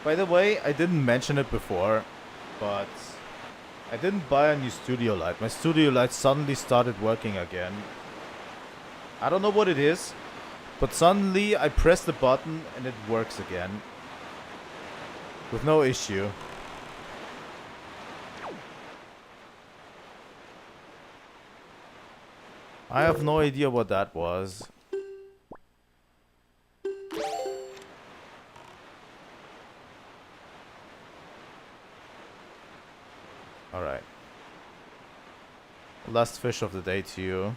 By the way, I didn't mention it before, but I didn't buy a new studio light. My studio light suddenly started working again. I don't know what it is, but suddenly I press the button and it works again. with no issue. I have no idea what that was. Alright. Last fish of the day to you.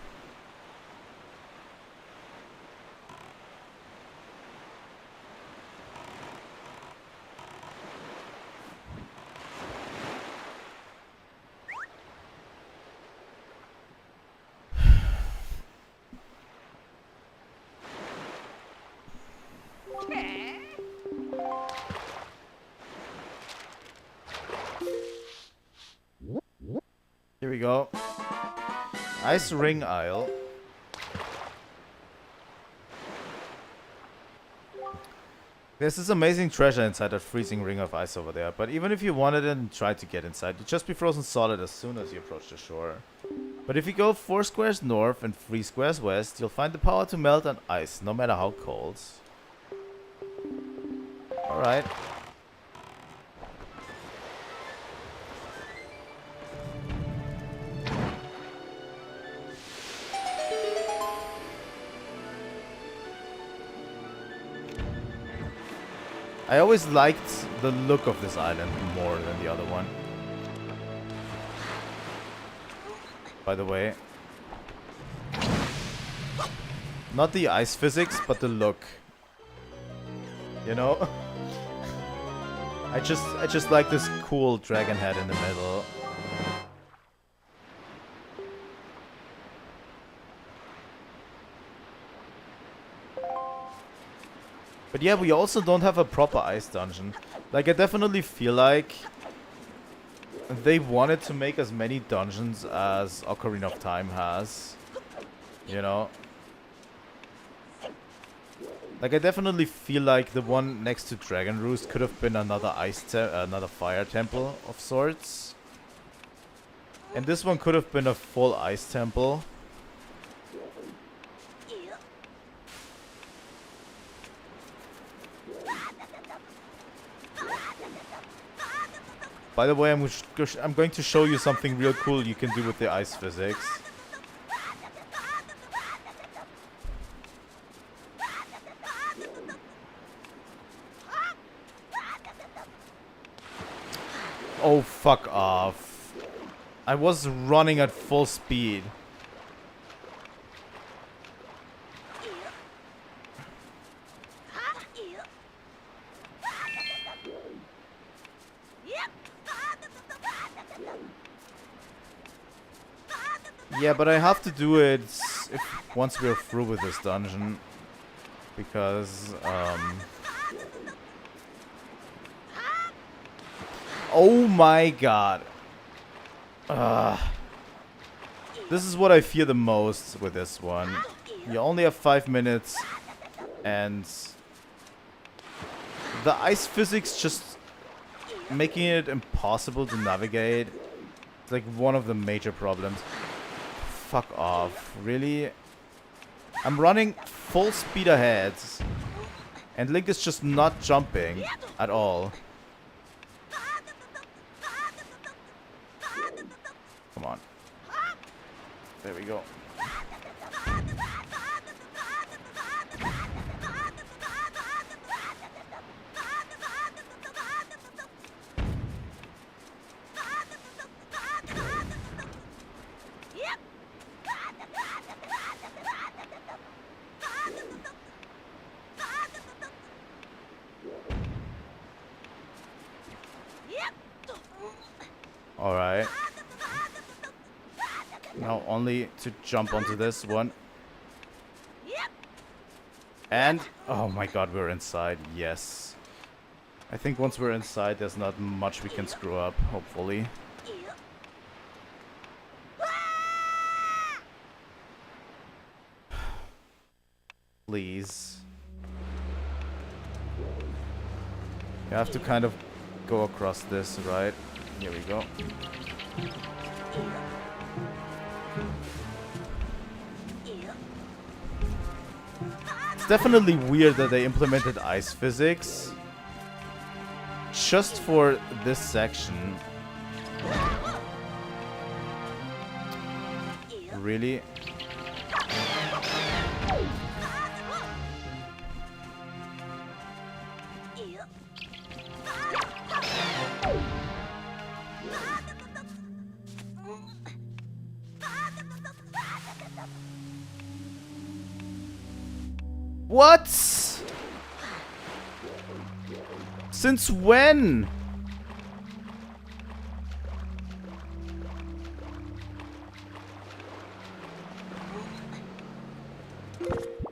Here we go. Ice Ring Isle. There's this amazing treasure inside that freezing ring of ice over there, but even if you wanted it and tried to get inside, you'd just be frozen solid as soon as you approach the shore. But if you go 4 squares north and 3 squares west, you'll find the power to melt an ice, no matter how cold. Alright. I always liked the look of this island more than the other one. By the way. Not the ice physics, but the look. You know? I just like this cool dragon head in the middle. But yeah, we also don't have a proper ice dungeon. Like, I definitely feel like they wanted to make as many dungeons as Ocarina of Time has. You know? Like, I definitely feel like the one next to Dragon Roost could have been another another fire temple of sorts. And this one could have been a full ice temple. By the way, I'm going to show you something real cool you can do with the ice physics. Oh, fuck off. I was running at full speed. Yeah, but I have to do it once we're through with this dungeon. Because, oh my god. This is what I fear the most with this one. You only have 5 minutes, and the ice physics just making it impossible to navigate. It's like one of the major problems. Fuck off. Really? I'm running full speed ahead, and Link is just not jumping at all. Come on. There we go. Alright. Now only to jump onto this one. And, oh my god, we're inside. Yes. I think once we're inside, there's not much we can screw up, hopefully. Please. You have to kind of go across this, right? Here we go. It's definitely weird that they implemented ice physics just for this section. Really? What? Since when?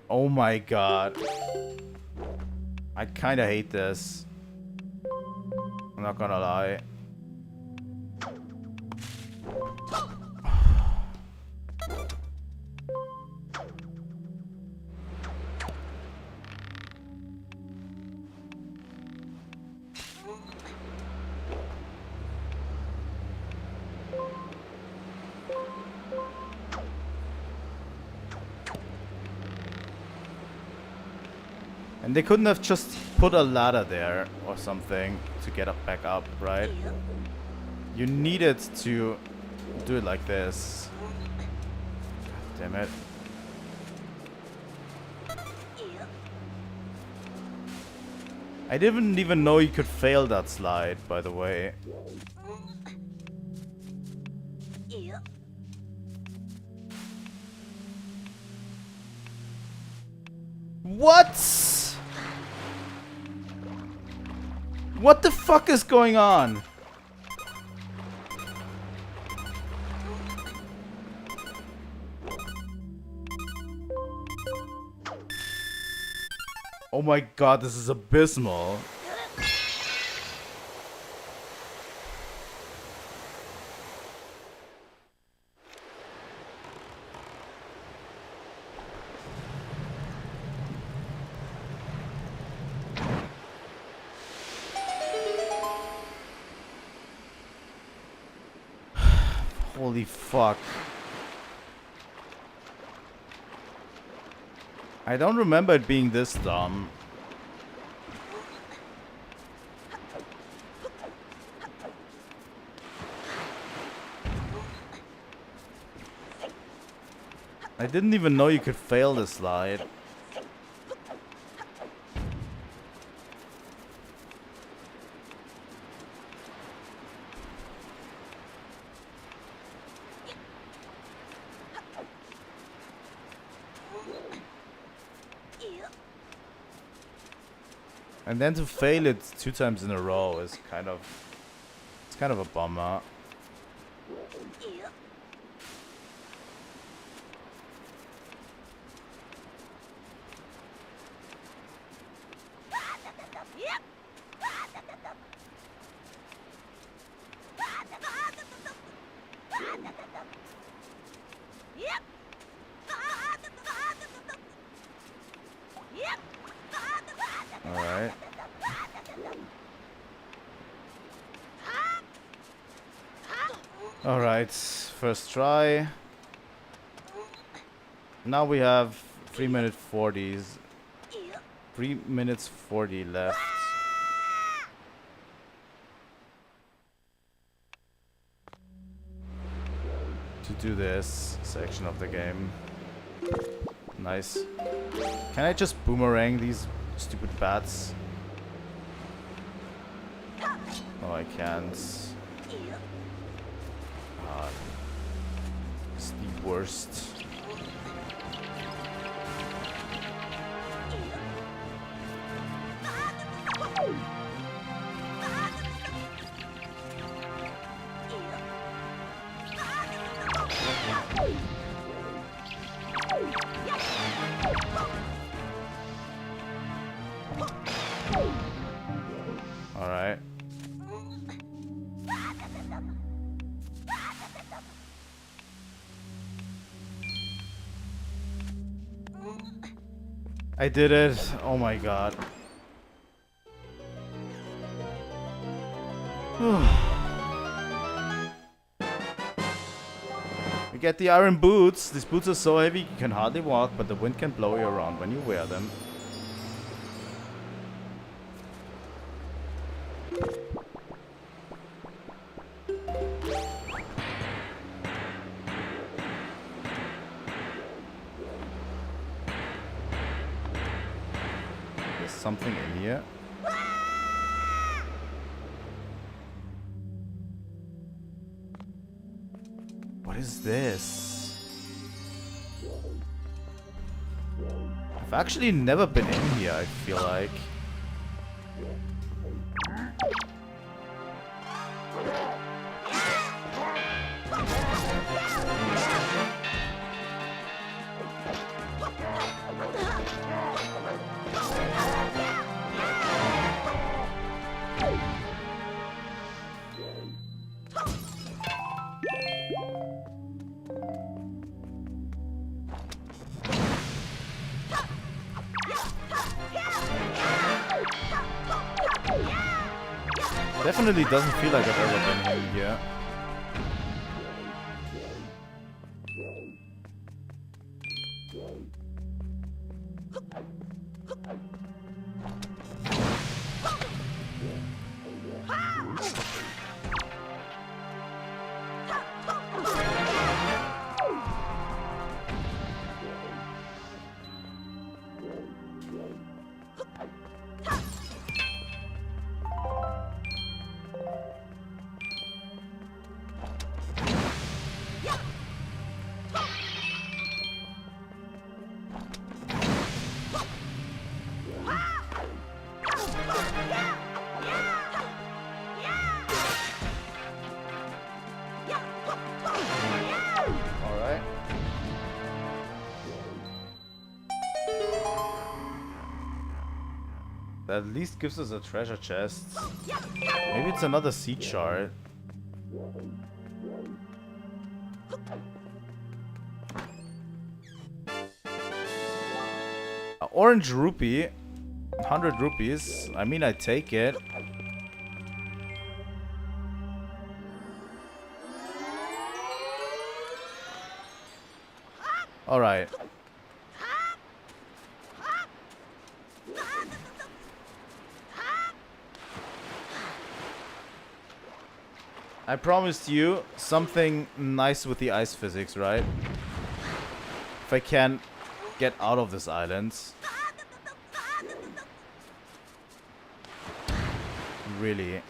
Oh my god. I kinda hate this. I'm not gonna lie. And they couldn't have just put a ladder there or something to get up back up, right? You needed to do it like this. God damn it. I didn't even know you could fail that slide, by the way. What? What the fuck is going on? Oh my god, this is abysmal. Holy fuck. I don't remember it being this dumb. I didn't even know you could fail this slide. And then to fail it 2 times in a row is kind of... It's kind of a bummer. Alright. Alright, first try. Now we have 3 minute 40s. 3 minutes 40 left. To do this section of the game. Nice. Can I just boomerang these stupid bats? Oh, I can't. God. It's the worst. Alright. I did it. Oh my god. You get the iron boots. These boots are so heavy you can hardly walk, but the wind can blow you around when you wear them. something in here? What is this? I've actually never been in here, I feel like. Definitely doesn't feel like I've ever been in here. That at least gives us a treasure chest. Maybe it's another seed shard. Orange rupee. 100 rupees. I mean, I take it. Alright. I promised you something nice with the ice physics, right? If I can get out of this island. Really.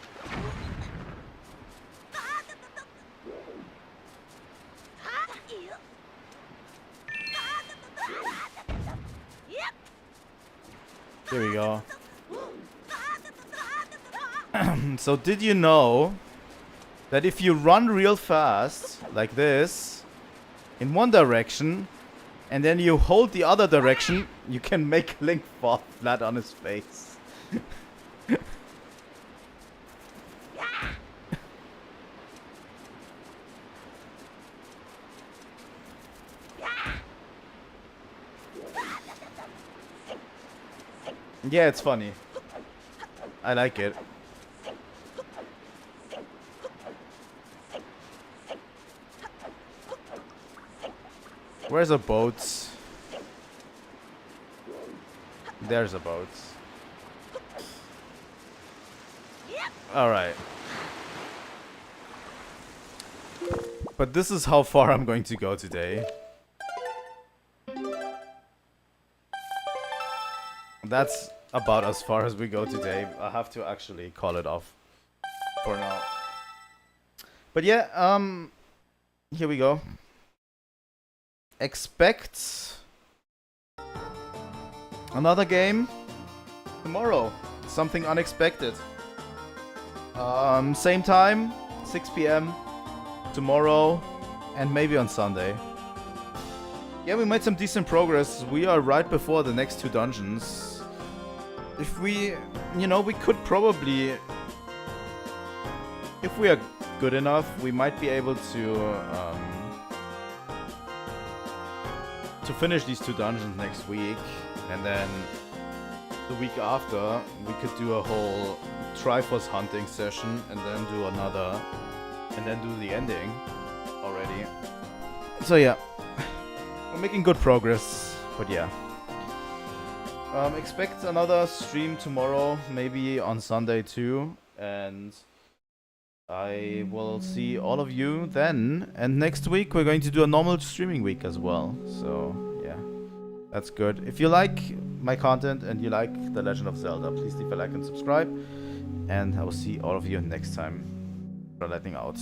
Here we go. So did you know that if you run real fast, like this, in one direction, and then you hold the other direction, you can make Link fall flat on his face? Yeah, it's funny. I like it. Where's a boat? There's a boat. Alright. But this is how far I'm going to go today. That's about as far as we go today. I have to actually call it off for now. But yeah, here we go. Expect another game tomorrow. Something unexpected. Same time, 6 PM tomorrow, and maybe on Sunday. Yeah, we made some decent progress. We are right before the next 2 dungeons. If we, you know, we could probably, if we are good enough, we might be able to finish these 2 dungeons next week, and then the week after we could do a whole Triforce hunting session, and then do another, and then do the ending already. So yeah, we're making good progress, but yeah. Expect another stream tomorrow, maybe on Sunday too, and I will see all of you then. And next week we're going to do a normal streaming week as well. So yeah, That's good. If you like my content and you like The Legend of Zelda, please leave a like and subscribe. And I will see all of you next time. Trilightning out.